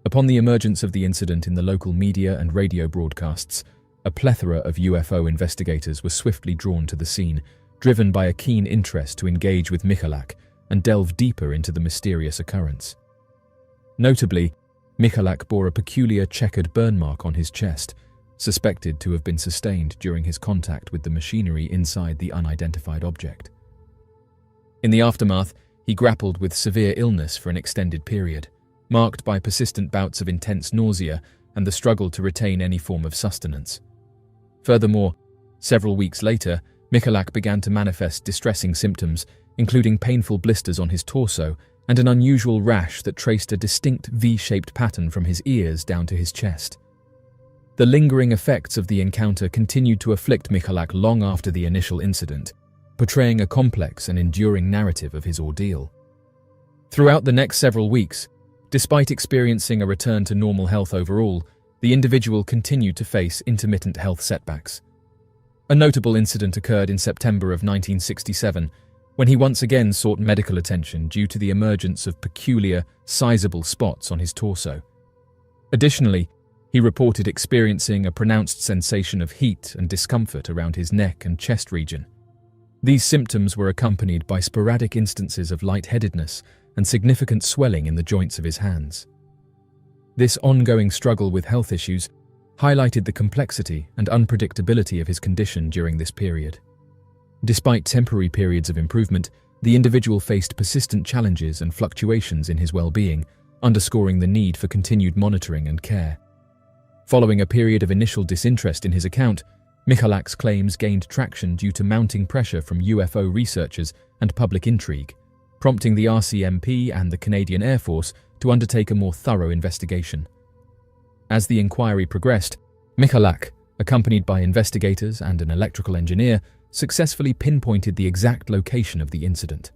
Upon the emergence of the incident in the local media and radio broadcasts, a plethora of UFO investigators were swiftly drawn to the scene, driven by a keen interest to engage with Michalak and delve deeper into the mysterious occurrence. Notably, Michalak bore a peculiar checkered burn mark on his chest, suspected to have been sustained during his contact with the machinery inside the unidentified object. In the aftermath, he grappled with severe illness for an extended period, marked by persistent bouts of intense nausea and the struggle to retain any form of sustenance. Furthermore, several weeks later, Michalak began to manifest distressing symptoms, including painful blisters on his torso and an unusual rash that traced a distinct V-shaped pattern from his ears down to his chest. The lingering effects of the encounter continued to afflict Michalak long after the initial incident, portraying a complex and enduring narrative of his ordeal. Throughout the next several weeks, despite experiencing a return to normal health overall, the individual continued to face intermittent health setbacks. A notable incident occurred in September of 1967, when he once again sought medical attention due to the emergence of peculiar, sizable spots on his torso. Additionally, he reported experiencing a pronounced sensation of heat and discomfort around his neck and chest region. These symptoms were accompanied by sporadic instances of lightheadedness and significant swelling in the joints of his hands. This ongoing struggle with health issues highlighted the complexity and unpredictability of his condition during this period. Despite temporary periods of improvement, the individual faced persistent challenges and fluctuations in his well-being, underscoring the need for continued monitoring and care. Following a period of initial disinterest in his account, Michalak's claims gained traction due to mounting pressure from UFO researchers and public intrigue, prompting the RCMP and the Canadian Air Force to undertake a more thorough investigation. As the inquiry progressed, Michalak, accompanied by investigators and an electrical engineer, successfully pinpointed the exact location of the incident.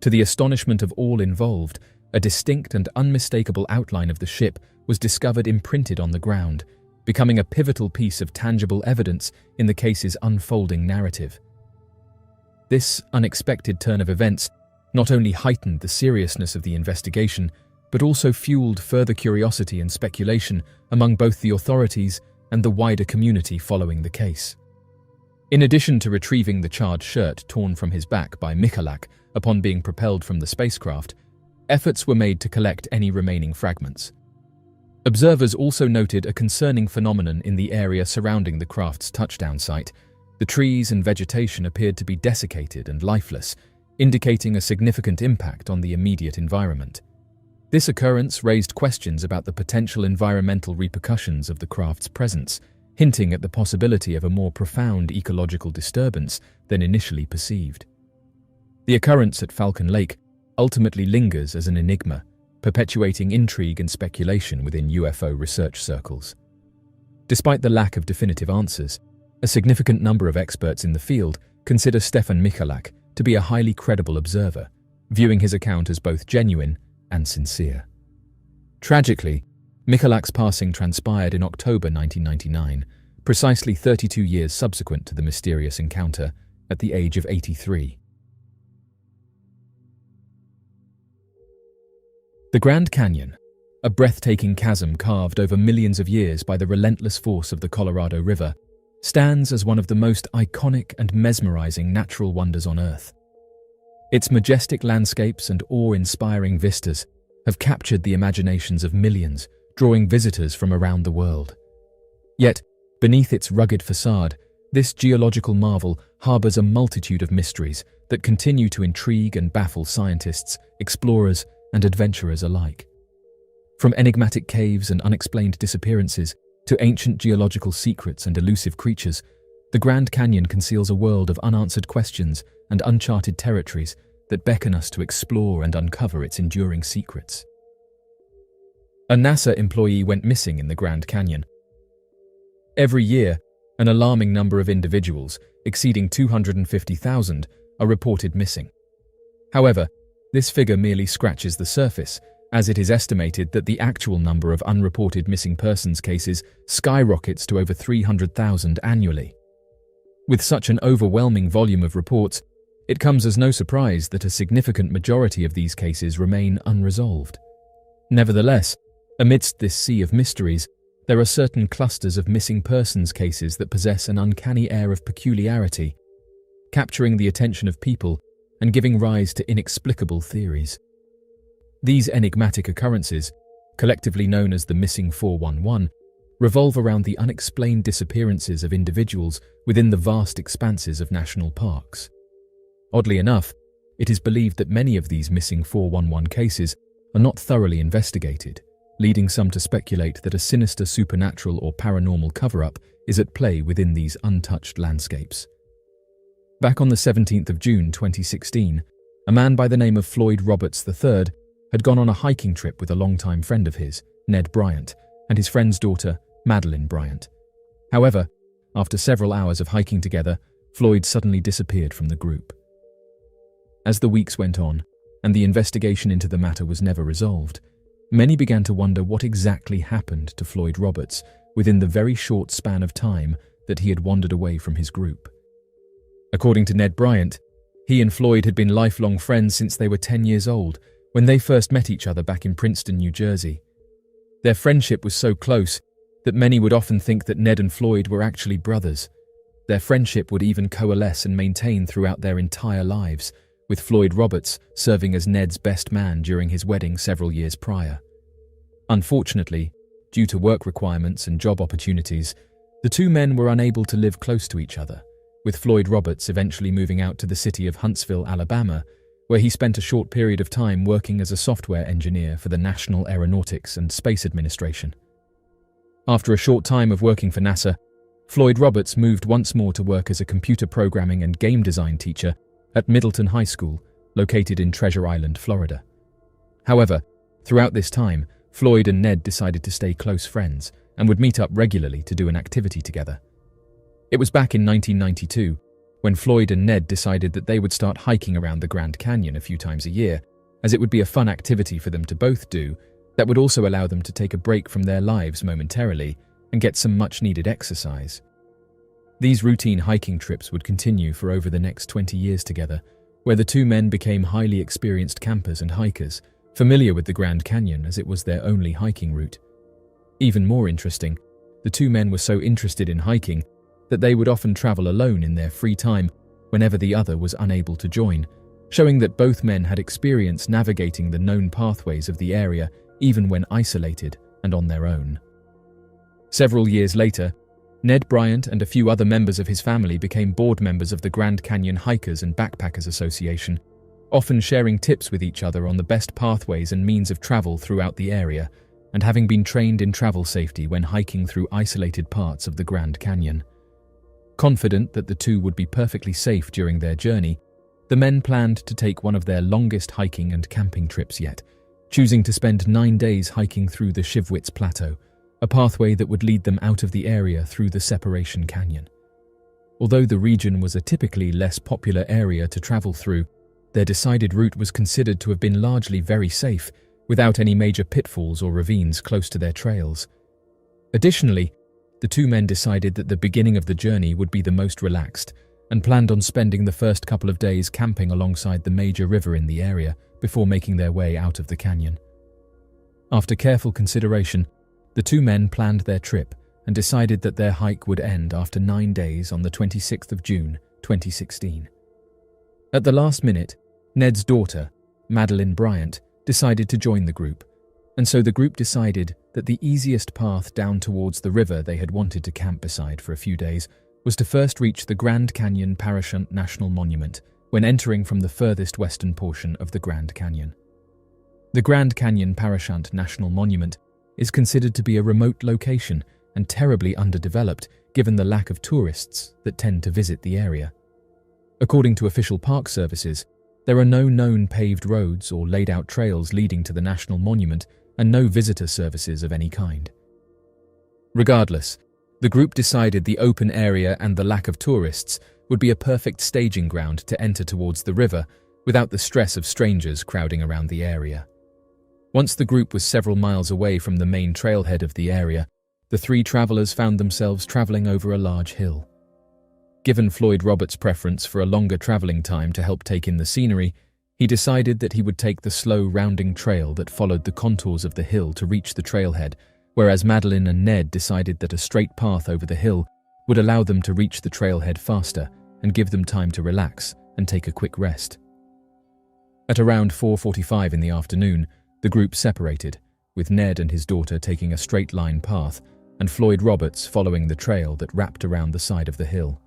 To the astonishment of all involved, a distinct and unmistakable outline of the ship was discovered imprinted on the ground, becoming a pivotal piece of tangible evidence in the case's unfolding narrative. This unexpected turn of events not only heightened the seriousness of the investigation, but also fueled further curiosity and speculation among both the authorities and the wider community following the case. In addition to retrieving the charred shirt torn from his back by Michalak upon being propelled from the spacecraft, efforts were made to collect any remaining fragments. Observers also noted a concerning phenomenon in the area surrounding the craft's touchdown site. The trees and vegetation appeared to be desiccated and lifeless, indicating a significant impact on the immediate environment. This occurrence raised questions about the potential environmental repercussions of the craft's presence, hinting at the possibility of a more profound ecological disturbance than initially perceived. The occurrence at Falcon Lake ultimately lingers as an enigma, perpetuating intrigue and speculation within UFO research circles. Despite the lack of definitive answers, a significant number of experts in the field consider Stefan Michalak to be a highly credible observer, viewing his account as both genuine and sincere. Tragically, Michalak's passing transpired in October 1999, precisely 32 years subsequent to the mysterious encounter, at the age of 83. The Grand Canyon, a breathtaking chasm carved over millions of years by the relentless force of the Colorado River, stands as one of the most iconic and mesmerizing natural wonders on Earth. Its majestic landscapes and awe-inspiring vistas have captured the imaginations of millions, drawing visitors from around the world. Yet, beneath its rugged facade, this geological marvel harbors a multitude of mysteries that continue to intrigue and baffle scientists, explorers, and adventurers alike. From enigmatic caves and unexplained disappearances to ancient geological secrets and elusive creatures, the Grand Canyon conceals a world of unanswered questions and uncharted territories that beckon us to explore and uncover its enduring secrets. A NASA employee went missing in the Grand Canyon. Every year, an alarming number of individuals, exceeding 250,000, are reported missing. However, this figure merely scratches the surface, as it is estimated that the actual number of unreported missing persons cases skyrockets to over 300,000 annually. With such an overwhelming volume of reports, it comes as no surprise that a significant majority of these cases remain unresolved. Nevertheless, amidst this sea of mysteries, there are certain clusters of missing persons cases that possess an uncanny air of peculiarity, capturing the attention of people and giving rise to inexplicable theories. These enigmatic occurrences, collectively known as the Missing 411, revolve around the unexplained disappearances of individuals within the vast expanses of national parks. Oddly enough, it is believed that many of these Missing 411 cases are not thoroughly investigated, leading some to speculate that a sinister supernatural or paranormal cover-up is at play within these untouched landscapes. Back on the 17th of June 2016, a man by the name of Floyd Roberts III had gone on a hiking trip with a longtime friend of his, Ned Bryant, and his friend's daughter, Madeline Bryant. However, after several hours of hiking together, Floyd suddenly disappeared from the group. As the weeks went on, and the investigation into the matter was never resolved, many began to wonder what exactly happened to Floyd Roberts within the very short span of time that he had wandered away from his group. According to Ned Bryant, he and Floyd had been lifelong friends since they were 10 years old, when they first met each other back in Princeton, New Jersey. Their friendship was so close that many would often think that Ned and Floyd were actually brothers. Their friendship would even coalesce and maintain throughout their entire lives, with Floyd Roberts serving as Ned's best man during his wedding several years prior. Unfortunately, due to work requirements and job opportunities, the two men were unable to live close to each other, with Floyd Roberts eventually moving out to the city of Huntsville, Alabama, where he spent a short period of time working as a software engineer for the National Aeronautics and Space Administration. After a short time of working for NASA, Floyd Roberts moved once more to work as a computer programming and game design teacher at Middleton High School, located in Treasure Island, Florida. However, throughout this time, Floyd and Ned decided to stay close friends and would meet up regularly to do an activity together. It was back in 1992 when Floyd and Ned decided that they would start hiking around the Grand Canyon a few times a year, as it would be a fun activity for them to both do that would also allow them to take a break from their lives momentarily and get some much-needed exercise. These routine hiking trips would continue for over the next 20 years together, where the two men became highly experienced campers and hikers, familiar with the Grand Canyon as it was their only hiking route. Even more interesting, the two men were so interested in hiking that they would often travel alone in their free time whenever the other was unable to join, showing that both men had experience navigating the known pathways of the area even when isolated and on their own. Several years later, Ned Bryant and a few other members of his family became board members of the Grand Canyon Hikers and Backpackers Association, often sharing tips with each other on the best pathways and means of travel throughout the area, and having been trained in travel safety when hiking through isolated parts of the Grand Canyon. Confident that the two would be perfectly safe during their journey, the men planned to take one of their longest hiking and camping trips yet, choosing to spend 9 days hiking through the Shivwitz Plateau, a pathway that would lead them out of the area through the Separation Canyon. Although the region was a typically less popular area to travel through, their decided route was considered to have been largely very safe, without any major pitfalls or ravines close to their trails. Additionally, the two men decided that the beginning of the journey would be the most relaxed, and planned on spending the first couple of days camping alongside the major river in the area before making their way out of the canyon. After careful consideration, the two men planned their trip and decided that their hike would end after 9 days on the 26th of June, 2016. At the last minute, Ned's daughter, Madeline Bryant, decided to join the group, and so the group decided that the easiest path down towards the river they had wanted to camp beside for a few days was to first reach the Grand Canyon Parashunt National Monument when entering from the furthest western portion of the Grand Canyon. The Grand Canyon Parashunt National Monument is considered to be a remote location and terribly underdeveloped given the lack of tourists that tend to visit the area. According to official park services, there are no known paved roads or laid-out trails leading to the National Monument and no visitor services of any kind. Regardless, the group decided the open area and the lack of tourists would be a perfect staging ground to enter towards the river without the stress of strangers crowding around the area. Once the group was several miles away from the main trailhead of the area, the three travelers found themselves traveling over a large hill. Given Floyd Roberts' preference for a longer traveling time to help take in the scenery, he decided that he would take the slow, rounding trail that followed the contours of the hill to reach the trailhead, whereas Madeline and Ned decided that a straight path over the hill would allow them to reach the trailhead faster and give them time to relax and take a quick rest. At around 4:45 in the afternoon, the group separated, with Ned and his daughter taking a straight-line path and Floyd Roberts following the trail that wrapped around the side of the hill.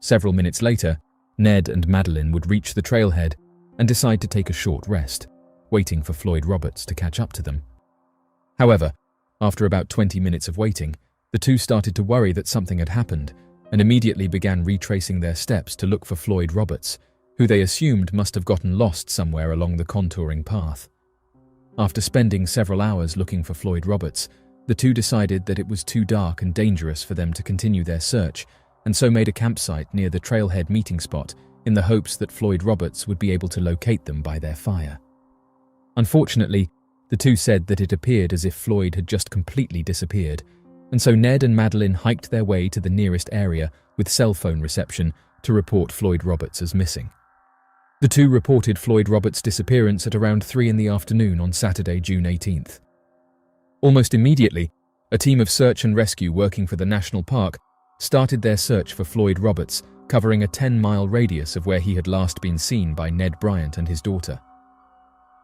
Several minutes later, Ned and Madeline would reach the trailhead and decide to take a short rest, waiting for Floyd Roberts to catch up to them. However, after about 20 minutes of waiting, the two started to worry that something had happened and immediately began retracing their steps to look for Floyd Roberts, who they assumed must have gotten lost somewhere along the contouring path. After spending several hours looking for Floyd Roberts, the two decided that it was too dark and dangerous for them to continue their search, and so made a campsite near the trailhead meeting spot in the hopes that Floyd Roberts would be able to locate them by their fire. Unfortunately, the two said that it appeared as if Floyd had just completely disappeared, and so Ned and Madeline hiked their way to the nearest area with cell phone reception to report Floyd Roberts as missing. The two reported Floyd Roberts' disappearance at around 3 in the afternoon on Saturday, June 18th. Almost immediately, a team of search and rescue working for the national park started their search for Floyd Roberts, covering a 10-mile radius of where he had last been seen by Ned Bryant and his daughter.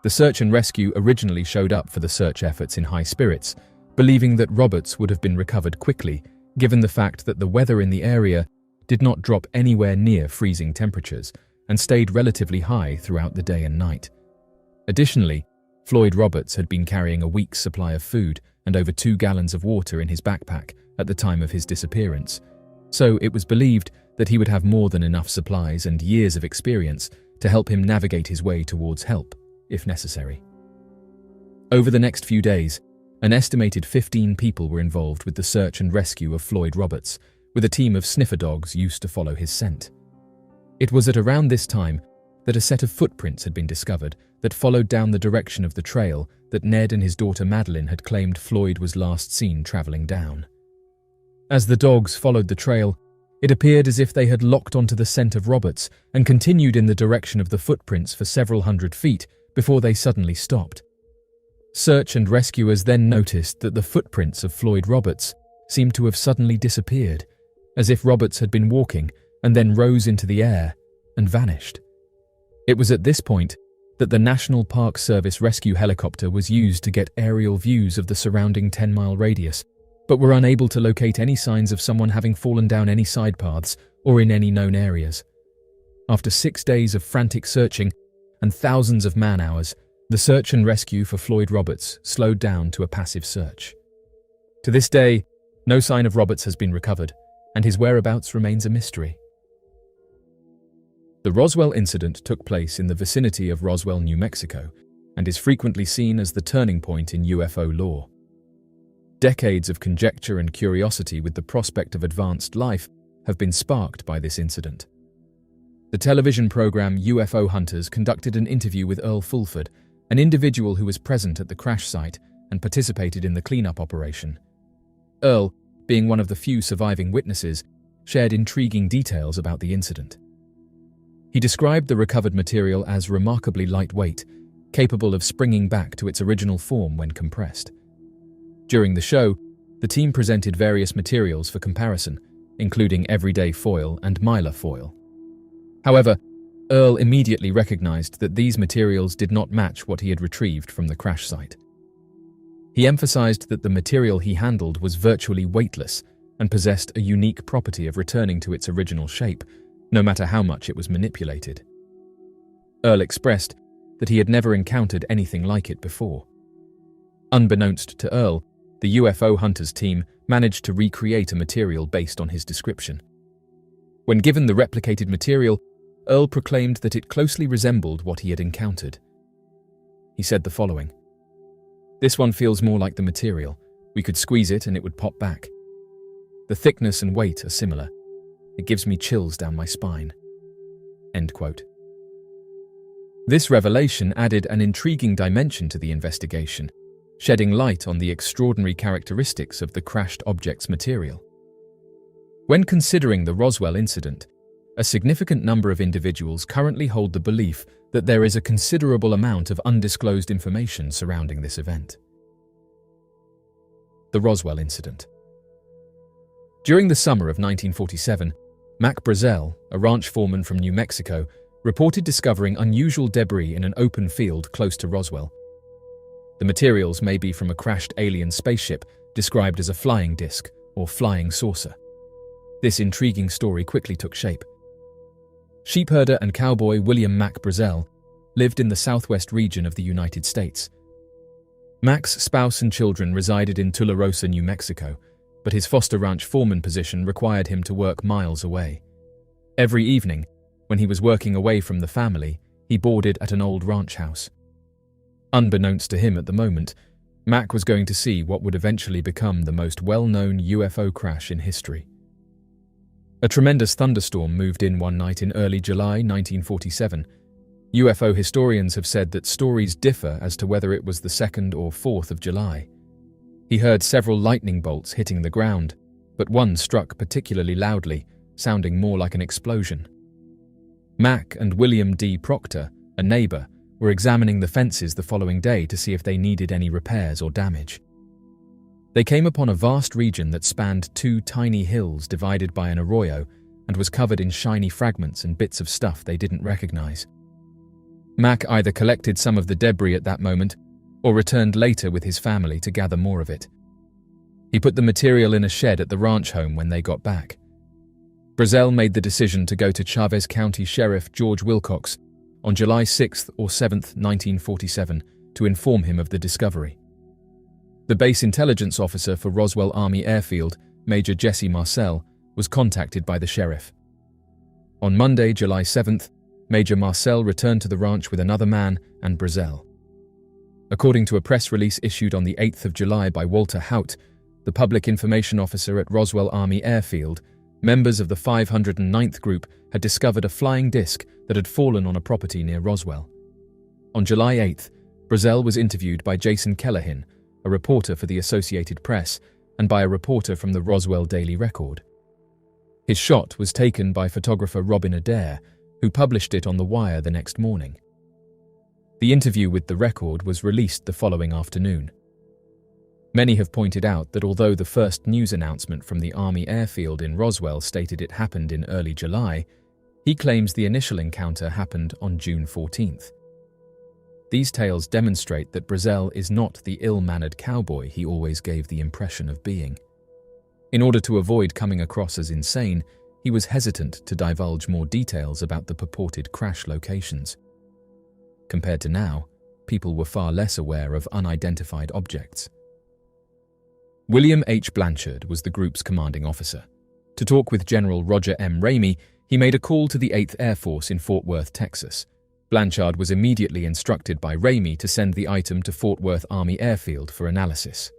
The search and rescue originally showed up for the search efforts in high spirits, believing that Roberts would have been recovered quickly, given the fact that the weather in the area did not drop anywhere near freezing temperatures and stayed relatively high throughout the day and night. Additionally, Floyd Roberts had been carrying a week's supply of food and over 2 gallons of water in his backpack at the time of his disappearance, so it was believed that he would have more than enough supplies and years of experience to help him navigate his way towards help, if necessary. Over the next few days, an estimated 15 people were involved with the search and rescue of Floyd Roberts, with a team of sniffer dogs used to follow his scent. It was at around this time that a set of footprints had been discovered that followed down the direction of the trail that Ned and his daughter Madeline had claimed Floyd was last seen traveling down. As the dogs followed the trail, it appeared as if they had locked onto the scent of Roberts and continued in the direction of the footprints for several hundred feet before they suddenly stopped. Search and rescuers then noticed that the footprints of Floyd Roberts seemed to have suddenly disappeared, as if Roberts had been walking and then rose into the air and vanished. It was at this point that the National Park Service rescue helicopter was used to get aerial views of the surrounding 10-mile radius, but were unable to locate any signs of someone having fallen down any side paths or in any known areas. After 6 days of frantic searching and thousands of man-hours, the search and rescue for Floyd Roberts slowed down to a passive search. To this day, no sign of Roberts has been recovered, and his whereabouts remains a mystery. The Roswell incident took place in the vicinity of Roswell, New Mexico, and is frequently seen as the turning point in UFO lore. Decades of conjecture and curiosity with the prospect of advanced life have been sparked by this incident. The television program UFO Hunters conducted an interview with Earl Fulford, an individual who was present at the crash site and participated in the cleanup operation. Earl, being one of the few surviving witnesses, shared intriguing details about the incident. He described the recovered material as remarkably lightweight, capable of springing back to its original form when compressed. During the show, the team presented various materials for comparison, including everyday foil and mylar foil. However, Earl immediately recognized that these materials did not match what he had retrieved from the crash site. He emphasized that the material he handled was virtually weightless and possessed a unique property of returning to its original shape, no matter how much it was manipulated. Earl expressed that he had never encountered anything like it before. Unbeknownst to Earl, the UFO hunters team managed to recreate a material based on his description. When given the replicated material, Earl proclaimed that it closely resembled what he had encountered. He said the following: "This one feels more like the material. We could squeeze it and it would pop back. The thickness and weight are similar. It gives me chills down my spine." End quote. This revelation added an intriguing dimension to the investigation, shedding light on the extraordinary characteristics of the crashed object's material. When considering the Roswell incident, a significant number of individuals currently hold the belief that there is a considerable amount of undisclosed information surrounding this event. The Roswell incident. During the summer of 1947, Mac Brazel, a ranch foreman from New Mexico, reported discovering unusual debris in an open field close to Roswell. The materials may be from a crashed alien spaceship described as a flying disc or flying saucer. This intriguing story quickly took shape. Sheepherder and cowboy William Mac Brazel lived in the southwest region of the United States. Mac's spouse and children resided in Tularosa, New Mexico, but his foster ranch foreman position required him to work miles away. Every evening, when he was working away from the family, he boarded at an old ranch house. Unbeknownst to him at the moment, Mac was going to see what would eventually become the most well-known UFO crash in history. A tremendous thunderstorm moved in one night in early July 1947. UFO historians have said that stories differ as to whether it was the 2nd or 4th of July. He heard several lightning bolts hitting the ground, but one struck particularly loudly, sounding more like an explosion. Mac and William D. Proctor, a neighbor, were examining the fences the following day to see if they needed any repairs or damage. They came upon a vast region that spanned two tiny hills divided by an arroyo and was covered in shiny fragments and bits of stuff they didn't recognize. Mac either collected some of the debris at that moment or returned later with his family to gather more of it. He put the material in a shed at the ranch home when they got back. Brazel made the decision to go to Chavez County Sheriff George Wilcox on July 6th or 7th, 1947, to inform him of the discovery. The base intelligence officer for Roswell Army Airfield, Major Jesse Marcel, was contacted by the sheriff. On Monday, July 7th, Major Marcel returned to the ranch with another man and Brazel. According to a press release issued on the 8th of July by Walter Haut, the public information officer at Roswell Army Airfield, members of the 509th Group had discovered a flying disc that had fallen on a property near Roswell. On July 8th, Brazel was interviewed by Jason Kellehin, a reporter for the Associated Press, and by a reporter from the Roswell Daily Record. His shot was taken by photographer Robin Adair, who published it on The Wire the next morning. The interview with the Record was released the following afternoon. Many have pointed out that although the first news announcement from the Army airfield in Roswell stated it happened in early July, he claims the initial encounter happened on June 14th. These tales demonstrate that Brazel is not the ill-mannered cowboy he always gave the impression of being. In order to avoid coming across as insane, he was hesitant to divulge more details about the purported crash locations. Compared to now, people were far less aware of unidentified objects. William H. Blanchard was the group's commanding officer. To talk with General Roger M. Ramey, he made a call to the 8th Air Force in Fort Worth, Texas. Blanchard was immediately instructed by Ramey to send the item to Fort Worth Army Airfield for analysis.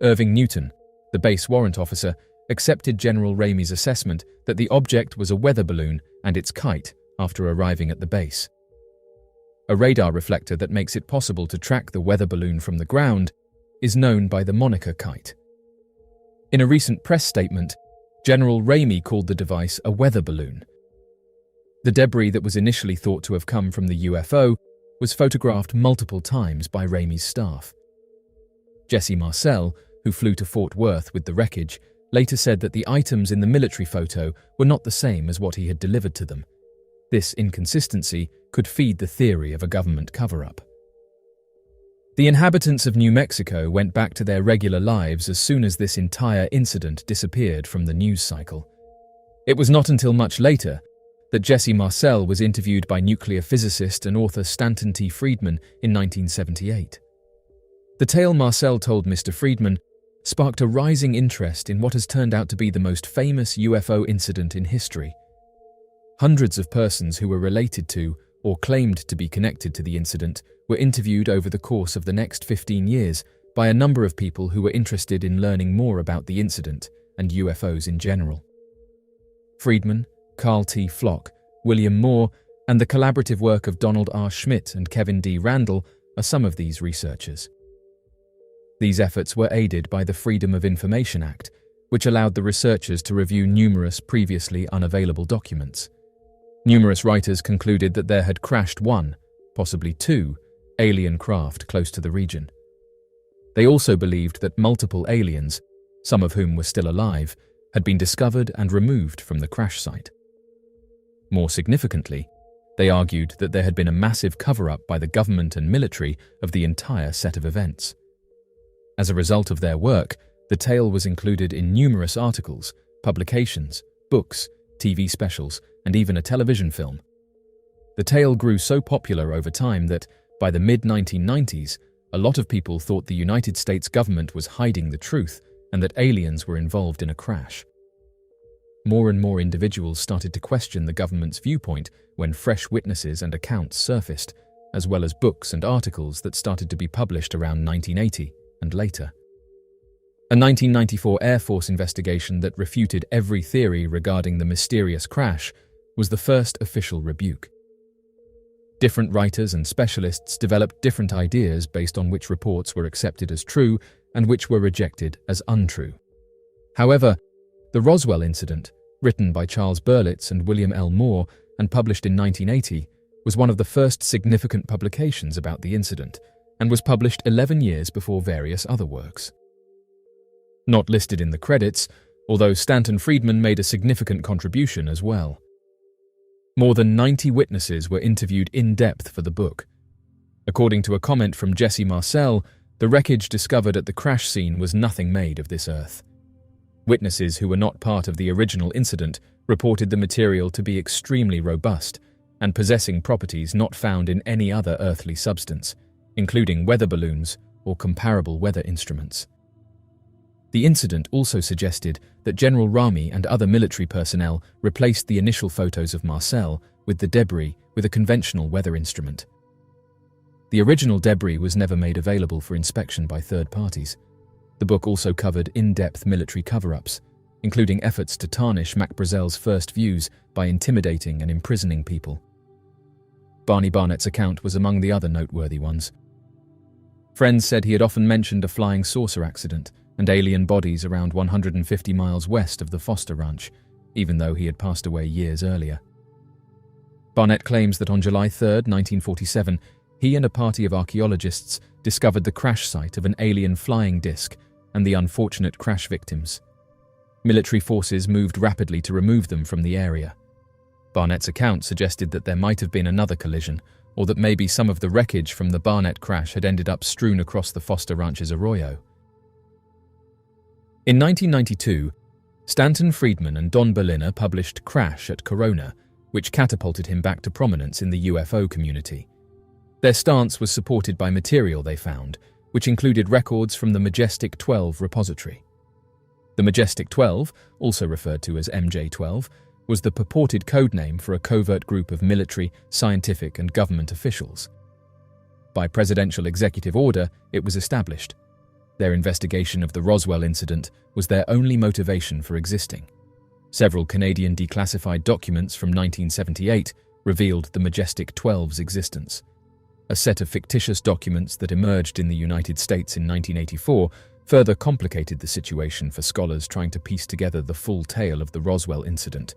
Irving Newton, the base warrant officer, accepted General Ramey's assessment that the object was a weather balloon and its kite after arriving at the base. A radar reflector that makes it possible to track the weather balloon from the ground is known by the moniker kite. In a recent press statement, General Ramey called the device a weather balloon. The debris that was initially thought to have come from the UFO was photographed multiple times by Ramey's staff. Jesse Marcel, who flew to Fort Worth with the wreckage, later said that the items in the military photo were not the same as what he had delivered to them. This inconsistency could feed the theory of a government cover-up. The inhabitants of New Mexico went back to their regular lives as soon as this entire incident disappeared from the news cycle. It was not until much later that Jesse Marcel was interviewed by nuclear physicist and author Stanton T. Friedman in 1978. The tale Marcel told Mr. Friedman sparked a rising interest in what has turned out to be the most famous UFO incident in history. Hundreds of persons who were related to or claimed to be connected to the incident were interviewed over the course of the next 15 years by a number of people who were interested in learning more about the incident and UFOs in general. Friedman, Carl T. Flock, William Moore, and the collaborative work of Donald R. Schmidt and Kevin D. Randall are some of these researchers. These efforts were aided by the Freedom of Information Act, which allowed the researchers to review numerous previously unavailable documents. Numerous writers concluded that there had crashed one, possibly two, alien craft close to the region. They also believed that multiple aliens, some of whom were still alive, had been discovered and removed from the crash site. More significantly, they argued that there had been a massive cover-up by the government and military of the entire set of events. As a result of their work, the tale was included in numerous articles, publications, books, TV specials, and even a television film. The tale grew so popular over time that, by the mid-1990s, a lot of people thought the United States government was hiding the truth and that aliens were involved in a crash. More and more individuals started to question the government's viewpoint when fresh witnesses and accounts surfaced, as well as books and articles that started to be published around 1980 and later. A 1994 Air Force investigation that refuted every theory regarding the mysterious crash was the first official rebuke. Different writers and specialists developed different ideas based on which reports were accepted as true and which were rejected as untrue. However, the Roswell incident, written by Charles Berlitz and William L. Moore and published in 1980, was one of the first significant publications about the incident and was published 11 years before various other works. Not listed in the credits, although Stanton Friedman made a significant contribution as well. More than 90 witnesses were interviewed in depth for the book. According to a comment from Jesse Marcel, the wreckage discovered at the crash scene was nothing made of this earth. Witnesses who were not part of the original incident reported the material to be extremely robust and possessing properties not found in any other earthly substance, including weather balloons or comparable weather instruments. The incident also suggested that General Ramey and other military personnel replaced the initial photos of Marcel with the debris with a conventional weather instrument. The original debris was never made available for inspection by third parties. The book also covered in-depth military cover-ups, including efforts to tarnish Mac Brazel's first views by intimidating and imprisoning people. Barney Barnett's account was among the other noteworthy ones. Friends said he had often mentioned a flying saucer accident and alien bodies around 150 miles west of the Foster Ranch, even though he had passed away years earlier. Barnett claims that on July 3, 1947, he and a party of archaeologists discovered the crash site of an alien flying disc and the unfortunate crash victims. Military forces moved rapidly to remove them from the area. Barnett's account suggested that there might have been another collision, or that maybe some of the wreckage from the Barnett crash had ended up strewn across the Foster Ranch's arroyo. In 1992, Stanton Friedman and Don Berliner published Crash at Corona, which catapulted him back to prominence in the UFO community. Their stance was supported by material they found, which included records from the Majestic 12 repository. The Majestic 12, also referred to as MJ-12, was the purported codename for a covert group of military, scientific, and government officials. By presidential executive order, it was established. Their investigation of the Roswell incident was their only motivation for existing. Several Canadian declassified documents from 1978 revealed the Majestic 12's existence. A set of fictitious documents that emerged in the United States in 1984 further complicated the situation for scholars trying to piece together the full tale of the Roswell incident.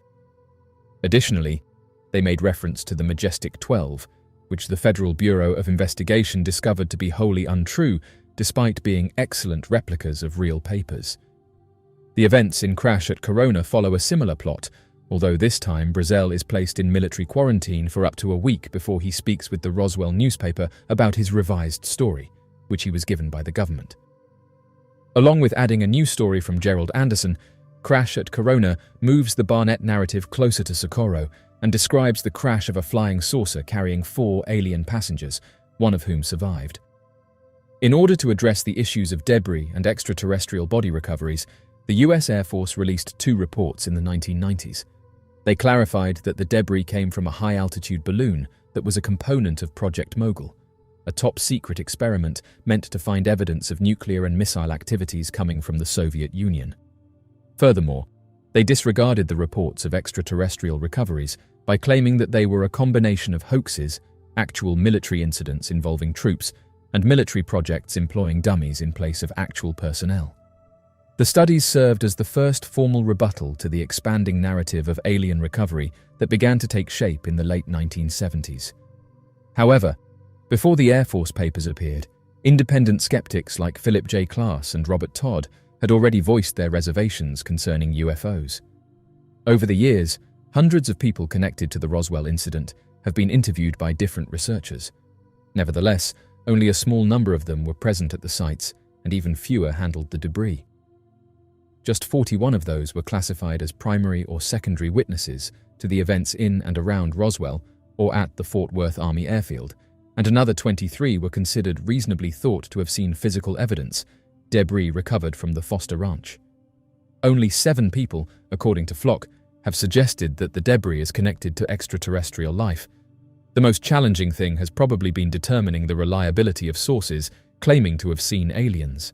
Additionally, they made reference to the Majestic 12, which the Federal Bureau of Investigation discovered to be wholly untrue despite being excellent replicas of real papers. The events in Crash at Corona follow a similar plot, although this time Brazel is placed in military quarantine for up to a week before he speaks with the Roswell newspaper about his revised story, which he was given by the government. Along with adding a new story from Gerald Anderson, Crash at Corona moves the Barnett narrative closer to Socorro and describes the crash of a flying saucer carrying 4 alien passengers, one of whom survived. In order to address the issues of debris and extraterrestrial body recoveries, the US Air Force released 2 reports in the 1990s. They clarified that the debris came from a high-altitude balloon that was a component of Project Mogul, a top-secret experiment meant to find evidence of nuclear and missile activities coming from the Soviet Union. Furthermore, they disregarded the reports of extraterrestrial recoveries by claiming that they were a combination of hoaxes, actual military incidents involving troops, and military projects employing dummies in place of actual personnel. The studies served as the first formal rebuttal to the expanding narrative of alien recovery that began to take shape in the late 1970s. However, before the Air Force papers appeared, independent skeptics like Philip J. Klass and Robert Todd had already voiced their reservations concerning UFOs. Over the years, hundreds of people connected to the Roswell incident have been interviewed by different researchers. Nevertheless, only a small number of them were present at the sites, and even fewer handled the debris. Just 41 of those were classified as primary or secondary witnesses to the events in and around Roswell or at the Fort Worth Army Airfield, and another 23 were considered reasonably thought to have seen physical evidence, debris recovered from the Foster Ranch. Only 7 people, according to Flock, have suggested that the debris is connected to extraterrestrial life. The most challenging thing has probably been determining the reliability of sources claiming to have seen aliens.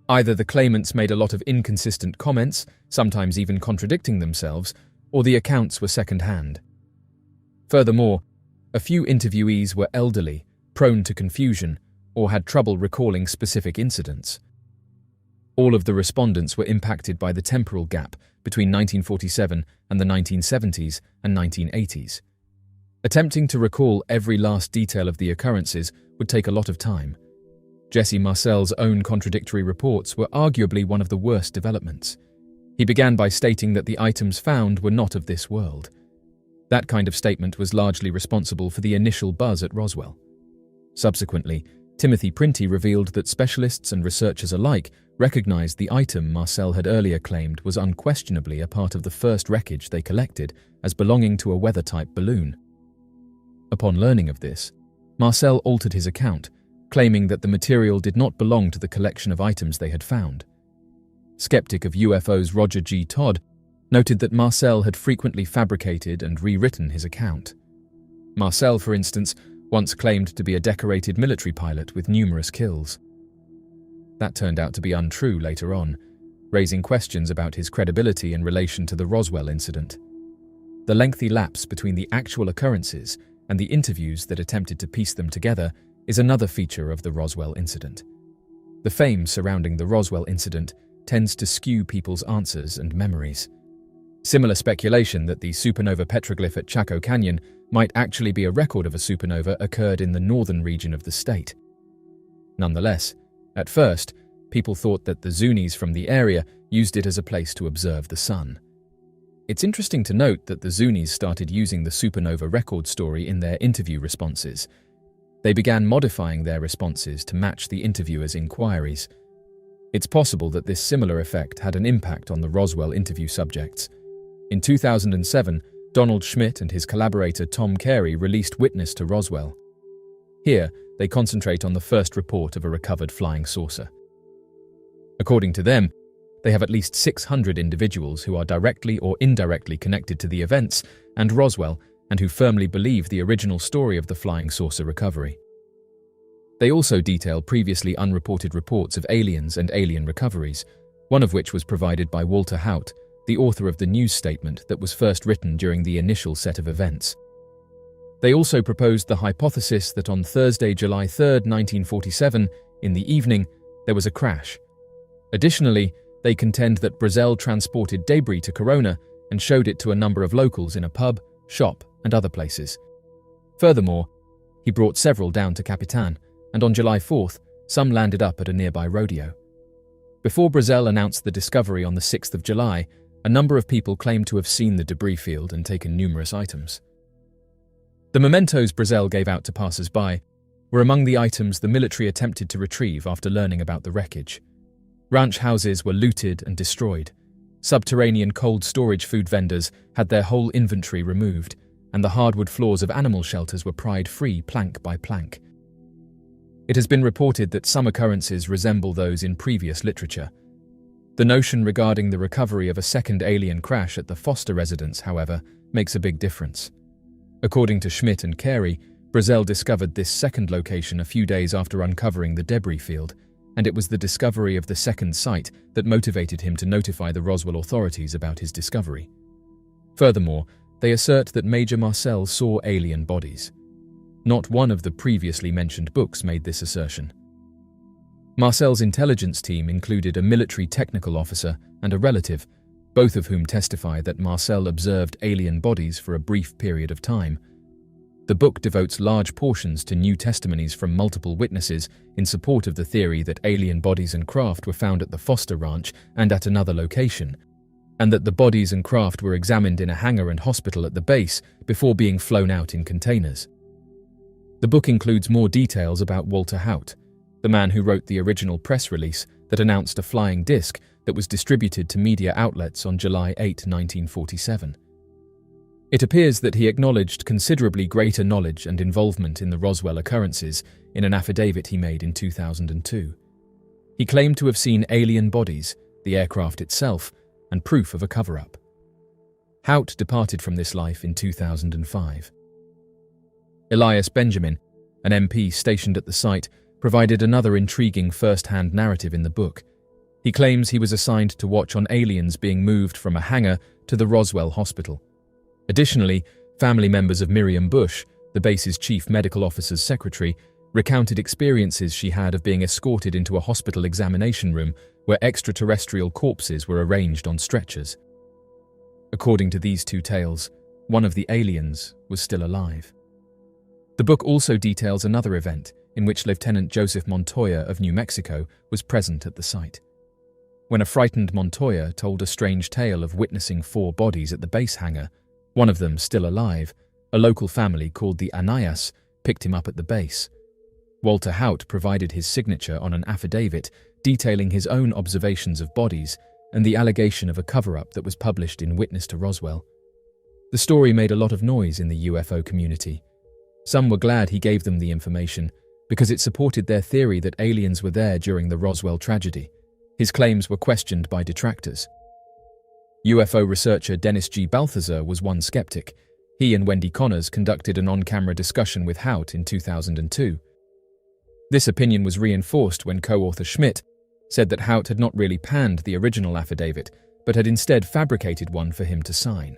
Either the claimants made a lot of inconsistent comments, sometimes even contradicting themselves, or the accounts were second-hand. Furthermore, a few interviewees were elderly, prone to confusion, or had trouble recalling specific incidents. All of the respondents were impacted by the temporal gap between 1947 and the 1970s and 1980s. Attempting to recall every last detail of the occurrences would take a lot of time. Jesse Marcel's own contradictory reports were arguably one of the worst developments. He began by stating that the items found were not of this world. That kind of statement was largely responsible for the initial buzz at Roswell. Subsequently, Timothy Printy revealed that specialists and researchers alike recognized the item Marcel had earlier claimed was unquestionably a part of the first wreckage they collected as belonging to a weather-type balloon. Upon learning of this, Marcel altered his account, claiming that the material did not belong to the collection of items they had found. Skeptic of UFOs Roger G. Todd noted that Marcel had frequently fabricated and rewritten his account. Marcel, for instance, once claimed to be a decorated military pilot with numerous kills. That turned out to be untrue later on, raising questions about his credibility in relation to the Roswell incident. The lengthy lapse between the actual occurrences and the interviews that attempted to piece them together is another feature of the Roswell incident. The fame surrounding the Roswell incident tends to skew people's answers and memories. Similar speculation that the supernova petroglyph at Chaco Canyon might actually be a record of a supernova occurred in the northern region of the state. Nonetheless, at first, people thought that the Zunis from the area used it as a place to observe the sun. It's interesting to note that the Zunis started using the supernova record story in their interview responses. They began modifying their responses to match the interviewers' inquiries. It's possible that this similar effect had an impact on the Roswell interview subjects. In 2007, Donald Schmitt and his collaborator Tom Carey released Witness to Roswell. Here, they concentrate on the first report of a recovered flying saucer. According to them, they have at least 600 individuals who are directly or indirectly connected to the events and Roswell and who firmly believe the original story of the flying saucer recovery. They also detail previously unreported reports of aliens and alien recoveries, one of which was provided by Walter Haut, the author of the news statement that was first written during the initial set of events. They also proposed the hypothesis that on Thursday, July 3, 1947, in the evening, there was a crash, Additionally, they contend that Brazel transported debris to Corona and showed it to a number of locals in a pub, shop, and other places. Furthermore, he brought several down to Capitan, and on July 4th, some landed up at a nearby rodeo. Before Brazel announced the discovery on the 6th of July, a number of people claimed to have seen the debris field and taken numerous items. The mementos Brazel gave out to passers-by were among the items the military attempted to retrieve after learning about the wreckage. Ranch houses were looted and destroyed. Subterranean cold storage food vendors had their whole inventory removed, and the hardwood floors of animal shelters were pried free plank by plank. It has been reported that some occurrences resemble those in previous literature. The notion regarding the recovery of a second alien crash at the Foster residence, however, makes a big difference. According to Schmidt and Carey, Brazel discovered this second location a few days after uncovering the debris field, and it was the discovery of the second site that motivated him to notify the Roswell authorities about his discovery. Furthermore, they assert that Major Marcel saw alien bodies. Not one of the previously mentioned books made this assertion. Marcel's intelligence team included a military technical officer and a relative, both of whom testify that Marcel observed alien bodies for a brief period of time. The book devotes large portions to new testimonies from multiple witnesses in support of the theory that alien bodies and craft were found at the Foster Ranch and at another location, and that the bodies and craft were examined in a hangar and hospital at the base before being flown out in containers. The book includes more details about Walter Haut, the man who wrote the original press release that announced a flying disc that was distributed to media outlets on July 8, 1947. It appears that he acknowledged considerably greater knowledge and involvement in the Roswell occurrences in an affidavit he made in 2002. He claimed to have seen alien bodies, the aircraft itself, and proof of a cover-up. Haut departed from this life in 2005. Elias Benjamin, an MP stationed at the site, provided another intriguing first-hand narrative in the book. He claims he was assigned to watch on aliens being moved from a hangar to the Roswell hospital. Additionally, family members of Miriam Bush, the base's chief medical officer's secretary, recounted experiences she had of being escorted into a hospital examination room where extraterrestrial corpses were arranged on stretchers. According to these two tales, one of the aliens was still alive. The book also details another event in which Lieutenant Joseph Montoya of New Mexico was present at the site. When a frightened Montoya told a strange tale of witnessing 4 bodies at the base hangar, one of them still alive, a local family called the Anayas picked him up at the base. Walter Haut provided his signature on an affidavit detailing his own observations of bodies and the allegation of a cover-up that was published in Witness to Roswell. The story made a lot of noise in the UFO community. Some were glad he gave them the information because it supported their theory that aliens were there during the Roswell tragedy. His claims were questioned by detractors. UFO researcher Dennis G. Balthazar was one skeptic. He and Wendy Connors conducted an on-camera discussion with Haut in 2002. This opinion was reinforced when co-author Schmidt said that Haut had not really panned the original affidavit, but had instead fabricated one for him to sign.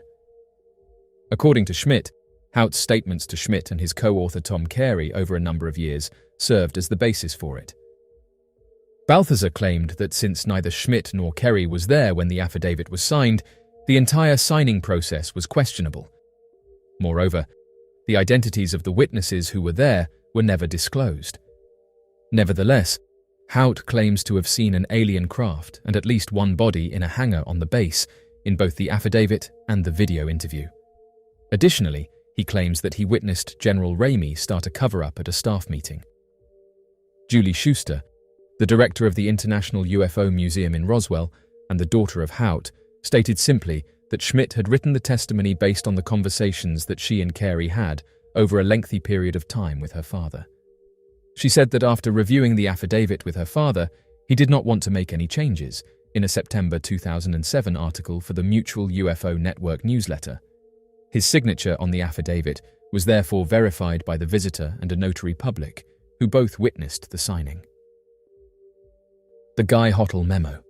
According to Schmidt, Haut's statements to Schmidt and his co-author Tom Carey over a number of years served as the basis for it. Balthazar claimed that since neither Schmidt nor Carey was there when the affidavit was signed, the entire signing process was questionable. Moreover, the identities of the witnesses who were there were never disclosed. Nevertheless, Haut claims to have seen an alien craft and at least one body in a hangar on the base in both the affidavit and the video interview. Additionally, he claims that he witnessed General Ramey start a cover-up at a staff meeting. Julie Schuster, the director of the International UFO Museum in Roswell and the daughter of Haut, stated simply that Schmidt had written the testimony based on the conversations that she and Carey had over a lengthy period of time with her father. She said that after reviewing the affidavit with her father, he did not want to make any changes in a September 2007 article for the Mutual UFO Network newsletter. His signature on the affidavit was therefore verified by the visitor and a notary public, who both witnessed the signing. The Guy Hottle Memo.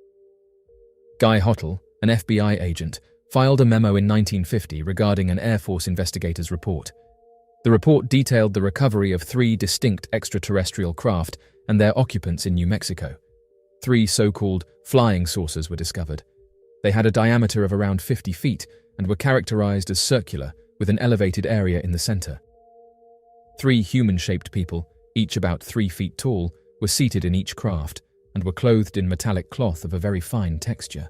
Guy Hottle, an FBI agent, filed a memo in 1950 regarding an Air Force investigator's report. The report detailed the recovery of 3 distinct extraterrestrial craft and their occupants in New Mexico, 3 so-called flying saucers were discovered. They had a diameter of around 50 feet and were characterized as circular, with an elevated area in the center. 3 human-shaped people, each about 3 feet tall, were seated in each craft and were clothed in metallic cloth of a very fine texture.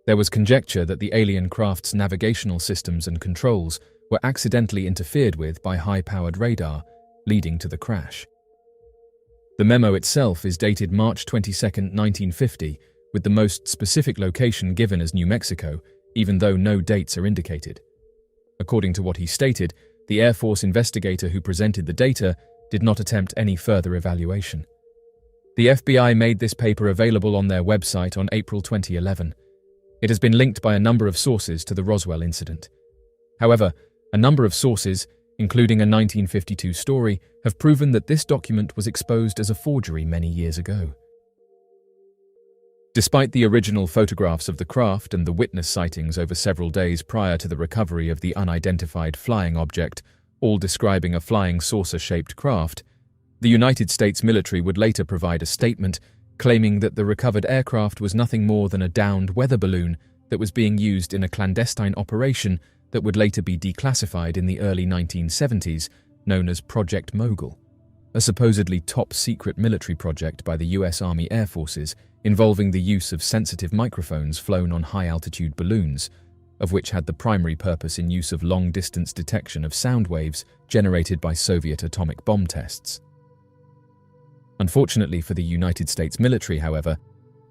There was conjecture that the alien craft's navigational systems and controls were accidentally interfered with by high-powered radar, leading to the crash. The memo itself is dated March 22, 1950, with the most specific location given as New Mexico, even though no dates are indicated. According to what he stated, the Air Force investigator who presented the data did not attempt any further evaluation. The FBI made this paper available on their website on April 2011. It has been linked by a number of sources to the Roswell incident. However, a number of sources, including a 1952 story, have proven that this document was exposed as a forgery many years ago. Despite the original photographs of the craft and the witness sightings over several days prior to the recovery of the unidentified flying object, all describing a flying saucer-shaped craft, the United States military would later provide a statement claiming that the recovered aircraft was nothing more than a downed weather balloon that was being used in a clandestine operation that would later be declassified in the early 1970s, known as Project Mogul, a supposedly top-secret military project by the U.S. Army Air Forces involving the use of sensitive microphones flown on high-altitude balloons, of which had the primary purpose in use of long-distance detection of sound waves generated by Soviet atomic bomb tests. Unfortunately for the United States military, however,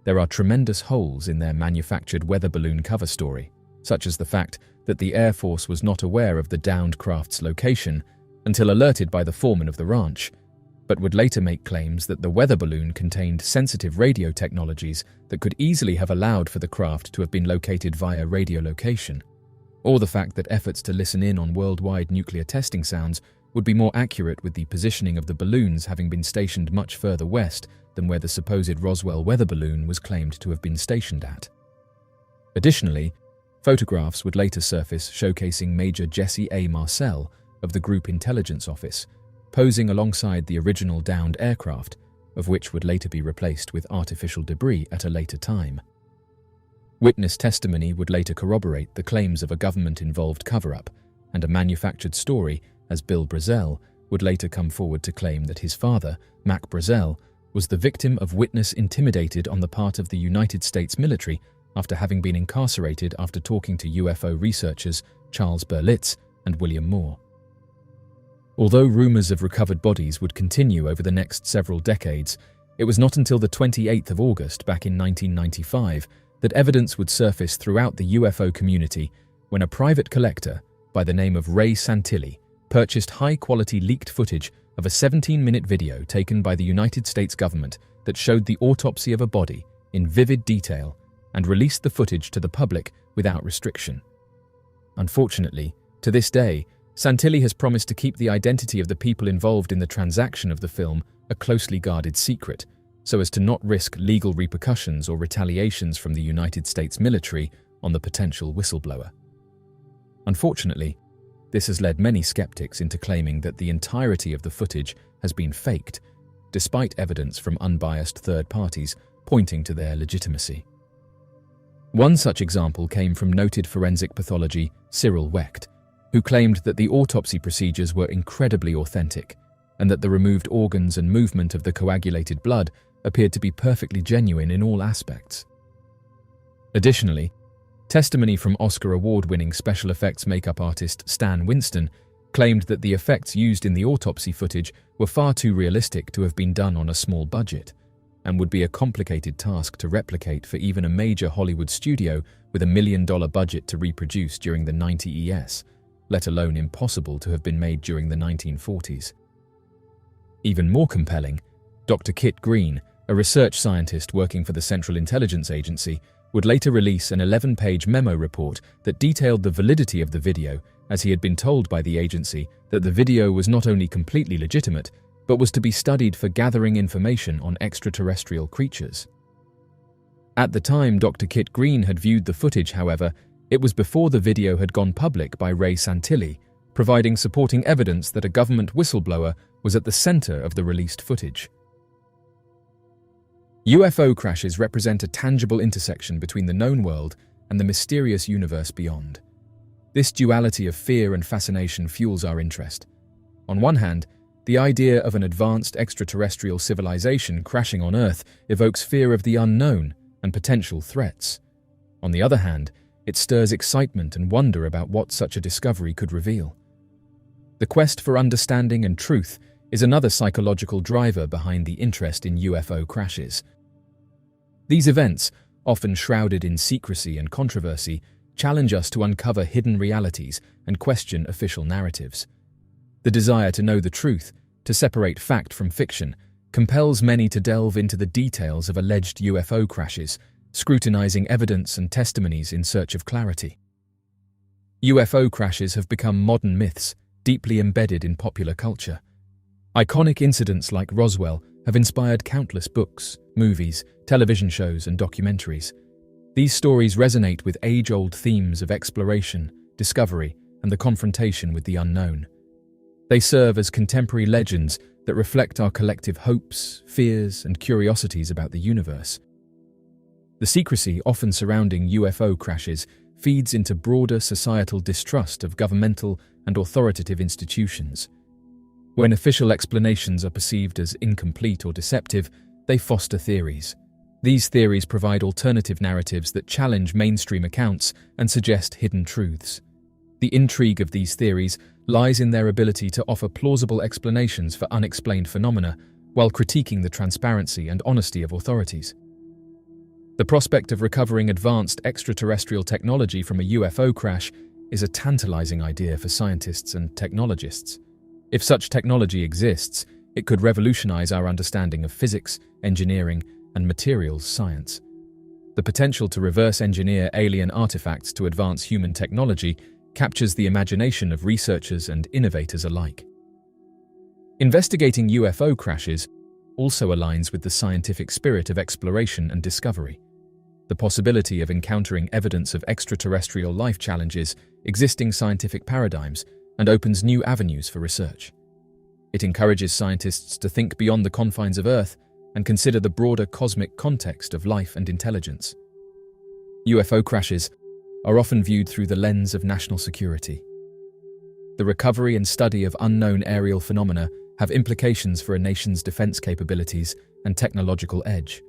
there are tremendous holes in their manufactured weather balloon cover story, such as the fact that the Air Force was not aware of the downed craft's location until alerted by the foreman of the ranch, but would later make claims that the weather balloon contained sensitive radio technologies that could easily have allowed for the craft to have been located via radiolocation, or the fact that efforts to listen in on worldwide nuclear testing sounds would be more accurate with the positioning of the balloons having been stationed much further west than where the supposed Roswell weather balloon was claimed to have been stationed at. Additionally, photographs would later surface showcasing Major Jesse A. Marcel of the Group Intelligence Office, posing alongside the original downed aircraft, of which would later be replaced with artificial debris at a later time. Witness testimony would later corroborate the claims of a government-involved cover-up, and a manufactured story, as Bill Brazel, would later come forward to claim that his father, Mac Brazel, was the victim of witness intimidated on the part of the United States military after having been incarcerated after talking to UFO researchers Charles Berlitz and William Moore. Although rumors of recovered bodies would continue over the next several decades, it was not until the 28th of August back in 1995 that evidence would surface throughout the UFO community when a private collector by the name of Ray Santilli purchased high-quality leaked footage of a 17-minute video taken by the United States government that showed the autopsy of a body in vivid detail and released the footage to the public without restriction. Unfortunately, to this day, Santilli has promised to keep the identity of the people involved in the transaction of the film a closely guarded secret, so as to not risk legal repercussions or retaliations from the United States military on the potential whistleblower. Unfortunately, this has led many skeptics into claiming that the entirety of the footage has been faked, despite evidence from unbiased third parties pointing to their legitimacy. One such example came from noted forensic pathology Cyril Wecht, who claimed that the autopsy procedures were incredibly authentic and that the removed organs and movement of the coagulated blood appeared to be perfectly genuine in all aspects. Additionally, testimony from Oscar award-winning special effects makeup artist Stan Winston claimed that the effects used in the autopsy footage were far too realistic to have been done on a small budget, and would be a complicated task to replicate for even a major Hollywood studio with $1 million budget to reproduce during the 90s, let alone impossible to have been made during the 1940s. Even more compelling, Dr. Kit Green, a research scientist working for the Central Intelligence Agency, would later release an 11-page memo report that detailed the validity of the video, as he had been told by the agency that the video was not only completely legitimate, but was to be studied for gathering information on extraterrestrial creatures. At the time Dr. Kit Green had viewed the footage, however, it was before the video had gone public by Ray Santilli, providing supporting evidence that a government whistleblower was at the center of the released footage. UFO crashes represent a tangible intersection between the known world and the mysterious universe beyond. This duality of fear and fascination fuels our interest. On one hand, the idea of an advanced extraterrestrial civilization crashing on Earth evokes fear of the unknown and potential threats. On the other hand, it stirs excitement and wonder about what such a discovery could reveal. The quest for understanding and truth is another psychological driver behind the interest in UFO crashes. These events, often shrouded in secrecy and controversy, challenge us to uncover hidden realities and question official narratives. The desire to know the truth, to separate fact from fiction, compels many to delve into the details of alleged UFO crashes, scrutinizing evidence and testimonies in search of clarity. UFO crashes have become modern myths, deeply embedded in popular culture. Iconic incidents like Roswell have inspired countless books, movies, television shows, and documentaries. These stories resonate with age-old themes of exploration, discovery, and the confrontation with the unknown. They serve as contemporary legends that reflect our collective hopes, fears, and curiosities about the universe. The secrecy often surrounding UFO crashes feeds into broader societal distrust of governmental and authoritative institutions. When official explanations are perceived as incomplete or deceptive, they foster theories. These theories provide alternative narratives that challenge mainstream accounts and suggest hidden truths. The intrigue of these theories lies in their ability to offer plausible explanations for unexplained phenomena while critiquing the transparency and honesty of authorities. The prospect of recovering advanced extraterrestrial technology from a UFO crash is a tantalizing idea for scientists and technologists. If such technology exists, it could revolutionize our understanding of physics, engineering, and materials science. The potential to reverse engineer alien artifacts to advance human technology captures the imagination of researchers and innovators alike. Investigating UFO crashes also aligns with the scientific spirit of exploration and discovery. The possibility of encountering evidence of extraterrestrial life challenges existing scientific paradigms and opens new avenues for research. It encourages scientists to think beyond the confines of Earth and consider the broader cosmic context of life and intelligence. UFO crashes are often viewed through the lens of national security. The recovery and study of unknown aerial phenomena have implications for a nation's defense capabilities and technological edge.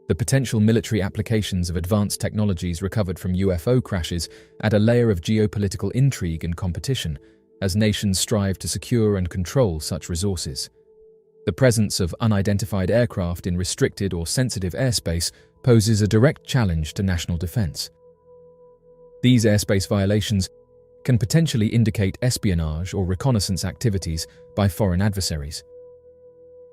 The potential military applications of advanced technologies recovered from UFO crashes add a layer of geopolitical intrigue and competition as nations strive to secure and control such resources. The presence of unidentified aircraft in restricted or sensitive airspace poses a direct challenge to national defense. These airspace violations can potentially indicate espionage or reconnaissance activities by foreign adversaries.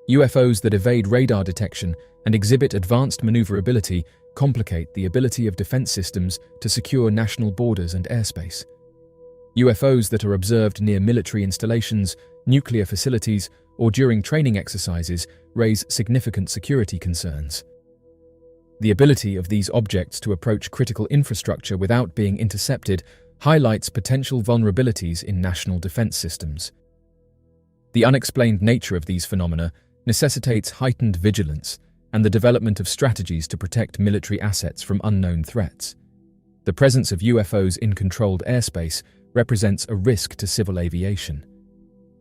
UFOs that evade radar detection and exhibit advanced maneuverability complicate the ability of defense systems to secure national borders and airspace. UFOs that are observed near military installations, nuclear facilities, or during training exercises raise significant security concerns. The ability of these objects to approach critical infrastructure without being intercepted highlights potential vulnerabilities in national defense systems. The unexplained nature of these phenomena necessitates heightened vigilance and the development of strategies to protect military assets from unknown threats. The presence of UFOs in controlled airspace represents a risk to civil aviation.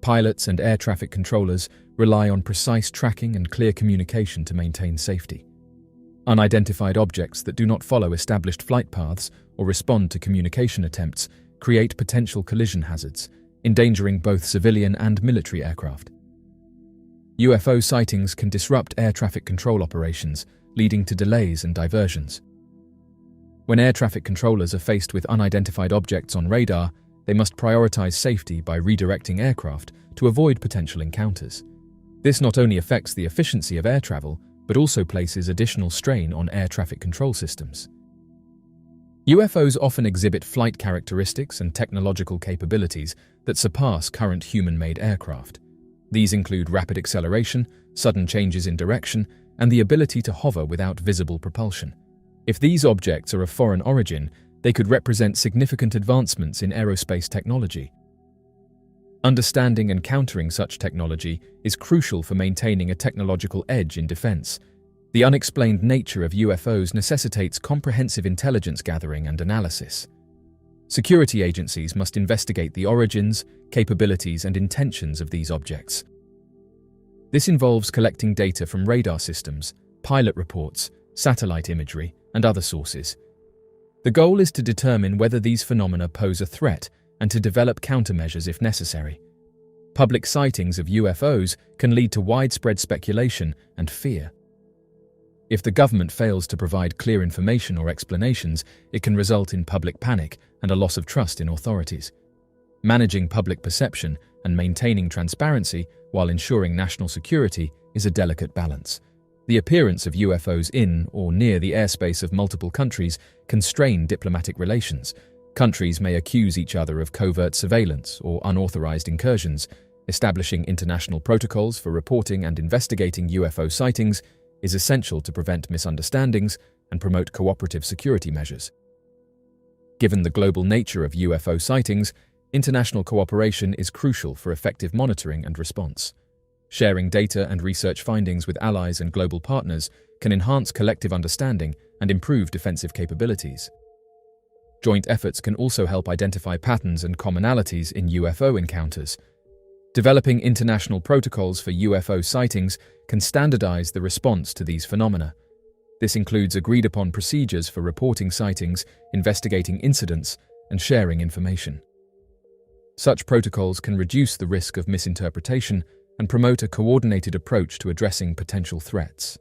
Pilots and air traffic controllers rely on precise tracking and clear communication to maintain safety. Unidentified objects that do not follow established flight paths or respond to communication attempts create potential collision hazards, endangering both civilian and military aircraft. UFO sightings can disrupt air traffic control operations, leading to delays and diversions. When air traffic controllers are faced with unidentified objects on radar, they must prioritize safety by redirecting aircraft to avoid potential encounters. This not only affects the efficiency of air travel, but also places additional strain on air traffic control systems. UFOs often exhibit flight characteristics and technological capabilities that surpass current human-made aircraft. These include rapid acceleration, sudden changes in direction, and the ability to hover without visible propulsion. If these objects are of foreign origin, they could represent significant advancements in aerospace technology. Understanding and countering such technology is crucial for maintaining a technological edge in defense. The unexplained nature of UFOs necessitates comprehensive intelligence gathering and analysis. Security agencies must investigate the origins, capabilities, and intentions of these objects. This involves collecting data from radar systems, pilot reports, satellite imagery, and other sources. The goal is to determine whether these phenomena pose a threat and to develop countermeasures if necessary. Public sightings of UFOs can lead to widespread speculation and fear. If the government fails to provide clear information or explanations, it can result in public panic and a loss of trust in authorities. Managing public perception and maintaining transparency while ensuring national security is a delicate balance. The appearance of UFOs in or near the airspace of multiple countries can strain diplomatic relations. Countries may accuse each other of covert surveillance or unauthorized incursions. Establishing international protocols for reporting and investigating UFO sightings is essential to prevent misunderstandings and promote cooperative security measures. Given the global nature of UFO sightings, international cooperation is crucial for effective monitoring and response. Sharing data and research findings with allies and global partners can enhance collective understanding and improve defensive capabilities. Joint efforts can also help identify patterns and commonalities in UFO encounters. Developing international protocols for UFO sightings can standardize the response to these phenomena. This includes agreed-upon procedures for reporting sightings, investigating incidents, and sharing information. Such protocols can reduce the risk of misinterpretation and promote a coordinated approach to addressing potential threats.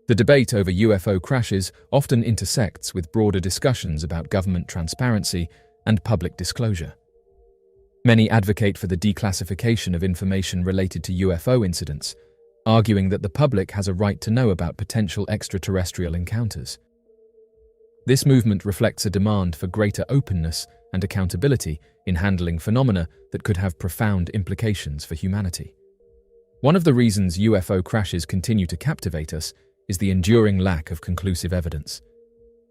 The debate over UFO crashes often intersects with broader discussions about government transparency and public disclosure. Many advocate for the declassification of information related to UFO incidents, arguing that the public has a right to know about potential extraterrestrial encounters. This movement reflects a demand for greater openness and accountability in handling phenomena that could have profound implications for humanity. One of the reasons UFO crashes continue to captivate us is the enduring lack of conclusive evidence.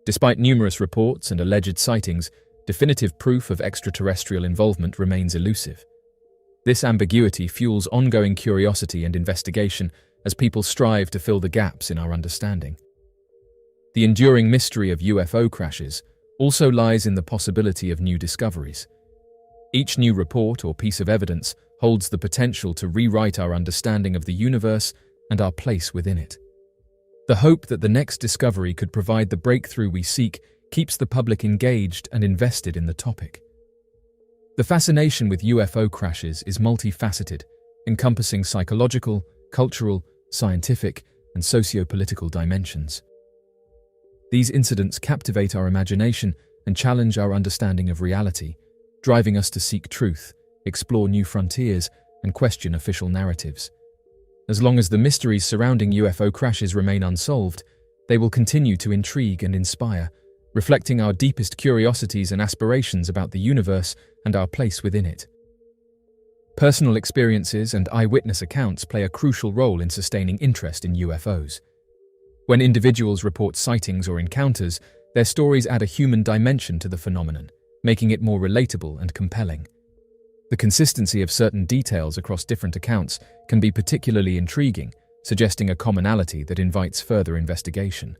Despite numerous reports and alleged sightings, definitive proof of extraterrestrial involvement remains elusive. This ambiguity fuels ongoing curiosity and investigation as people strive to fill the gaps in our understanding. The enduring mystery of UFO crashes also lies in the possibility of new discoveries. Each new report or piece of evidence holds the potential to rewrite our understanding of the universe and our place within it. The hope that the next discovery could provide the breakthrough we seek keeps the public engaged and invested in the topic. The fascination with UFO crashes is multifaceted, encompassing psychological, cultural, scientific, and socio-political dimensions. These incidents captivate our imagination and challenge our understanding of reality, driving us to seek truth, explore new frontiers, and question official narratives. As long as the mysteries surrounding UFO crashes remain unsolved, they will continue to intrigue and inspire, reflecting our deepest curiosities and aspirations about the universe and our place within it. Personal experiences and eyewitness accounts play a crucial role in sustaining interest in UFOs. When individuals report sightings or encounters, their stories add a human dimension to the phenomenon, making it more relatable and compelling. The consistency of certain details across different accounts can be particularly intriguing, suggesting a commonality that invites further investigation.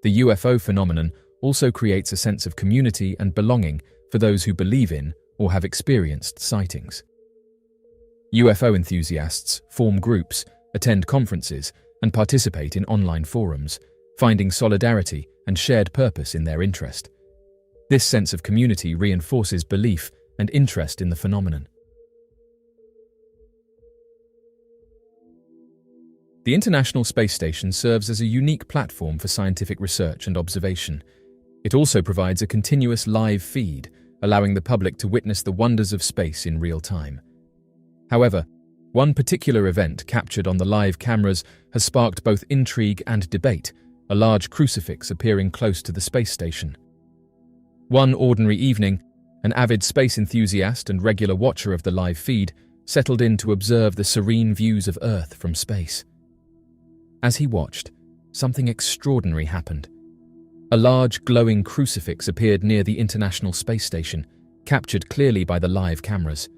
The UFO phenomenon also creates a sense of community and belonging for those who believe in or have experienced sightings. UFO enthusiasts form groups, attend conferences, and participate in online forums, finding solidarity and shared purpose in their interest. This sense of community reinforces belief and interest in the phenomenon. The International Space Station serves as a unique platform for scientific research and observation. It also provides a continuous live feed, allowing the public to witness the wonders of space in real time. However, one particular event captured on the live cameras has sparked both intrigue and debate, a large crucifix appearing close to the space station. One ordinary evening, an avid space enthusiast and regular watcher of the live feed settled in to observe the serene views of Earth from space. As he watched, something extraordinary happened. A large, glowing crucifix appeared near the International Space Station, captured clearly by the live cameras.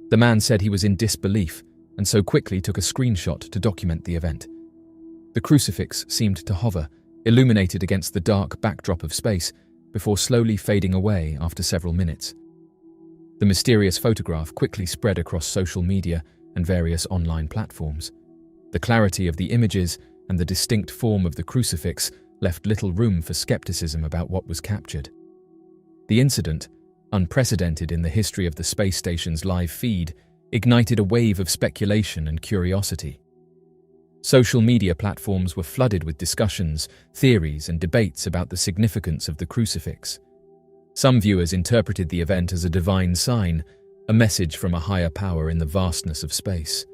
The man said he was in disbelief and so quickly took a screenshot to document the event. The crucifix seemed to hover, illuminated against the dark backdrop of space, before slowly fading away after several minutes. The mysterious photograph quickly spread across social media and various online platforms. The clarity of the images and the distinct form of the crucifix left little room for skepticism about what was captured. The incident, unprecedented in the history of the space station's live feed, ignited a wave of speculation and curiosity. Social media platforms were flooded with discussions, theories, and debates about the significance of the crucifix. Some viewers interpreted the event as a divine sign, a message from a higher power in the vastness of space.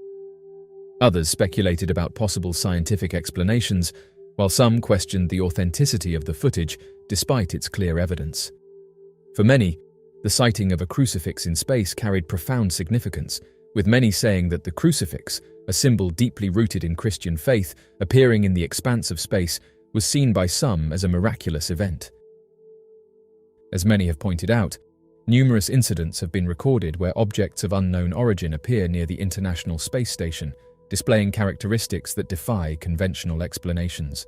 Others speculated about possible scientific explanations, while some questioned the authenticity of the footage despite its clear evidence. For many, the sighting of a crucifix in space carried profound significance, with many saying that the crucifix, a symbol deeply rooted in Christian faith, appearing in the expanse of space, was seen by some as a miraculous event. As many have pointed out, numerous incidents have been recorded where objects of unknown origin appear near the International Space Station, displaying characteristics that defy conventional explanations.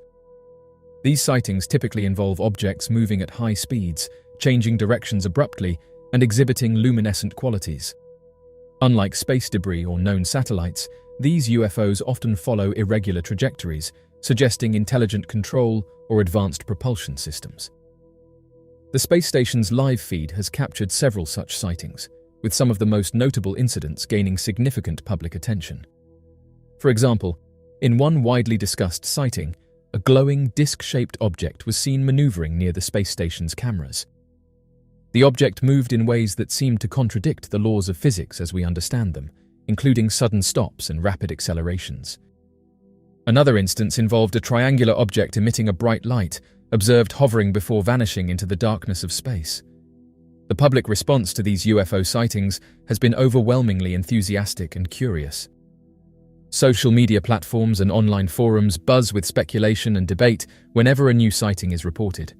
These sightings typically involve objects moving at high speeds, changing directions abruptly, and exhibiting luminescent qualities. Unlike space debris or known satellites, these UFOs often follow irregular trajectories, suggesting intelligent control or advanced propulsion systems. The space station's live feed has captured several such sightings, with some of the most notable incidents gaining significant public attention. For example, in one widely discussed sighting, a glowing disc-shaped object was seen maneuvering near the space station's cameras. The object moved in ways that seemed to contradict the laws of physics as we understand them, including sudden stops and rapid accelerations. Another instance involved a triangular object emitting a bright light, observed hovering before vanishing into the darkness of space. The public response to these UFO sightings has been overwhelmingly enthusiastic and curious. Social media platforms and online forums buzz with speculation and debate whenever a new sighting is reported.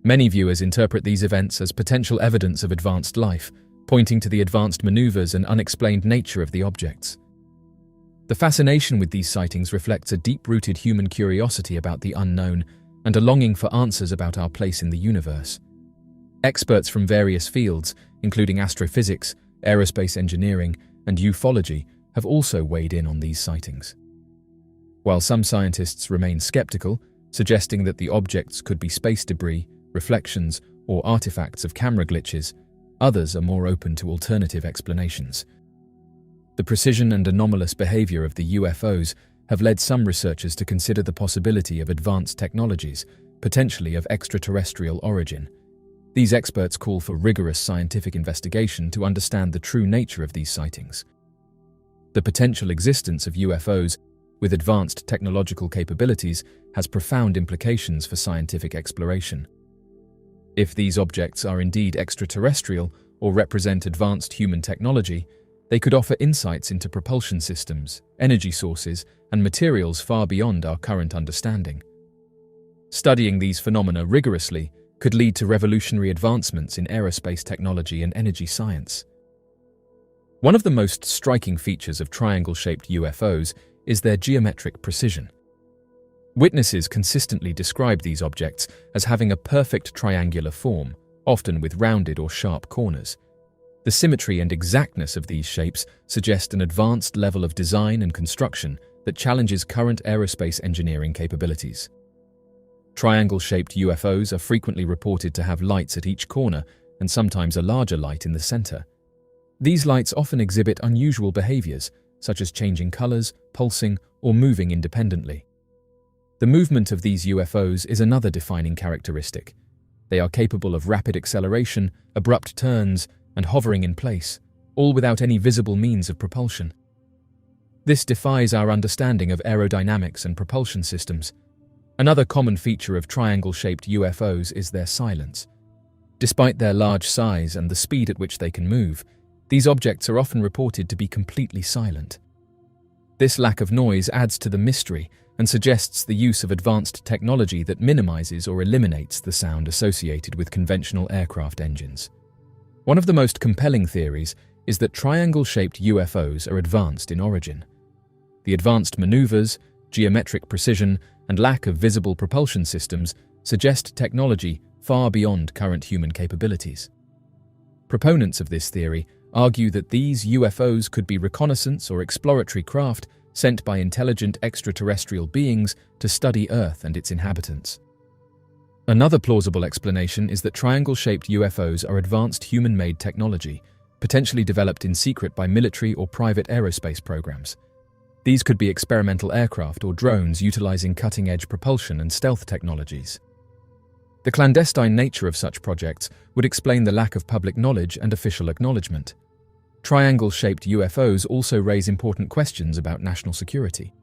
Many viewers interpret these events as potential evidence of advanced life, pointing to the advanced maneuvers and unexplained nature of the objects. The fascination with these sightings reflects a deep-rooted human curiosity about the unknown and a longing for answers about our place in the universe. Experts from various fields, including astrophysics, aerospace engineering, and ufology, have also weighed in on these sightings. While some scientists remain skeptical, suggesting that the objects could be space debris, reflections, or artifacts of camera glitches, others are more open to alternative explanations. The precision and anomalous behavior of the UFOs have led some researchers to consider the possibility of advanced technologies, potentially of extraterrestrial origin. These experts call for rigorous scientific investigation to understand the true nature of these sightings. The potential existence of UFOs with advanced technological capabilities has profound implications for scientific exploration. If these objects are indeed extraterrestrial or represent advanced human technology, they could offer insights into propulsion systems, energy sources, and materials far beyond our current understanding. Studying these phenomena rigorously could lead to revolutionary advancements in aerospace technology and energy science. One of the most striking features of triangle-shaped UFOs is their geometric precision. Witnesses consistently describe these objects as having a perfect triangular form, often with rounded or sharp corners. The symmetry and exactness of these shapes suggest an advanced level of design and construction that challenges current aerospace engineering capabilities. Triangle-shaped UFOs are frequently reported to have lights at each corner and sometimes a larger light in the center. These lights often exhibit unusual behaviors, such as changing colors, pulsing, or moving independently. The movement of these UFOs is another defining characteristic. They are capable of rapid acceleration, abrupt turns, and hovering in place, all without any visible means of propulsion. This defies our understanding of aerodynamics and propulsion systems. Another common feature of triangle-shaped UFOs is their silence. Despite their large size and the speed at which they can move, these objects are often reported to be completely silent. This lack of noise adds to the mystery and suggests the use of advanced technology that minimizes or eliminates the sound associated with conventional aircraft engines. One of the most compelling theories is that triangle-shaped UFOs are advanced in origin. The advanced maneuvers, geometric precision, and lack of visible propulsion systems suggest technology far beyond current human capabilities. Proponents of this theory argue that these UFOs could be reconnaissance or exploratory craft sent by intelligent extraterrestrial beings to study Earth and its inhabitants. Another plausible explanation is that triangle-shaped UFOs are advanced human-made technology, potentially developed in secret by military or private aerospace programs. These could be experimental aircraft or drones utilizing cutting-edge propulsion and stealth technologies. The clandestine nature of such projects would explain the lack of public knowledge and official acknowledgement. Triangle-shaped UFOs also raise important questions about national security.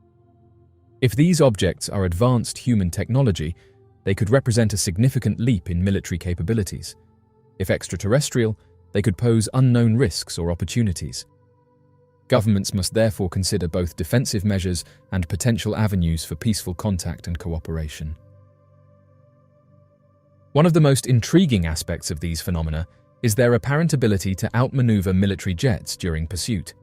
If these objects are advanced human technology, they could represent a significant leap in military capabilities. If extraterrestrial, they could pose unknown risks or opportunities. Governments must therefore consider both defensive measures and potential avenues for peaceful contact and cooperation. One of the most intriguing aspects of these phenomena is their apparent ability to outmaneuver military jets during pursuit.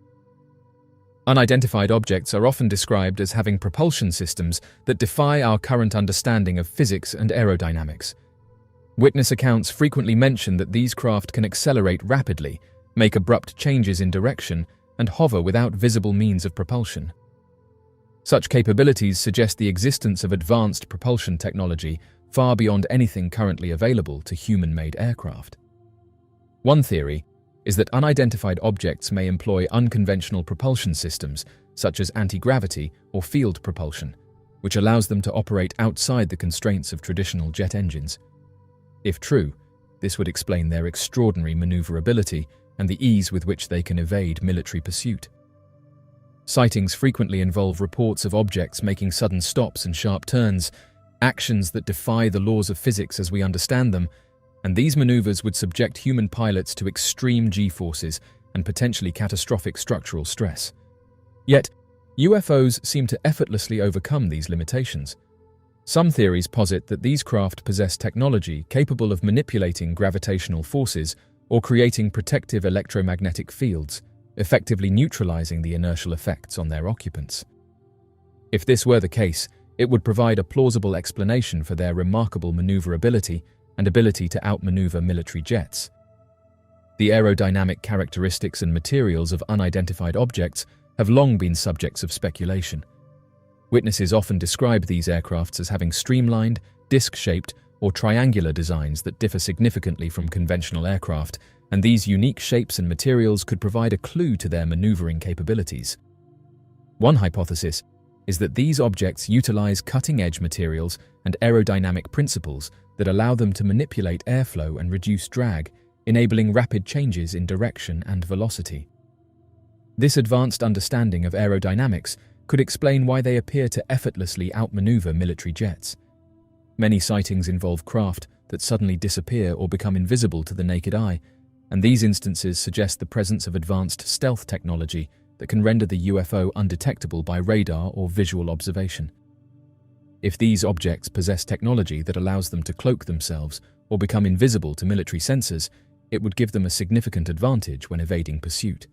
Unidentified objects are often described as having propulsion systems that defy our current understanding of physics and aerodynamics. Witness accounts frequently mention that these craft can accelerate rapidly, make abrupt changes in direction, and hover without visible means of propulsion. Such capabilities suggest the existence of advanced propulsion technology far beyond anything currently available to human-made aircraft. One theory is that unidentified objects may employ unconventional propulsion systems, such as anti-gravity or field propulsion, which allows them to operate outside the constraints of traditional jet engines. If true, this would explain their extraordinary maneuverability and the ease with which they can evade military pursuit. Sightings frequently involve reports of objects making sudden stops and sharp turns, actions that defy the laws of physics as we understand them, and these maneuvers would subject human pilots to extreme G-forces and potentially catastrophic structural stress. Yet, UFOs seem to effortlessly overcome these limitations. Some theories posit that these craft possess technology capable of manipulating gravitational forces or creating protective electromagnetic fields, effectively neutralizing the inertial effects on their occupants. If this were the case, it would provide a plausible explanation for their remarkable maneuverability and ability to outmaneuver military jets. The aerodynamic characteristics and materials of unidentified objects have long been subjects of speculation. Witnesses often describe these aircrafts as having streamlined, disc-shaped, or triangular designs that differ significantly from conventional aircraft, and these unique shapes and materials could provide a clue to their maneuvering capabilities. One hypothesis is that these objects utilize cutting-edge materials and aerodynamic principles that allow them to manipulate airflow and reduce drag, enabling rapid changes in direction and velocity. This advanced understanding of aerodynamics could explain why they appear to effortlessly outmaneuver military jets. Many sightings involve craft that suddenly disappear or become invisible to the naked eye, and these instances suggest the presence of advanced stealth technology that can render the UFO undetectable by radar or visual observation. If these objects possess technology that allows them to cloak themselves or become invisible to military sensors, it would give them a significant advantage when evading pursuit.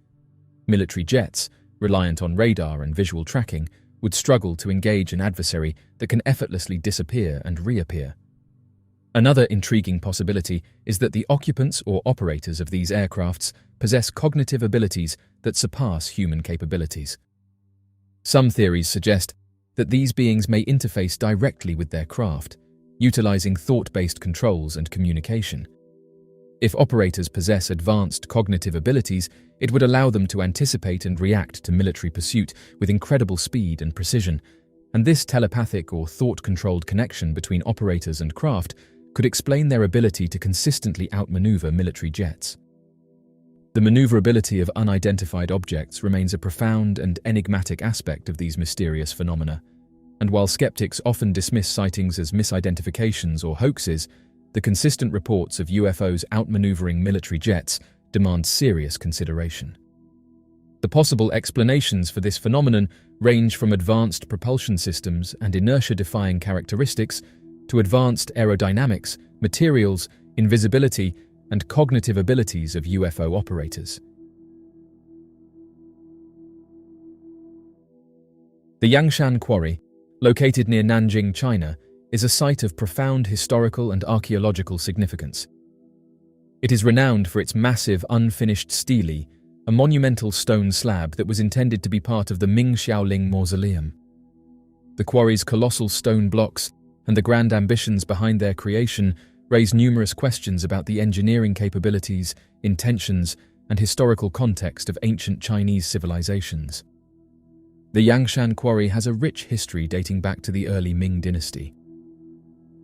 Military jets, reliant on radar and visual tracking, would struggle to engage an adversary that can effortlessly disappear and reappear. Another intriguing possibility is that the occupants or operators of these aircrafts possess cognitive abilities that surpass human capabilities. Some theories suggest that these beings may interface directly with their craft, utilizing thought-based controls and communication. If operators possess advanced cognitive abilities, it would allow them to anticipate and react to military pursuit with incredible speed and precision, and this telepathic or thought-controlled connection between operators and craft could explain their ability to consistently outmaneuver military jets. The maneuverability of unidentified objects remains a profound and enigmatic aspect of these mysterious phenomena, and while skeptics often dismiss sightings as misidentifications or hoaxes, the consistent reports of UFOs outmaneuvering military jets demand serious consideration. The possible explanations for this phenomenon range from advanced propulsion systems and inertia-defying characteristics to advanced aerodynamics, materials, invisibility, and cognitive abilities of UFO operators. The Yangshan Quarry, located near Nanjing, China, is a site of profound historical and archaeological significance. It is renowned for its massive, unfinished stele, a monumental stone slab that was intended to be part of the Ming Xiaoling Mausoleum. The quarry's colossal stone blocks and the grand ambitions behind their creation raise numerous questions about the engineering capabilities, intentions, and historical context of ancient Chinese civilizations. The Yangshan Quarry has a rich history dating back to the early Ming dynasty.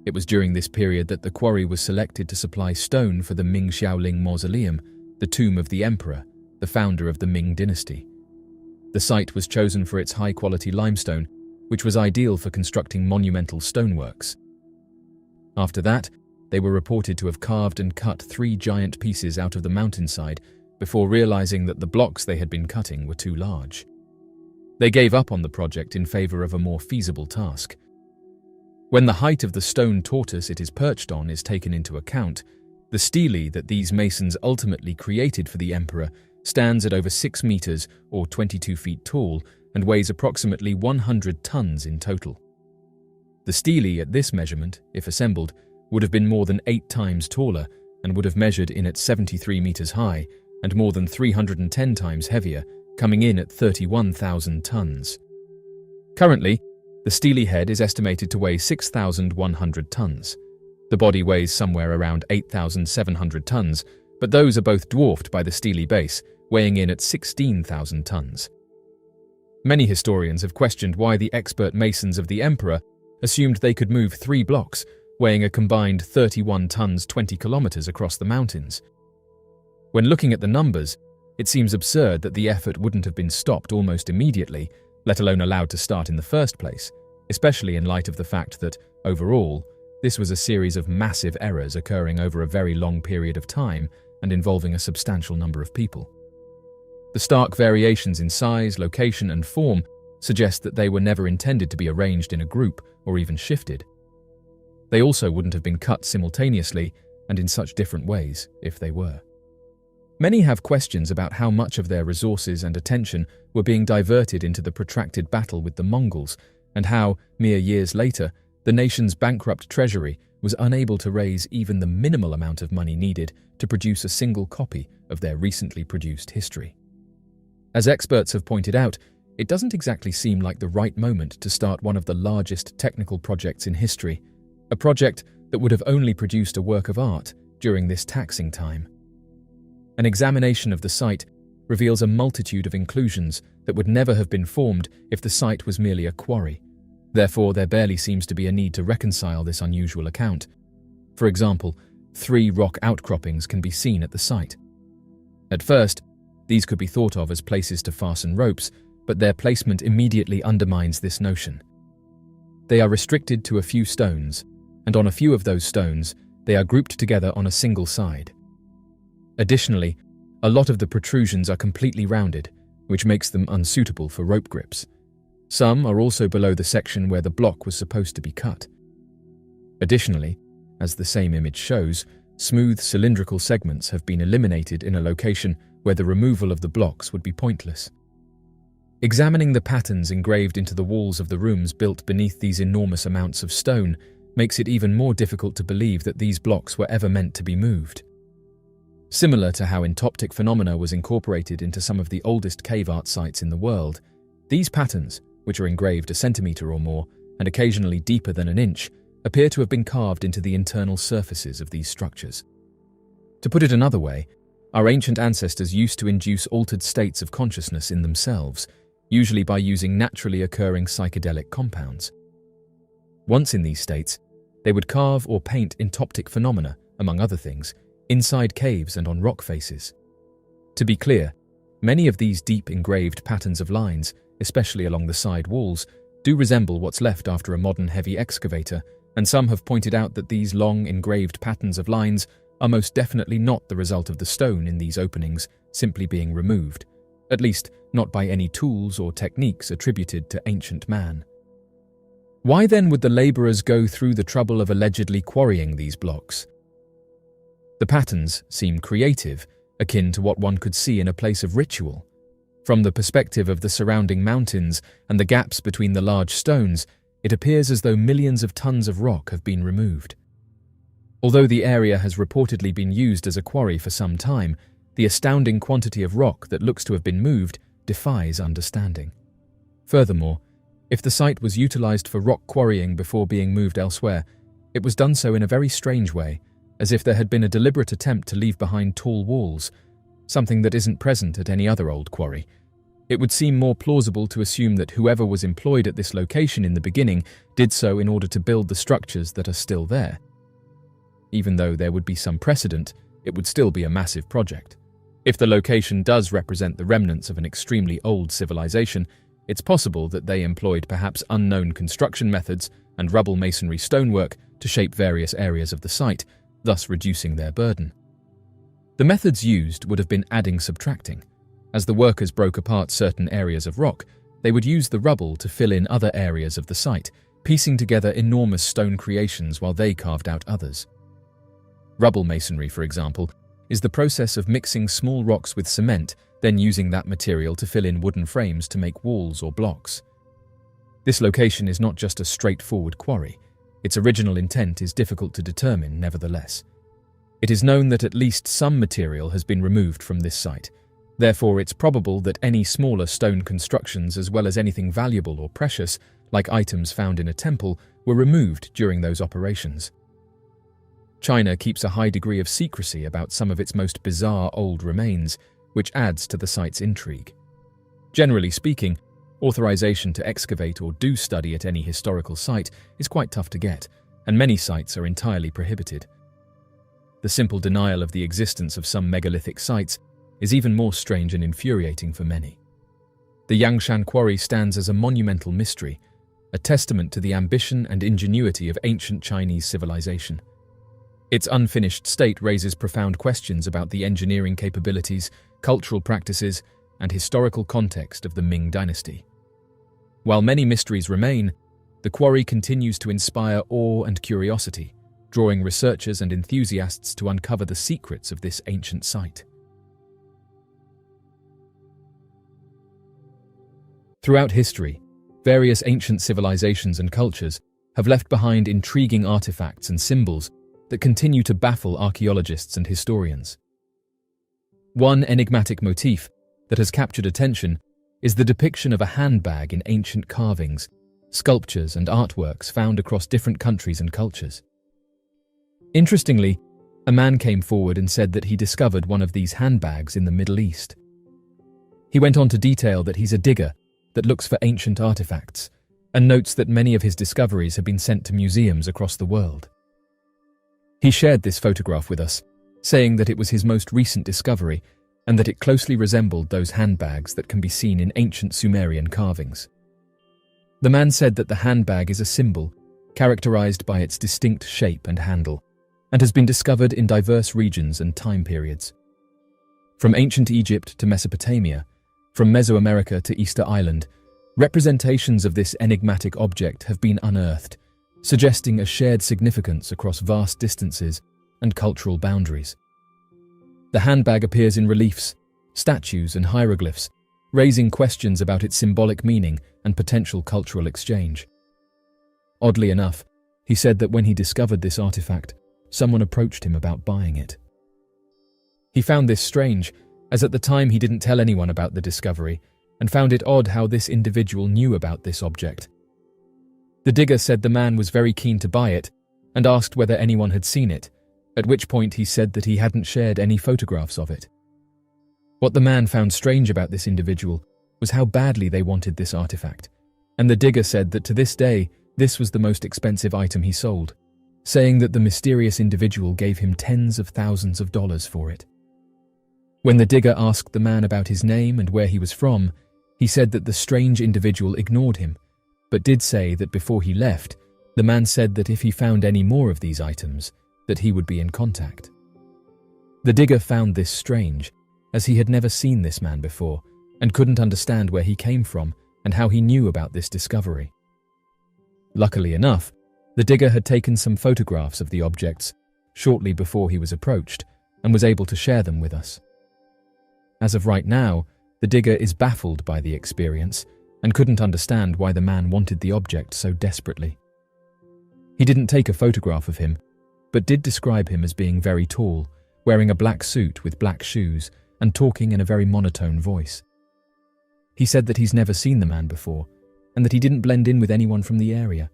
It was during this period that the quarry was selected to supply stone for the Ming Xiaoling Mausoleum, the tomb of the emperor, the founder of the Ming dynasty. The site was chosen for its high-quality limestone, which was ideal for constructing monumental stoneworks. After that, they were reported to have carved and cut 3 giant pieces out of the mountainside before realizing that the blocks they had been cutting were too large. They gave up on the project in favor of a more feasible task. When the height of the stone tortoise it is perched on is taken into account, the stele that these masons ultimately created for the emperor stands at over 6 meters or 22 feet tall and weighs approximately 100 tons in total. The stele at this measurement, if assembled, would have been more than 8 times taller and would have measured in at 73 meters high and more than 310 times heavier, coming in at 31,000 tons. Currently, the stele head is estimated to weigh 6,100 tons. The body weighs somewhere around 8,700 tons, but those are both dwarfed by the stele base, weighing in at 16,000 tons. Many historians have questioned why the expert masons of the emperor assumed they could move 3 blocks, weighing a combined 31 tons 20 kilometers across the mountains. When looking at the numbers, it seems absurd that the effort wouldn't have been stopped almost immediately, let alone allowed to start in the first place, especially in light of the fact that, overall, this was a series of massive errors occurring over a very long period of time and involving a substantial number of people. The stark variations in size, location, and form suggest that they were never intended to be arranged in a group or even shifted. They also wouldn't have been cut simultaneously and in such different ways if they were. Many have questions about how much of their resources and attention were being diverted into the protracted battle with the Mongols, and how, mere years later, the nation's bankrupt treasury was unable to raise even the minimal amount of money needed to produce a single copy of their recently produced history. As experts have pointed out, it doesn't exactly seem like the right moment to start one of the largest technical projects in history, a project that would have only produced a work of art during this taxing time. An examination of the site reveals a multitude of inclusions that would never have been formed if the site was merely a quarry. Therefore, there barely seems to be a need to reconcile this unusual account. For example, 3 rock outcroppings can be seen at the site. At first, these could be thought of as places to fasten ropes, but their placement immediately undermines this notion. They are restricted to a few stones, and on a few of those stones, they are grouped together on a single side. Additionally, a lot of the protrusions are completely rounded, which makes them unsuitable for rope grips. Some are also below the section where the block was supposed to be cut. Additionally, as the same image shows, smooth cylindrical segments have been eliminated in a location where the removal of the blocks would be pointless. Examining the patterns engraved into the walls of the rooms built beneath these enormous amounts of stone makes it even more difficult to believe that these blocks were ever meant to be moved. Similar to how entoptic phenomena was incorporated into some of the oldest cave art sites in the world, these patterns, which are engraved a centimeter or more and occasionally deeper than an inch, appear to have been carved into the internal surfaces of these structures. To put it another way, our ancient ancestors used to induce altered states of consciousness in themselves, usually by using naturally occurring psychedelic compounds. Once in these states, they would carve or paint entoptic phenomena, among other things, inside caves and on rock faces. To be clear, many of these deep engraved patterns of lines, especially along the side walls, do resemble what's left after a modern heavy excavator, and some have pointed out that these long engraved patterns of lines are most definitely not the result of the stone in these openings simply being removed, at least not by any tools or techniques attributed to ancient man. Why then would the labourers go through the trouble of allegedly quarrying these blocks? The patterns seem creative, akin to what one could see in a place of ritual. From the perspective of the surrounding mountains and the gaps between the large stones, it appears as though millions of tons of rock have been removed. Although the area has reportedly been used as a quarry for some time, the astounding quantity of rock that looks to have been moved defies understanding. Furthermore, if the site was utilized for rock quarrying before being moved elsewhere, it was done so in a very strange way, as if there had been a deliberate attempt to leave behind tall walls, something that isn't present at any other old quarry. It would seem more plausible to assume that whoever was employed at this location in the beginning did so in order to build the structures that are still there. Even though there would be some precedent, it would still be a massive project. If the location does represent the remnants of an extremely old civilization, it's possible that they employed perhaps unknown construction methods and rubble masonry stonework to shape various areas of the site, thus reducing their burden. The methods used would have been adding-subtracting. As the workers broke apart certain areas of rock, they would use the rubble to fill in other areas of the site, piecing together enormous stone creations while they carved out others. Rubble masonry, for example, is the process of mixing small rocks with cement, then using that material to fill in wooden frames to make walls or blocks. This location is not just a straightforward quarry. Its original intent is difficult to determine, nevertheless. It is known that at least some material has been removed from this site. Therefore, it's probable that any smaller stone constructions, as well as anything valuable or precious, like items found in a temple, were removed during those operations. China keeps a high degree of secrecy about some of its most bizarre old remains, which adds to the site's intrigue. Generally speaking, authorization to excavate or do study at any historical site is quite tough to get, and many sites are entirely prohibited. The simple denial of the existence of some megalithic sites is even more strange and infuriating for many. The Yangshan Quarry stands as a monumental mystery, a testament to the ambition and ingenuity of ancient Chinese civilization. Its unfinished state raises profound questions about the engineering capabilities, cultural practices, and historical context of the Ming dynasty. While many mysteries remain, the quarry continues to inspire awe and curiosity, drawing researchers and enthusiasts to uncover the secrets of this ancient site. Throughout history, various ancient civilizations and cultures have left behind intriguing artifacts and symbols that continue to baffle archaeologists and historians. One enigmatic motif that has captured attention is the depiction of a handbag in ancient carvings, sculptures, and artworks found across different countries and cultures. Interestingly, a man came forward and said that he discovered one of these handbags in the Middle East. He went on to detail that he's a digger that looks for ancient artifacts, and notes that many of his discoveries have been sent to museums across the world. He shared this photograph with us, saying that it was his most recent discovery and that it closely resembled those handbags that can be seen in ancient Sumerian carvings. The man said that the handbag is a symbol, characterized by its distinct shape and handle, and has been discovered in diverse regions and time periods. From ancient Egypt to Mesopotamia, from Mesoamerica to Easter Island, representations of this enigmatic object have been unearthed, suggesting a shared significance across vast distances and cultural boundaries. The handbag appears in reliefs, statues, and hieroglyphs, raising questions about its symbolic meaning and potential cultural exchange. Oddly enough, he said that when he discovered this artifact, someone approached him about buying it. He found this strange, as at the time he didn't tell anyone about the discovery, and found it odd how this individual knew about this object. The digger said the man was very keen to buy it and asked whether anyone had seen it, at which point he said that he hadn't shared any photographs of it. What the man found strange about this individual was how badly they wanted this artifact, and the digger said that to this day this was the most expensive item he sold, saying that the mysterious individual gave him tens of thousands of dollars for it. When the digger asked the man about his name and where he was from, he said that the strange individual ignored him, but did say that before he left, the man said that if he found any more of these items, that he would be in contact. The digger found this strange, as he had never seen this man before and couldn't understand where he came from and how he knew about this discovery. Luckily enough, the digger had taken some photographs of the objects shortly before he was approached and was able to share them with us. As of right now, the digger is baffled by the experience and couldn't understand why the man wanted the object so desperately. He didn't take a photograph of him, but did describe him as being very tall, wearing a black suit with black shoes, and talking in a very monotone voice. He said that he's never seen the man before, and that he didn't blend in with anyone from the area.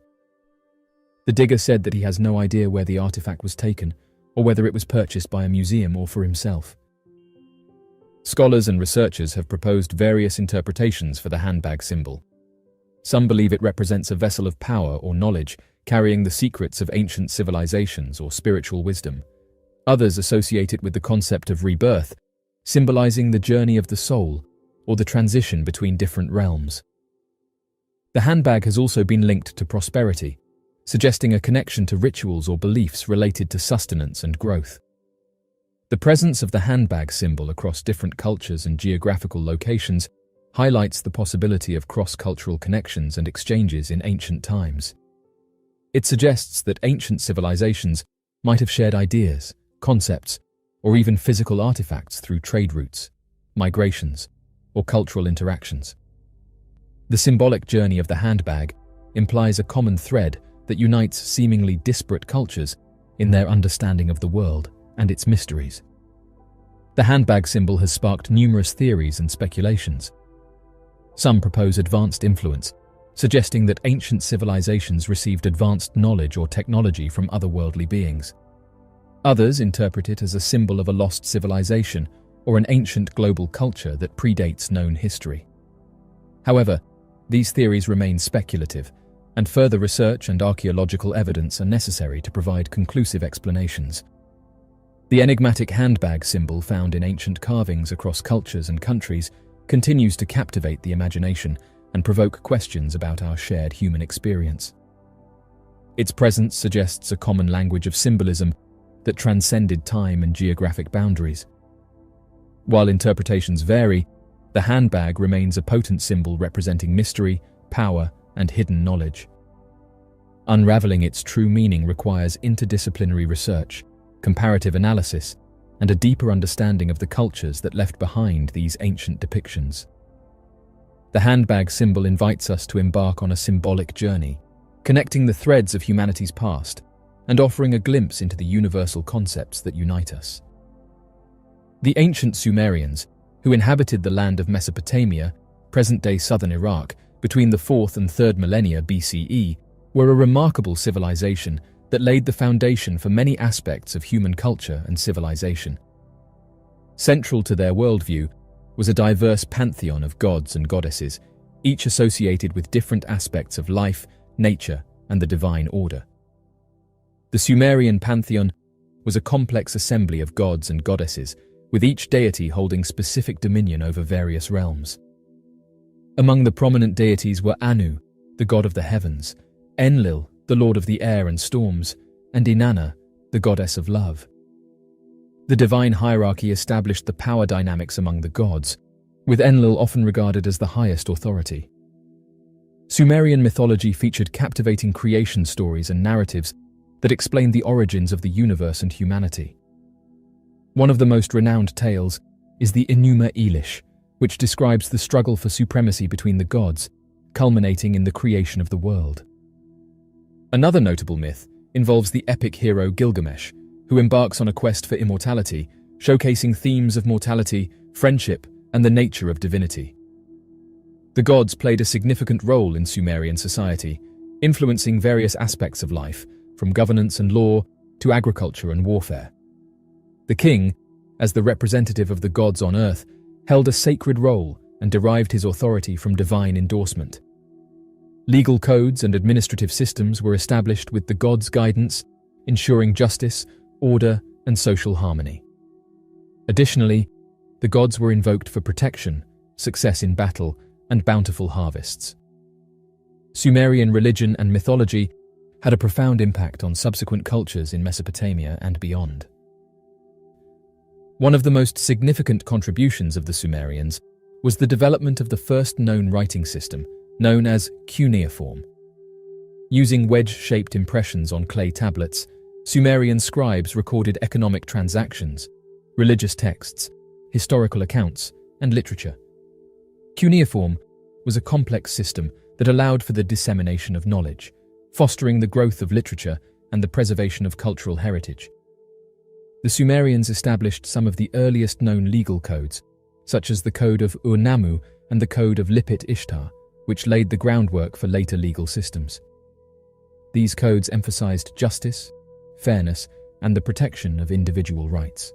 The digger said that he has no idea where the artifact was taken, or whether it was purchased by a museum or for himself. Scholars and researchers have proposed various interpretations for the handbag symbol. Some believe it represents a vessel of power or knowledge, carrying the secrets of ancient civilizations or spiritual wisdom. Others associate it with the concept of rebirth, symbolizing the journey of the soul or the transition between different realms. The handbag has also been linked to prosperity, suggesting a connection to rituals or beliefs related to sustenance and growth. The presence of the handbag symbol across different cultures and geographical locations highlights the possibility of cross-cultural connections and exchanges in ancient times. It suggests that ancient civilizations might have shared ideas, concepts, or even physical artifacts through trade routes, migrations, or cultural interactions. The symbolic journey of the handbag implies a common thread that unites seemingly disparate cultures in their understanding of the world and its mysteries. The handbag symbol has sparked numerous theories and speculations. Some propose advanced influence, suggesting that ancient civilizations received advanced knowledge or technology from otherworldly beings. Others interpret it as a symbol of a lost civilization or an ancient global culture that predates known history. However, these theories remain speculative, and further research and archaeological evidence are necessary to provide conclusive explanations. The enigmatic handbag symbol found in ancient carvings across cultures and countries continues to captivate the imagination and provoke questions about our shared human experience. Its presence suggests a common language of symbolism that transcended time and geographic boundaries. While interpretations vary, the handbag remains a potent symbol representing mystery, power, and hidden knowledge. Unraveling its true meaning requires interdisciplinary research, comparative analysis, and a deeper understanding of the cultures that left behind these ancient depictions. The handbag symbol invites us to embark on a symbolic journey, connecting the threads of humanity's past and offering a glimpse into the universal concepts that unite us. The ancient Sumerians, who inhabited the land of Mesopotamia, present-day southern Iraq, between the 4th and 3rd millennia BCE, were a remarkable civilization that laid the foundation for many aspects of human culture and civilization. Central to their worldview was a diverse pantheon of gods and goddesses, each associated with different aspects of life, nature, and the divine order. The Sumerian pantheon was a complex assembly of gods and goddesses, with each deity holding specific dominion over various realms. Among the prominent deities were Anu, the god of the heavens, Enlil, the lord of the air and storms, and Inanna, the goddess of love. The divine hierarchy established the power dynamics among the gods, with Enlil often regarded as the highest authority. Sumerian mythology featured captivating creation stories and narratives that explained the origins of the universe and humanity. One of the most renowned tales is the Enuma Elish, which describes the struggle for supremacy between the gods, culminating in the creation of the world. Another notable myth involves the epic hero Gilgamesh, who embarks on a quest for immortality, showcasing themes of mortality, friendship, and the nature of divinity. The gods played a significant role in Sumerian society, influencing various aspects of life, from governance and law to agriculture and warfare. The king, as the representative of the gods on earth, held a sacred role and derived his authority from divine endorsement. Legal codes and administrative systems were established with the gods' guidance, ensuring justice, order, and social harmony. Additionally, the gods were invoked for protection, success in battle, and bountiful harvests. Sumerian religion and mythology had a profound impact on subsequent cultures in Mesopotamia and beyond. One of the most significant contributions of the Sumerians was the development of the first known writing system, known as cuneiform. Using wedge-shaped impressions on clay tablets, Sumerian scribes recorded economic transactions, religious texts, historical accounts, and literature. Cuneiform was a complex system that allowed for the dissemination of knowledge, fostering the growth of literature and the preservation of cultural heritage. The Sumerians established some of the earliest known legal codes, such as the Code of Ur-Nammu and the Code of Lipit-Ishtar, which laid the groundwork for later legal systems. These codes emphasized justice, fairness, and the protection of individual rights.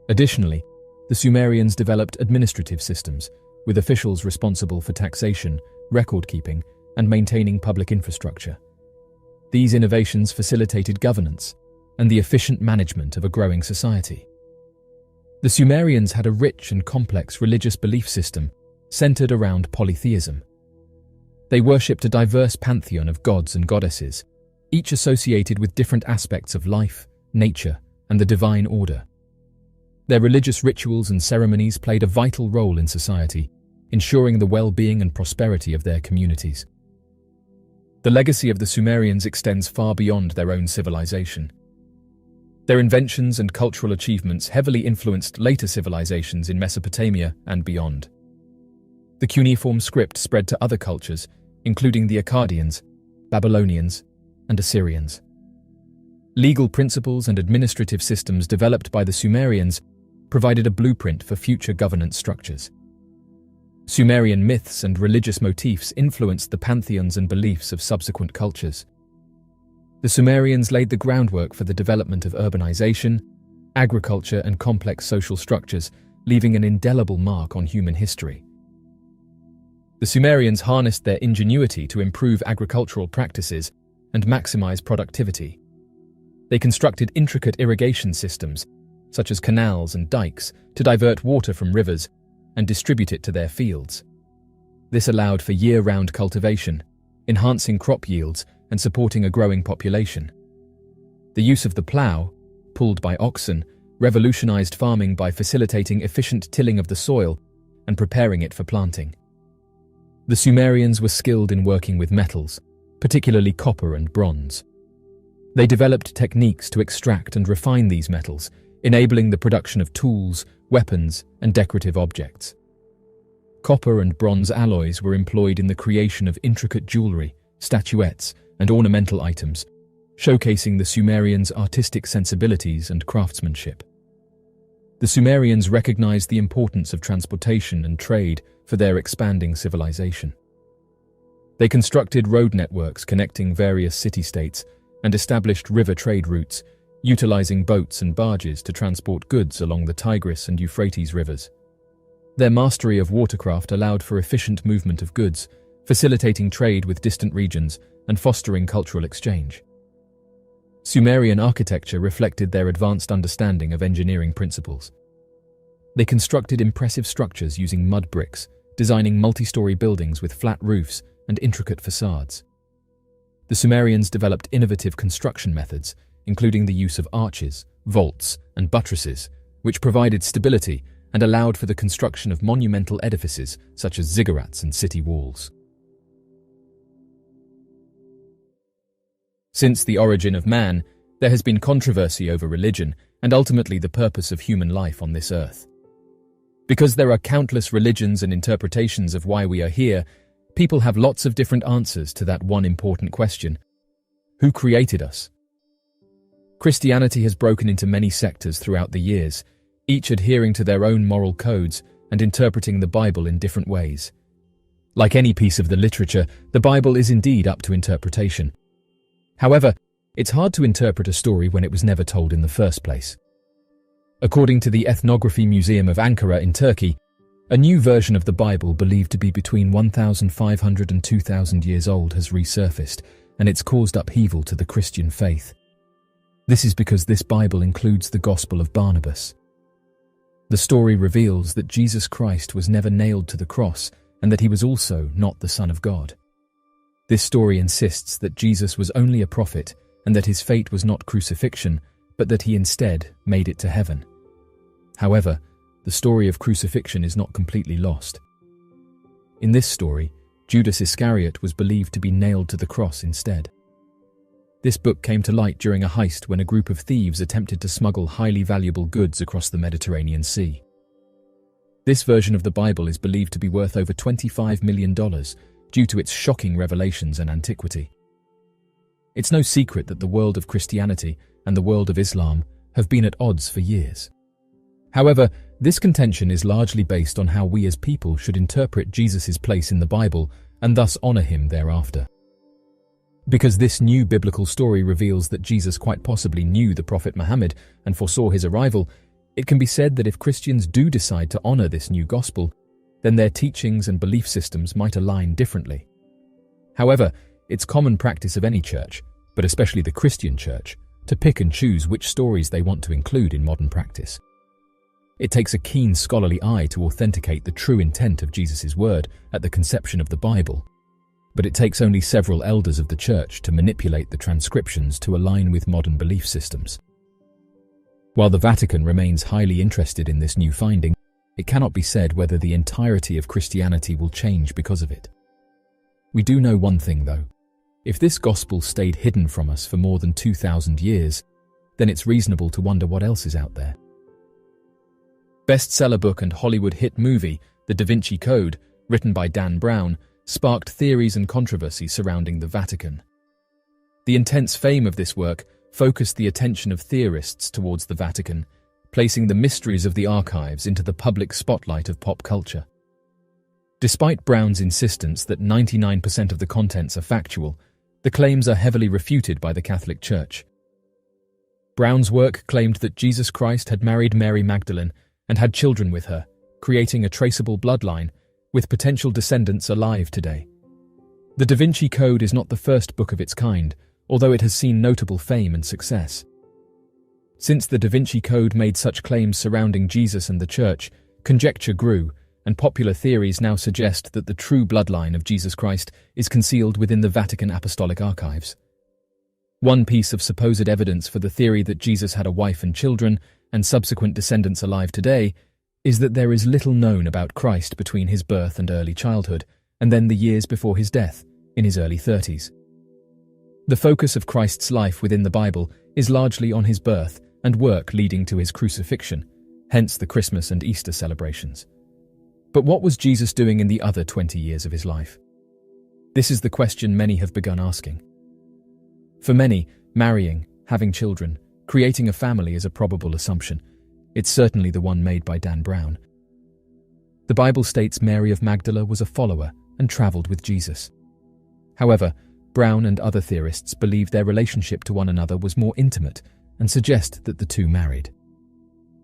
Additionally, the Sumerians developed administrative systems, with officials responsible for taxation, record-keeping, and maintaining public infrastructure. These innovations facilitated governance and the efficient management of a growing society. The Sumerians had a rich and complex religious belief system centered around polytheism. They worshipped a diverse pantheon of gods and goddesses, each associated with different aspects of life, nature, and the divine order. Their religious rituals and ceremonies played a vital role in society, ensuring the well-being and prosperity of their communities. The legacy of the Sumerians extends far beyond their own civilization. Their inventions and cultural achievements heavily influenced later civilizations in Mesopotamia and beyond. The cuneiform script spread to other cultures, including the Akkadians, Babylonians, and Assyrians. Legal principles and administrative systems developed by the Sumerians provided a blueprint for future governance structures. Sumerian myths and religious motifs influenced the pantheons and beliefs of subsequent cultures. The Sumerians laid the groundwork for the development of urbanization, agriculture, and complex social structures, leaving an indelible mark on human history. The Sumerians harnessed their ingenuity to improve agricultural practices and maximize productivity. They constructed intricate irrigation systems, such as canals and dikes, to divert water from rivers and distribute it to their fields. This allowed for year-round cultivation, enhancing crop yields and supporting a growing population. The use of the plough, pulled by oxen, revolutionized farming by facilitating efficient tilling of the soil and preparing it for planting. The Sumerians were skilled in working with metals, particularly copper and bronze. They developed techniques to extract and refine these metals, enabling the production of tools, weapons, and decorative objects. Copper and bronze alloys were employed in the creation of intricate jewelry, statuettes, and ornamental items, showcasing the Sumerians' artistic sensibilities and craftsmanship. The Sumerians recognized the importance of transportation and trade for their expanding civilization. They constructed road networks connecting various city-states and established river trade routes, utilizing boats and barges to transport goods along the Tigris and Euphrates rivers. Their mastery of watercraft allowed for efficient movement of goods, facilitating trade with distant regions and fostering cultural exchange. Sumerian architecture reflected their advanced understanding of engineering principles. They constructed impressive structures using mud bricks, designing multi-story buildings with flat roofs and intricate facades. The Sumerians developed innovative construction methods, including the use of arches, vaults, and buttresses, which provided stability and allowed for the construction of monumental edifices such as ziggurats and city walls. Since the origin of man, there has been controversy over religion and ultimately the purpose of human life on this earth. Because there are countless religions and interpretations of why we are here, people have lots of different answers to that one important question: who created us? Christianity has broken into many sectors throughout the years, each adhering to their own moral codes and interpreting the Bible in different ways. Like any piece of the literature, the Bible is indeed up to interpretation. However, it's hard to interpret a story when it was never told in the first place. According to the Ethnography Museum of Ankara in Turkey, a new version of the Bible believed to be between 1,500 and 2,000 years old has resurfaced, and it's caused upheaval to the Christian faith. This is because this Bible includes the Gospel of Barnabas. The story reveals that Jesus Christ was never nailed to the cross and that he was also not the Son of God. This story insists that Jesus was only a prophet and that his fate was not crucifixion, but that he instead made it to heaven. However, the story of crucifixion is not completely lost. In this story, Judas Iscariot was believed to be nailed to the cross instead. This book came to light during a heist when a group of thieves attempted to smuggle highly valuable goods across the Mediterranean Sea. This version of the Bible is believed to be worth over $25 million due to its shocking revelations and antiquity. It's no secret that the world of Christianity and the world of Islam have been at odds for years. However, this contention is largely based on how we as people should interpret Jesus' place in the Bible and thus honor him thereafter. Because this new biblical story reveals that Jesus quite possibly knew the Prophet Muhammad and foresaw his arrival, it can be said that if Christians do decide to honor this new gospel, then their teachings and belief systems might align differently. However, it's common practice of any church, but especially the Christian church, to pick and choose which stories they want to include in modern practice. It takes a keen scholarly eye to authenticate the true intent of Jesus' word at the conception of the Bible, but it takes only several elders of the church to manipulate the transcriptions to align with modern belief systems. While the Vatican remains highly interested in this new finding, it cannot be said whether the entirety of Christianity will change because of it. We do know one thing though. If this gospel stayed hidden from us for more than 2,000 years, then it's reasonable to wonder what else is out there. Bestseller book and Hollywood hit movie, The Da Vinci Code, written by Dan Brown, sparked theories and controversy surrounding the Vatican. The intense fame of this work focused the attention of theorists towards the Vatican, placing the mysteries of the archives into the public spotlight of pop culture. Despite Brown's insistence that 99% of the contents are factual, the claims are heavily refuted by the Catholic Church. Brown's work claimed that Jesus Christ had married Mary Magdalene and had children with her, creating a traceable bloodline with potential descendants alive today. The Da Vinci Code is not the first book of its kind, although it has seen notable fame and success. Since the Da Vinci Code made such claims surrounding Jesus and the Church, conjecture grew, and popular theories now suggest that the true bloodline of Jesus Christ is concealed within the Vatican Apostolic Archives. One piece of supposed evidence for the theory that Jesus had a wife and children, and subsequent descendants alive today, is that there is little known about Christ between his birth and early childhood, and then the years before his death, in his early 30s. The focus of Christ's life within the Bible is largely on his birth and work leading to his crucifixion, hence the Christmas and Easter celebrations. But what was Jesus doing in the other 20 years of his life? This is the question many have begun asking. For many, marrying, having children, creating a family is a probable assumption. It's certainly the one made by Dan Brown. The Bible states Mary of Magdala was a follower and traveled with Jesus. However, Brown and other theorists believe their relationship to one another was more intimate and suggest that the two married.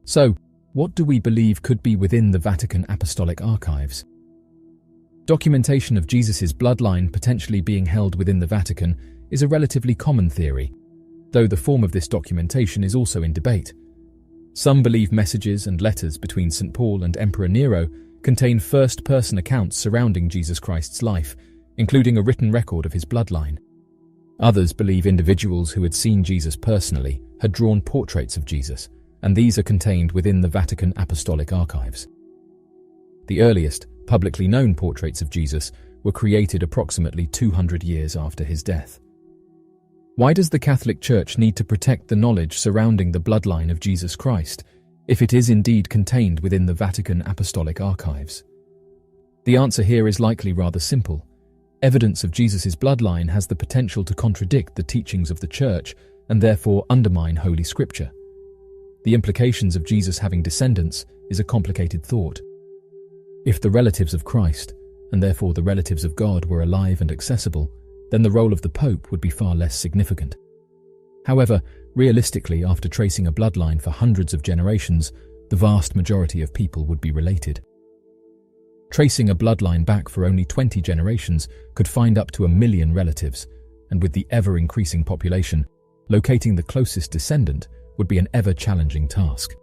So, what do we believe could be within the Vatican Apostolic Archives? Documentation of Jesus' bloodline potentially being held within the Vatican is a relatively common theory, though the form of this documentation is also in debate. Some believe messages and letters between St. Paul and Emperor Nero contain first-person accounts surrounding Jesus Christ's life, including a written record of his bloodline. Others believe individuals who had seen Jesus personally had drawn portraits of Jesus, and these are contained within the Vatican Apostolic Archives. The earliest, publicly known portraits of Jesus were created approximately 200 years after his death. Why does the Catholic Church need to protect the knowledge surrounding the bloodline of Jesus Christ, if it is indeed contained within the Vatican Apostolic Archives? The answer here is likely rather simple. Evidence of Jesus' bloodline has the potential to contradict the teachings of the Church and therefore undermine Holy Scripture. The implications of Jesus having descendants is a complicated thought. If the relatives of Christ, and therefore the relatives of God, were alive and accessible, then the role of the Pope would be far less significant. However, realistically, after tracing a bloodline for hundreds of generations, the vast majority of people would be related. Tracing a bloodline back for only 20 generations could find up to 1 million relatives, and with the ever-increasing population, locating the closest descendant would be an ever-challenging task.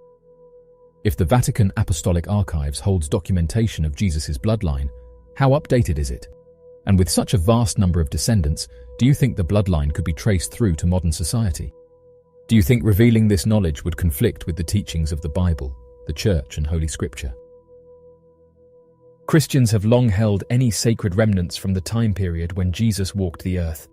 If the Vatican Apostolic Archives holds documentation of Jesus' bloodline, how updated is it? And with such a vast number of descendants, do you think the bloodline could be traced through to modern society? Do you think revealing this knowledge would conflict with the teachings of the Bible, the Church, and Holy Scripture? Christians have long held any sacred remnants from the time period when Jesus walked the earth.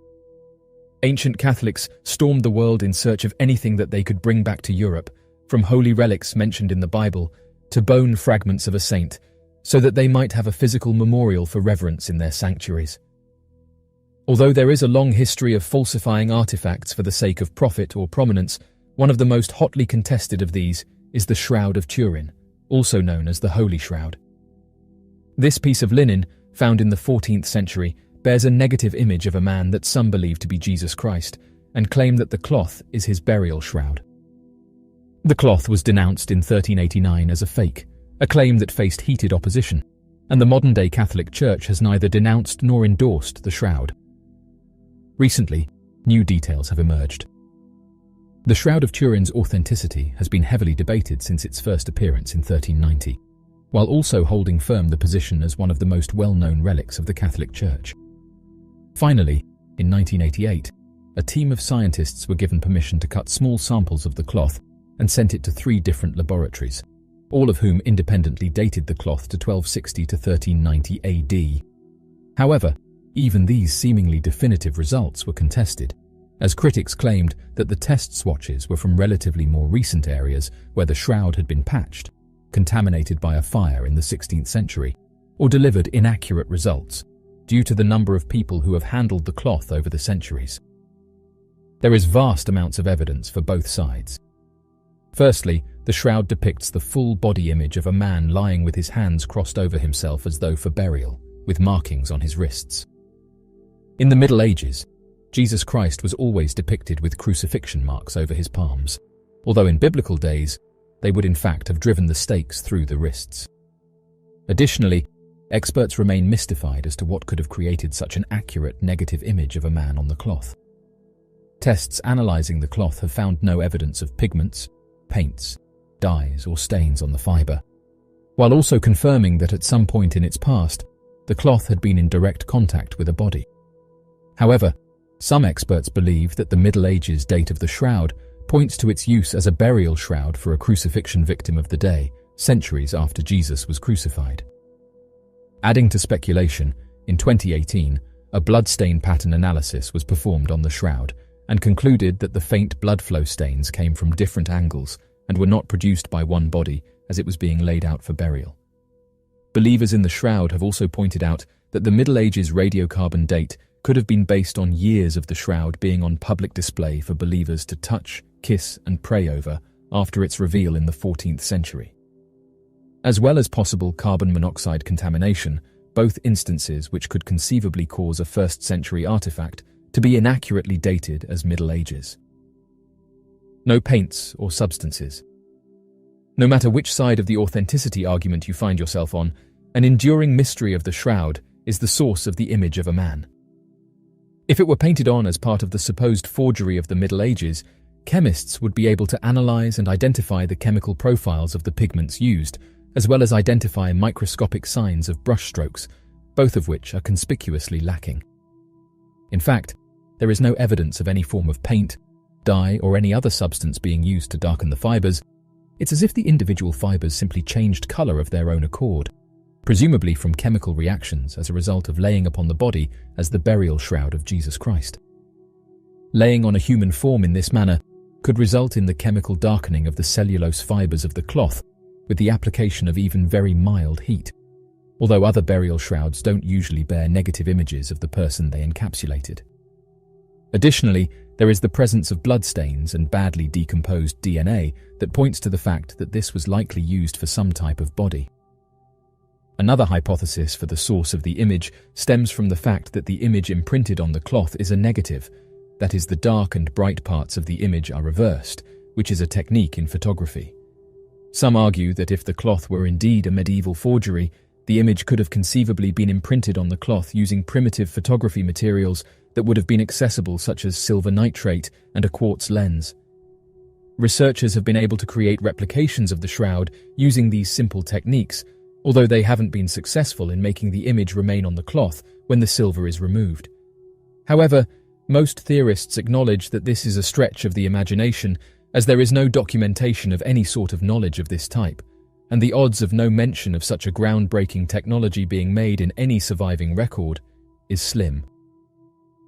Ancient Catholics stormed the world in search of anything that they could bring back to Europe, from holy relics mentioned in the Bible to bone fragments of a saint, so that they might have a physical memorial for reverence in their sanctuaries. Although there is a long history of falsifying artifacts for the sake of profit or prominence, one of the most hotly contested of these is the Shroud of Turin, also known as the Holy Shroud. This piece of linen, found in the 14th century, bears a negative image of a man that some believe to be Jesus Christ, and claim that the cloth is his burial shroud. The cloth was denounced in 1389 as a fake, a claim that faced heated opposition, and the modern-day Catholic Church has neither denounced nor endorsed the shroud. Recently, new details have emerged. The Shroud of Turin's authenticity has been heavily debated since its first appearance in 1390, while also holding firm the position as one of the most well-known relics of the Catholic Church. Finally, in 1988, a team of scientists were given permission to cut small samples of the cloth and sent it to 3 different laboratories, all of whom independently dated the cloth to 1260 to 1390 AD. However, even these seemingly definitive results were contested, as critics claimed that the test swatches were from relatively more recent areas where the shroud had been patched, contaminated by a fire in the 16th century, or delivered inaccurate results due to the number of people who have handled the cloth over the centuries. There is vast amounts of evidence for both sides. Firstly, the shroud depicts the full body image of a man lying with his hands crossed over himself as though for burial, with markings on his wrists. In the Middle Ages, Jesus Christ was always depicted with crucifixion marks over his palms, although in biblical days, they would in fact have driven the stakes through the wrists. Additionally, experts remain mystified as to what could have created such an accurate negative image of a man on the cloth. Tests analyzing the cloth have found no evidence of pigments, paints, dyes, or stains on the fiber, while also confirming that at some point in its past, the cloth had been in direct contact with a body. However, some experts believe that the Middle Ages date of the shroud points to its use as a burial shroud for a crucifixion victim of the day, centuries after Jesus was crucified. Adding to speculation, in 2018, a bloodstain pattern analysis was performed on the shroud and concluded that the faint blood flow stains came from different angles and were not produced by one body as it was being laid out for burial. Believers in the shroud have also pointed out that the Middle Ages radiocarbon date could have been based on years of the shroud being on public display for believers to touch, kiss, and pray over after its reveal in the 14th century. As well as possible carbon monoxide contamination, both instances which could conceivably cause a first-century artifact to be inaccurately dated as Middle Ages. No paints or substances. No matter which side of the authenticity argument you find yourself on, an enduring mystery of the shroud is the source of the image of a man. If it were painted on as part of the supposed forgery of the Middle Ages, chemists would be able to analyze and identify the chemical profiles of the pigments used, as well as identify microscopic signs of brushstrokes, both of which are conspicuously lacking. In fact, there is no evidence of any form of paint, dye, or any other substance being used to darken the fibers. It's as if the individual fibers simply changed color of their own accord, presumably from chemical reactions as a result of laying upon the body as the burial shroud of Jesus Christ. Laying on a human form in this manner could result in the chemical darkening of the cellulose fibers of the cloth with the application of even very mild heat, although other burial shrouds don't usually bear negative images of the person they encapsulated. Additionally, there is the presence of bloodstains and badly decomposed DNA that points to the fact that this was likely used for some type of body. Another hypothesis for the source of the image stems from the fact that the image imprinted on the cloth is a negative, that is, the dark and bright parts of the image are reversed, which is a technique in photography. Some argue that if the cloth were indeed a medieval forgery, the image could have conceivably been imprinted on the cloth using primitive photography materials that would have been accessible, such as silver nitrate and a quartz lens. Researchers have been able to create replications of the shroud using these simple techniques, although they haven't been successful in making the image remain on the cloth when the silver is removed. However, most theorists acknowledge that this is a stretch of the imagination, as there is no documentation of any sort of knowledge of this type, and the odds of no mention of such a groundbreaking technology being made in any surviving record is slim.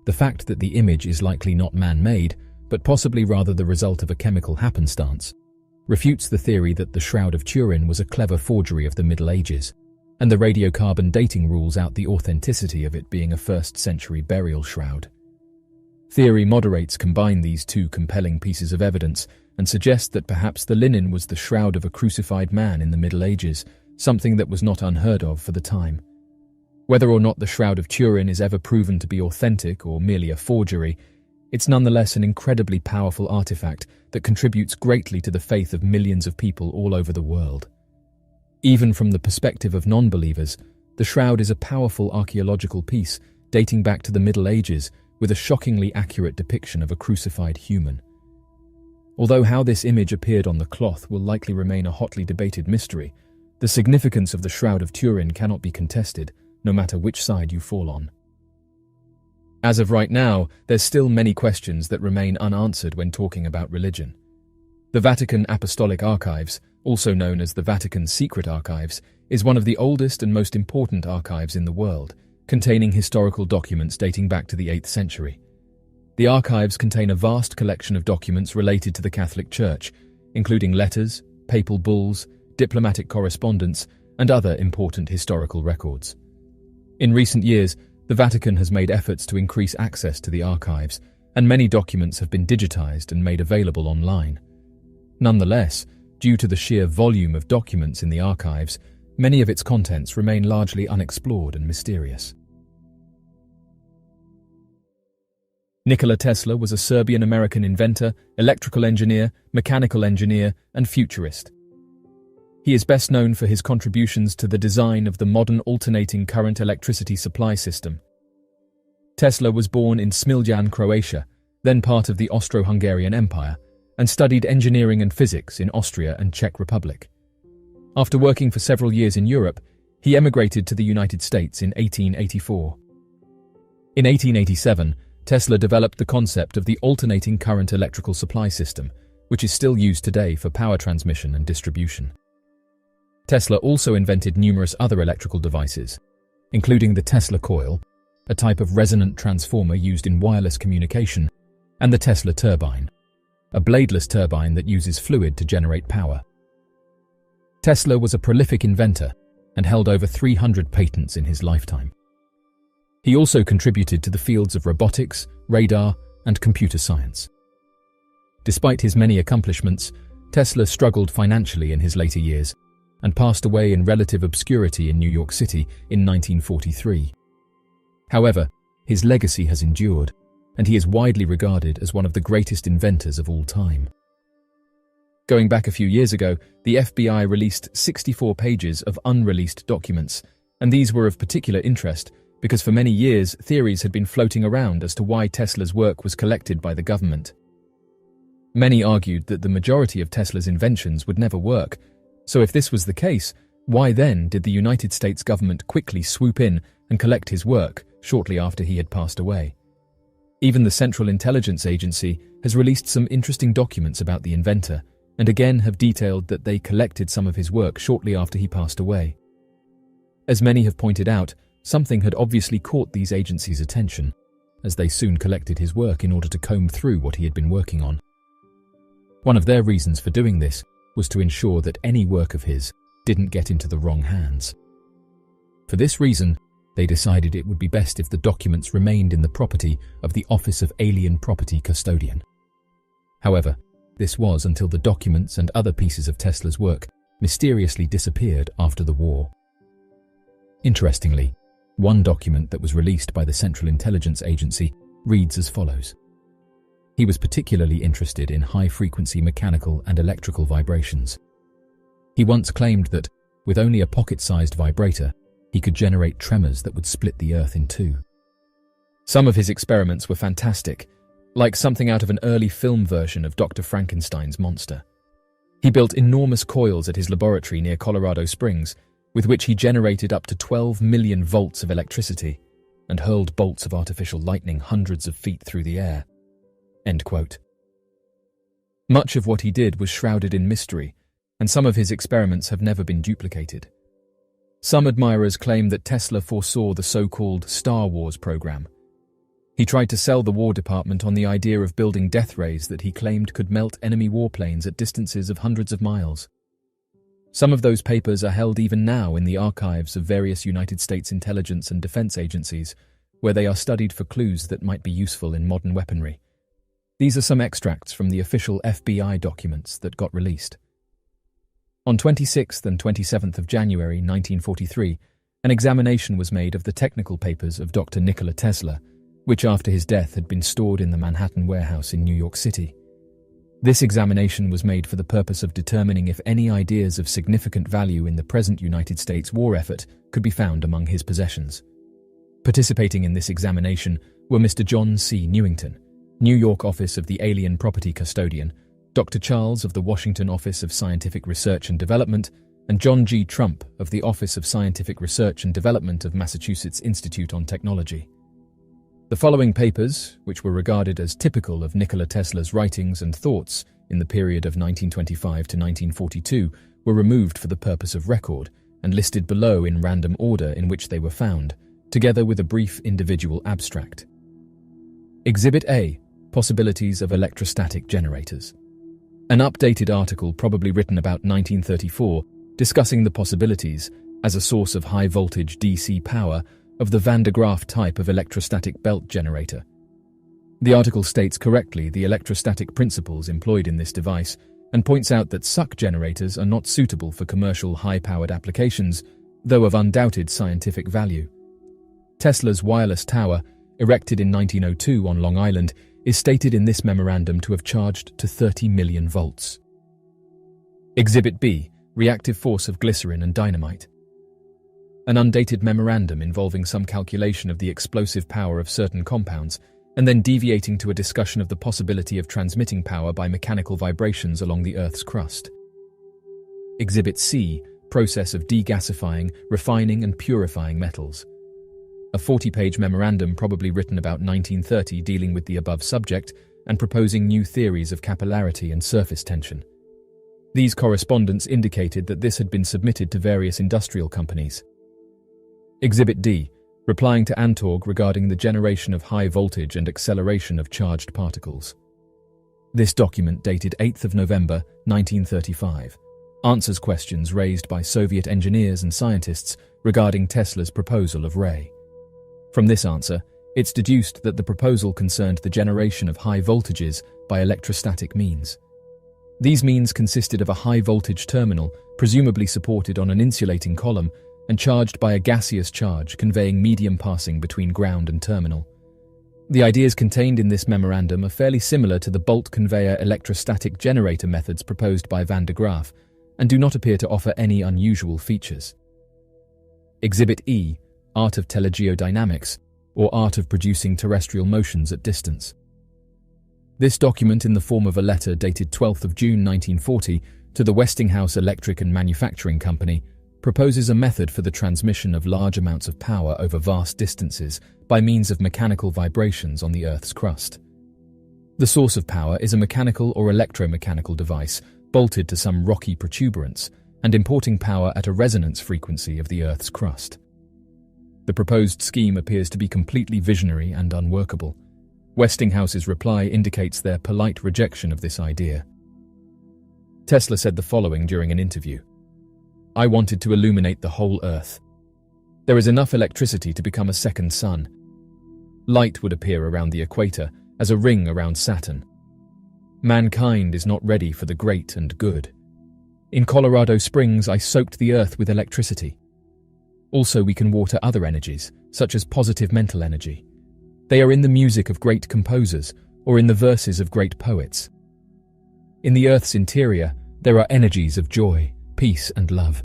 The fact that the image is likely not man-made, but possibly rather the result of a chemical happenstance, refutes the theory that the Shroud of Turin was a clever forgery of the Middle Ages, and the radiocarbon dating rules out the authenticity of it being a 1st century burial shroud. Theory moderates combine these two compelling pieces of evidence and suggest that perhaps the linen was the shroud of a crucified man in the Middle Ages, something that was not unheard of for the time. Whether or not the Shroud of Turin is ever proven to be authentic or merely a forgery, it's nonetheless an incredibly powerful artifact that contributes greatly to the faith of millions of people all over the world. Even from the perspective of non-believers, the shroud is a powerful archaeological piece dating back to the Middle Ages with a shockingly accurate depiction of a crucified human. Although how this image appeared on the cloth will likely remain a hotly debated mystery, the significance of the Shroud of Turin cannot be contested, no matter which side you fall on. As of right now, there's still many questions that remain unanswered when talking about religion. The Vatican Apostolic Archives, also known as the Vatican Secret Archives, is one of the oldest and most important archives in the world, containing historical documents dating back to the 8th century. The archives contain a vast collection of documents related to the Catholic Church, including letters, papal bulls, diplomatic correspondence, and other important historical records. In recent years, the Vatican has made efforts to increase access to the archives, and many documents have been digitized and made available online. Nonetheless, due to the sheer volume of documents in the archives, many of its contents remain largely unexplored and mysterious. Nikola Tesla was a Serbian-American inventor, electrical engineer, mechanical engineer, and futurist. He is best known for his contributions to the design of the modern alternating current electricity supply system. Tesla was born in Smiljan, Croatia, then part of the Austro-Hungarian Empire, and studied engineering and physics in Austria and Czech Republic. After working for several years in Europe, he emigrated to the United States in 1884. In 1887, Tesla developed the concept of the alternating current electrical supply system, which is still used today for power transmission and distribution. Tesla also invented numerous other electrical devices, including the Tesla coil, a type of resonant transformer used in wireless communication, and the Tesla turbine, a bladeless turbine that uses fluid to generate power. Tesla was a prolific inventor and held over 300 patents in his lifetime. He also contributed to the fields of robotics, radar, and computer science. Despite his many accomplishments, Tesla struggled financially in his later years and passed away in relative obscurity in New York City in 1943. However, his legacy has endured, and he is widely regarded as one of the greatest inventors of all time. Going back a few years ago, the FBI released 64 pages of unreleased documents, and these were of particular interest because for many years theories had been floating around as to why Tesla's work was collected by the government. Many argued that the majority of Tesla's inventions would never work, so if this was the case, why then did the United States government quickly swoop in and collect his work shortly after he had passed away? Even the Central Intelligence Agency has released some interesting documents about the inventor, and again have detailed that they collected some of his work shortly after he passed away. As many have pointed out, something had obviously caught these agencies' attention, as they soon collected his work in order to comb through what he had been working on. One of their reasons for doing this was to ensure that any work of his didn't get into the wrong hands. For this reason, they decided it would be best if the documents remained in the property of the Office of Alien Property Custodian. However, this was until the documents and other pieces of Tesla's work mysteriously disappeared after the war. Interestingly, one document that was released by the Central Intelligence Agency reads as follows. He was particularly interested in high-frequency mechanical and electrical vibrations. He once claimed that, with only a pocket-sized vibrator, he could generate tremors that would split the Earth in two. Some of his experiments were fantastic, like something out of an early film version of Dr. Frankenstein's monster. He built enormous coils at his laboratory near Colorado Springs, with which he generated up to 12 million volts of electricity and hurled bolts of artificial lightning hundreds of feet through the air. End quote. Much of what he did was shrouded in mystery, and some of his experiments have never been duplicated. Some admirers claim that Tesla foresaw the so-called Star Wars program. He tried to sell the War Department on the idea of building death rays that he claimed could melt enemy warplanes at distances of hundreds of miles. Some of those papers are held even now in the archives of various United States intelligence and defense agencies, where they are studied for clues that might be useful in modern weaponry. These are some extracts from the official FBI documents that got released. On 26th and 27th of January 1943, an examination was made of the technical papers of Dr. Nikola Tesla, which after his death had been stored in the Manhattan warehouse in New York City. This examination was made for the purpose of determining if any ideas of significant value in the present United States war effort could be found among his possessions. Participating in this examination were Mr. John C. Newington, New York Office of the Alien Property Custodian, Dr. Charles of the Washington Office of Scientific Research and Development, and John G. Trump of the Office of Scientific Research and Development of Massachusetts Institute on Technology. The following papers, which were regarded as typical of Nikola Tesla's writings and thoughts in the period of 1925 to 1942, were removed for the purpose of record and listed below in random order in which they were found, together with a brief individual abstract. Exhibit A: Possibilities of Electrostatic Generators. An updated article probably written about 1934 discussing the possibilities, as a source of high-voltage DC power, of the Van de Graaff type of electrostatic belt generator. The article states correctly the electrostatic principles employed in this device and points out that suck generators are not suitable for commercial high-powered applications, though of undoubted scientific value. Tesla's wireless tower, erected in 1902 on Long Island, is stated in this memorandum to have charged to 30 million volts. Exhibit B: Reactive force of glycerin and dynamite. An undated memorandum involving some calculation of the explosive power of certain compounds, and then deviating to a discussion of the possibility of transmitting power by mechanical vibrations along the Earth's crust. Exhibit C: Process of degasifying, refining and purifying metals. A 40-page memorandum probably written about 1930 dealing with the above subject and proposing new theories of capillarity and surface tension. These correspondence indicated that this had been submitted to various industrial companies. Exhibit D: Replying to Antorg regarding the generation of high voltage and acceleration of charged particles. This document, dated 8th of November 1935, answers questions raised by Soviet engineers and scientists regarding Tesla's proposal of Ray. From this answer, it's deduced that the proposal concerned the generation of high voltages by electrostatic means. These means consisted of a high-voltage terminal, presumably supported on an insulating column, and charged by a gaseous charge conveying medium passing between ground and terminal. The ideas contained in this memorandum are fairly similar to the bolt conveyor electrostatic generator methods proposed by Van de Graaff, and do not appear to offer any unusual features. Exhibit E: Art of telegeodynamics, or art of producing terrestrial motions at distance. This document, in the form of a letter dated 12th of June 1940 to the Westinghouse Electric and Manufacturing Company, proposes a method for the transmission of large amounts of power over vast distances by means of mechanical vibrations on the Earth's crust. The source of power is a mechanical or electromechanical device bolted to some rocky protuberance and importing power at a resonance frequency of the Earth's crust. The proposed scheme appears to be completely visionary and unworkable. Westinghouse's reply indicates their polite rejection of this idea. Tesla said the following during an interview: "I wanted to illuminate the whole Earth. There is enough electricity to become a second sun. Light would appear around the equator as a ring around Saturn. Mankind is not ready for the great and good. In Colorado Springs, I soaked the Earth with electricity. Also, we can water other energies, such as positive mental energy. They are in the music of great composers or in the verses of great poets. In the Earth's interior, there are energies of joy, peace, and love.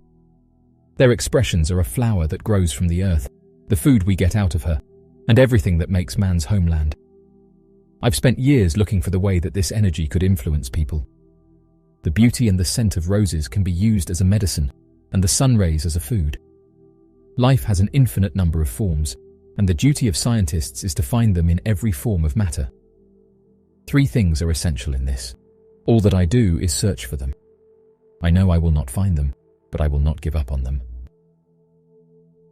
Their expressions are a flower that grows from the Earth, the food we get out of her, and everything that makes man's homeland. I've spent years looking for the way that this energy could influence people. The beauty and the scent of roses can be used as a medicine, and the sun rays as a food. Life has an infinite number of forms, and the duty of scientists is to find them in every form of matter. 3 things are essential in this. All that I do is search for them. I know I will not find them, but I will not give up on them."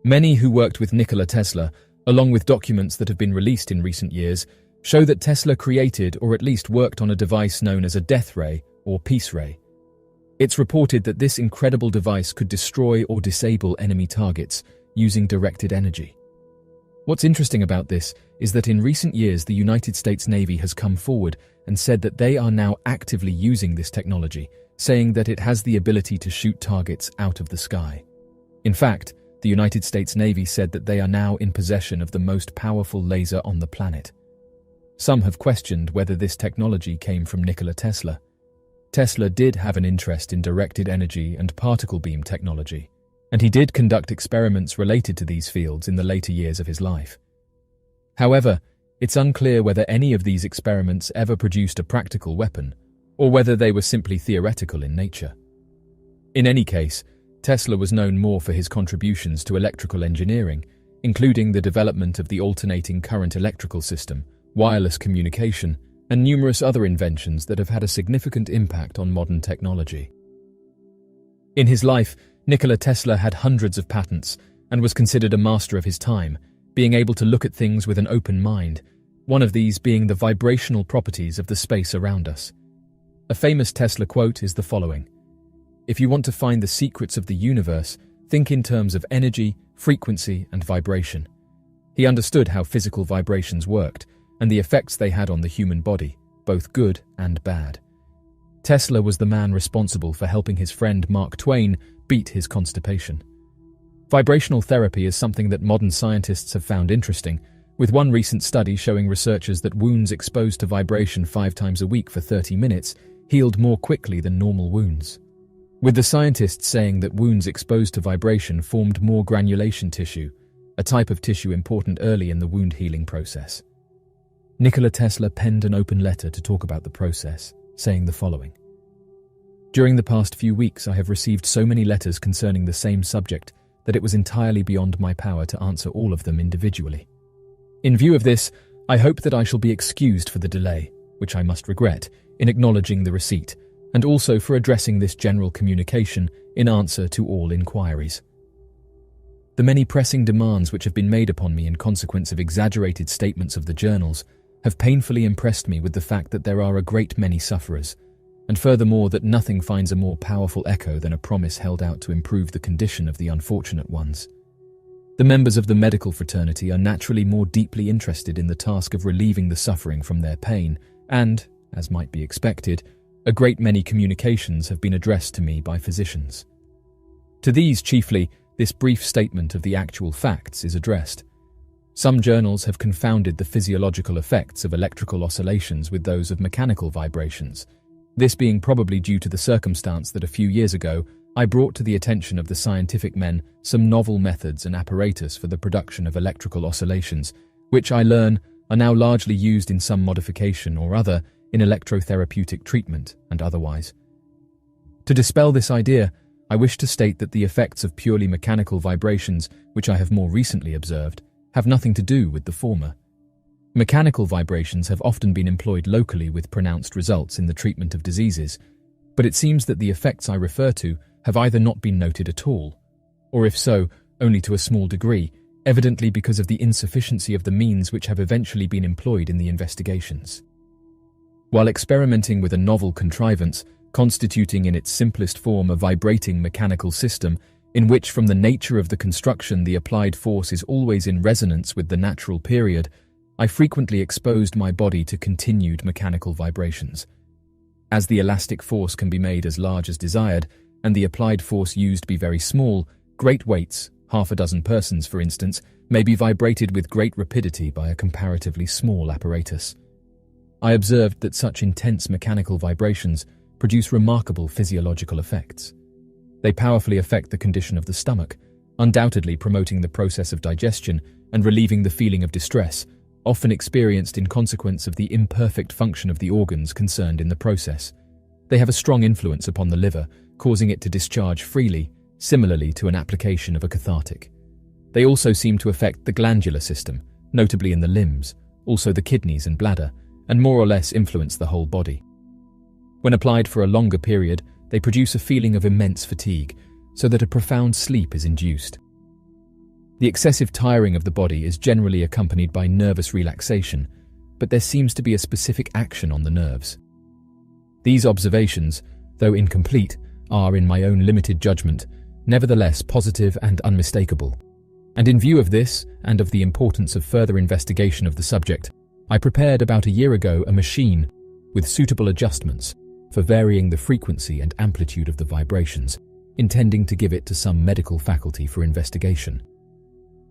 Many who worked with Nikola Tesla along with documents that have been released in recent years, show that Tesla created or at least worked on a device known as a death ray or peace ray. It's reported that this incredible device could destroy or disable enemy targets using directed energy. What's interesting about this is that in recent years the United States Navy has come forward and said that they are now actively using this technology, saying that it has the ability to shoot targets out of the sky. In fact, the United States Navy said that they are now in possession of the most powerful laser on the planet. Some have questioned whether this technology came from Nikola Tesla. Tesla did have an interest in directed energy and particle beam technology, and he did conduct experiments related to these fields in the later years of his life. However, it's unclear whether any of these experiments ever produced a practical weapon, or whether they were simply theoretical in nature. In any case, Tesla was known more for his contributions to electrical engineering, including the development of the alternating current electrical system, wireless communication, and numerous other inventions that have had a significant impact on modern technology. In his life, Nikola Tesla had hundreds of patents and was considered a master of his time, being able to look at things with an open mind, one of these being the vibrational properties of the space around us. A famous Tesla quote is the following: "If you want to find the secrets of the universe, think in terms of energy, frequency, and vibration." He understood how physical vibrations worked and the effects they had on the human body, both good and bad. Tesla was the man responsible for helping his friend Mark Twain beat his constipation. Vibrational therapy is something that modern scientists have found interesting, with one recent study showing researchers that wounds exposed to vibration 5 times a week for 30 minutes healed more quickly than normal wounds, with the scientists saying that wounds exposed to vibration formed more granulation tissue, a type of tissue important early in the wound healing process. Nikola Tesla penned an open letter to talk about the process, saying the following: "During the past few weeks, I have received so many letters concerning the same subject that it was entirely beyond my power to answer all of them individually. In view of this, I hope that I shall be excused for the delay, which I must regret, in acknowledging the receipt, and also for addressing this general communication in answer to all inquiries. The many pressing demands which have been made upon me in consequence of exaggerated statements of the journals have painfully impressed me with the fact that there are a great many sufferers, and furthermore that nothing finds a more powerful echo than a promise held out to improve the condition of the unfortunate ones. The members of the medical fraternity are naturally more deeply interested in the task of relieving the suffering from their pain, and, as might be expected, a great many communications have been addressed to me by physicians. To these chiefly, this brief statement of the actual facts is addressed. Some journals have confounded the physiological effects of electrical oscillations with those of mechanical vibrations, this being probably due to the circumstance that a few years ago I brought to the attention of the scientific men some novel methods and apparatus for the production of electrical oscillations, which I learn are now largely used in some modification or other in electrotherapeutic treatment and otherwise. To dispel this idea, I wish to state that the effects of purely mechanical vibrations, which I have more recently observed, have nothing to do with the former. Mechanical vibrations have often been employed locally with pronounced results in the treatment of diseases, but it seems that the effects I refer to have either not been noted at all, or if so, only to a small degree, evidently because of the insufficiency of the means which have eventually been employed in the investigations. While experimenting with a novel contrivance, constituting in its simplest form a vibrating mechanical system, in which from the nature of the construction the applied force is always in resonance with the natural period, I frequently exposed my body to continued mechanical vibrations. As the elastic force can be made as large as desired, and the applied force used be very small, great weights, 6 persons for instance, may be vibrated with great rapidity by a comparatively small apparatus. I observed that such intense mechanical vibrations produce remarkable physiological effects. They powerfully affect the condition of the stomach, undoubtedly promoting the process of digestion and relieving the feeling of distress, often experienced in consequence of the imperfect function of the organs concerned in the process. They have a strong influence upon the liver, causing it to discharge freely, similarly to an application of a cathartic. They also seem to affect the glandular system, notably in the limbs, also the kidneys and bladder, and more or less influence the whole body. When applied for a longer period, they produce a feeling of immense fatigue, so that a profound sleep is induced. The excessive tiring of the body is generally accompanied by nervous relaxation, but there seems to be a specific action on the nerves. These observations, though incomplete, are, in my own limited judgment, nevertheless positive and unmistakable. And in view of this, and of the importance of further investigation of the subject, I prepared about a year ago a machine with suitable adjustments for varying the frequency and amplitude of the vibrations, intending to give it to some medical faculty for investigation.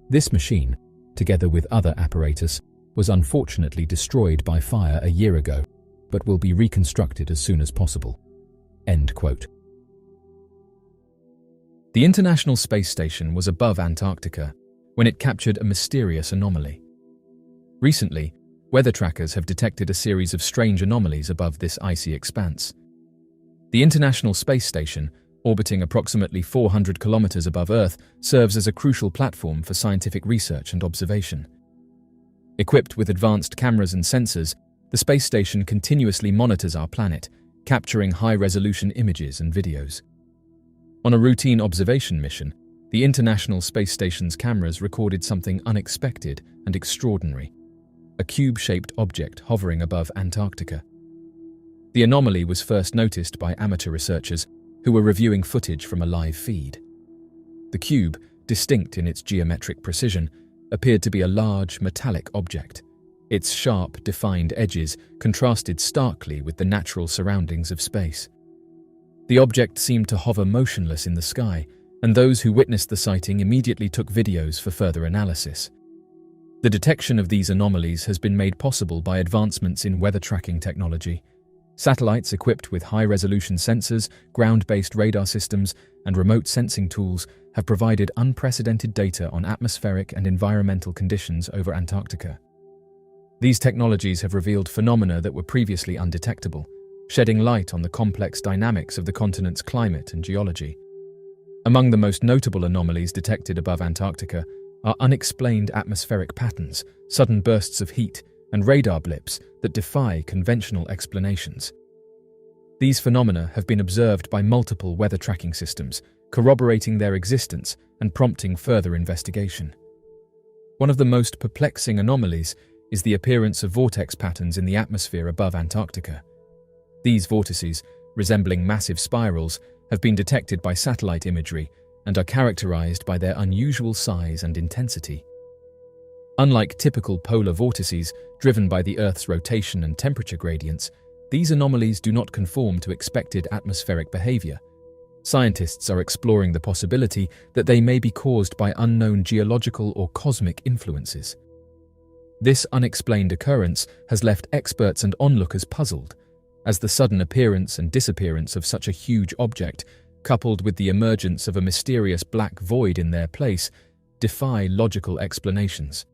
This machine, together with other apparatus, was unfortunately destroyed by fire a year ago, but will be reconstructed as soon as possible. End quote. The International Space Station was above Antarctica when it captured a mysterious anomaly. Recently, weather trackers have detected a series of strange anomalies above this icy expanse. The International Space Station, orbiting approximately 400 kilometers above Earth, serves as a crucial platform for scientific research and observation. Equipped with advanced cameras and sensors, the space station continuously monitors our planet, capturing high-resolution images and videos. On a routine observation mission, the International Space Station's cameras recorded something unexpected and extraordinary: a cube-shaped object hovering above Antarctica. The anomaly was first noticed by amateur researchers who were reviewing footage from a live feed. The cube, distinct in its geometric precision, appeared to be a large, metallic object. Its sharp, defined edges contrasted starkly with the natural surroundings of space. The object seemed to hover motionless in the sky, and those who witnessed the sighting immediately took videos for further analysis. The detection of these anomalies has been made possible by advancements in weather tracking technology. Satellites equipped with high-resolution sensors, ground-based radar systems, and remote sensing tools have provided unprecedented data on atmospheric and environmental conditions over Antarctica. These technologies have revealed phenomena that were previously undetectable, shedding light on the complex dynamics of the continent's climate and geology. Among the most notable anomalies detected above Antarctica are unexplained atmospheric patterns, sudden bursts of heat, and radar blips that defy conventional explanations. These phenomena have been observed by multiple weather tracking systems, corroborating their existence and prompting further investigation. One of the most perplexing anomalies is the appearance of vortex patterns in the atmosphere above Antarctica. These vortices, resembling massive spirals, have been detected by satellite imagery and are characterized by their unusual size and intensity. Unlike typical polar vortices driven by the Earth's rotation and temperature gradients, these anomalies do not conform to expected atmospheric behavior. Scientists are exploring the possibility that they may be caused by unknown geological or cosmic influences. This unexplained occurrence has left experts and onlookers puzzled, as the sudden appearance and disappearance of such a huge object, coupled with the emergence of a mysterious black void in their place, defy logical explanations.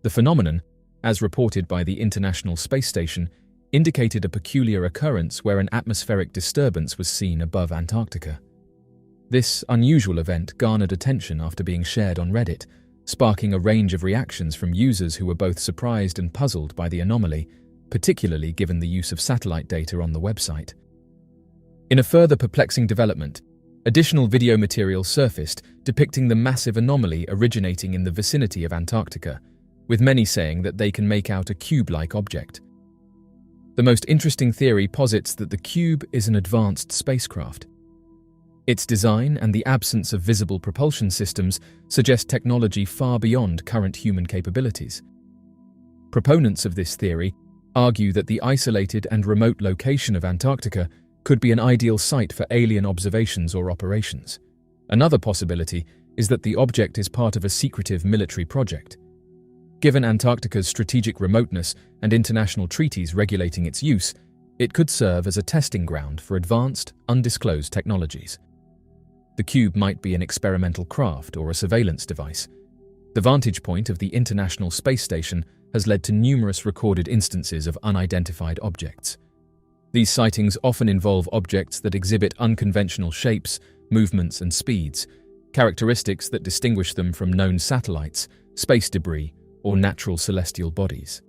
The phenomenon, as reported by the International Space Station, indicated a peculiar occurrence where an atmospheric disturbance was seen above Antarctica. This unusual event garnered attention after being shared on Reddit, sparking a range of reactions from users who were both surprised and puzzled by the anomaly, particularly given the use of satellite data on the website. In a further perplexing development, additional video material surfaced depicting the massive anomaly originating in the vicinity of Antarctica, with many saying that they can make out a cube-like object. The most interesting theory posits that the cube is an advanced spacecraft. Its design and the absence of visible propulsion systems suggest technology far beyond current human capabilities. Proponents of this theory argue that the isolated and remote location of Antarctica could be an ideal site for alien observations or operations. Another possibility is that the object is part of a secretive military project. Given Antarctica's strategic remoteness and international treaties regulating its use, it could serve as a testing ground for advanced, undisclosed technologies. The cube might be an experimental craft or a surveillance device. The vantage point of the International Space Station has led to numerous recorded instances of unidentified objects. These sightings often involve objects that exhibit unconventional shapes, movements, and speeds, characteristics that distinguish them from known satellites, space debris, or natural celestial bodies.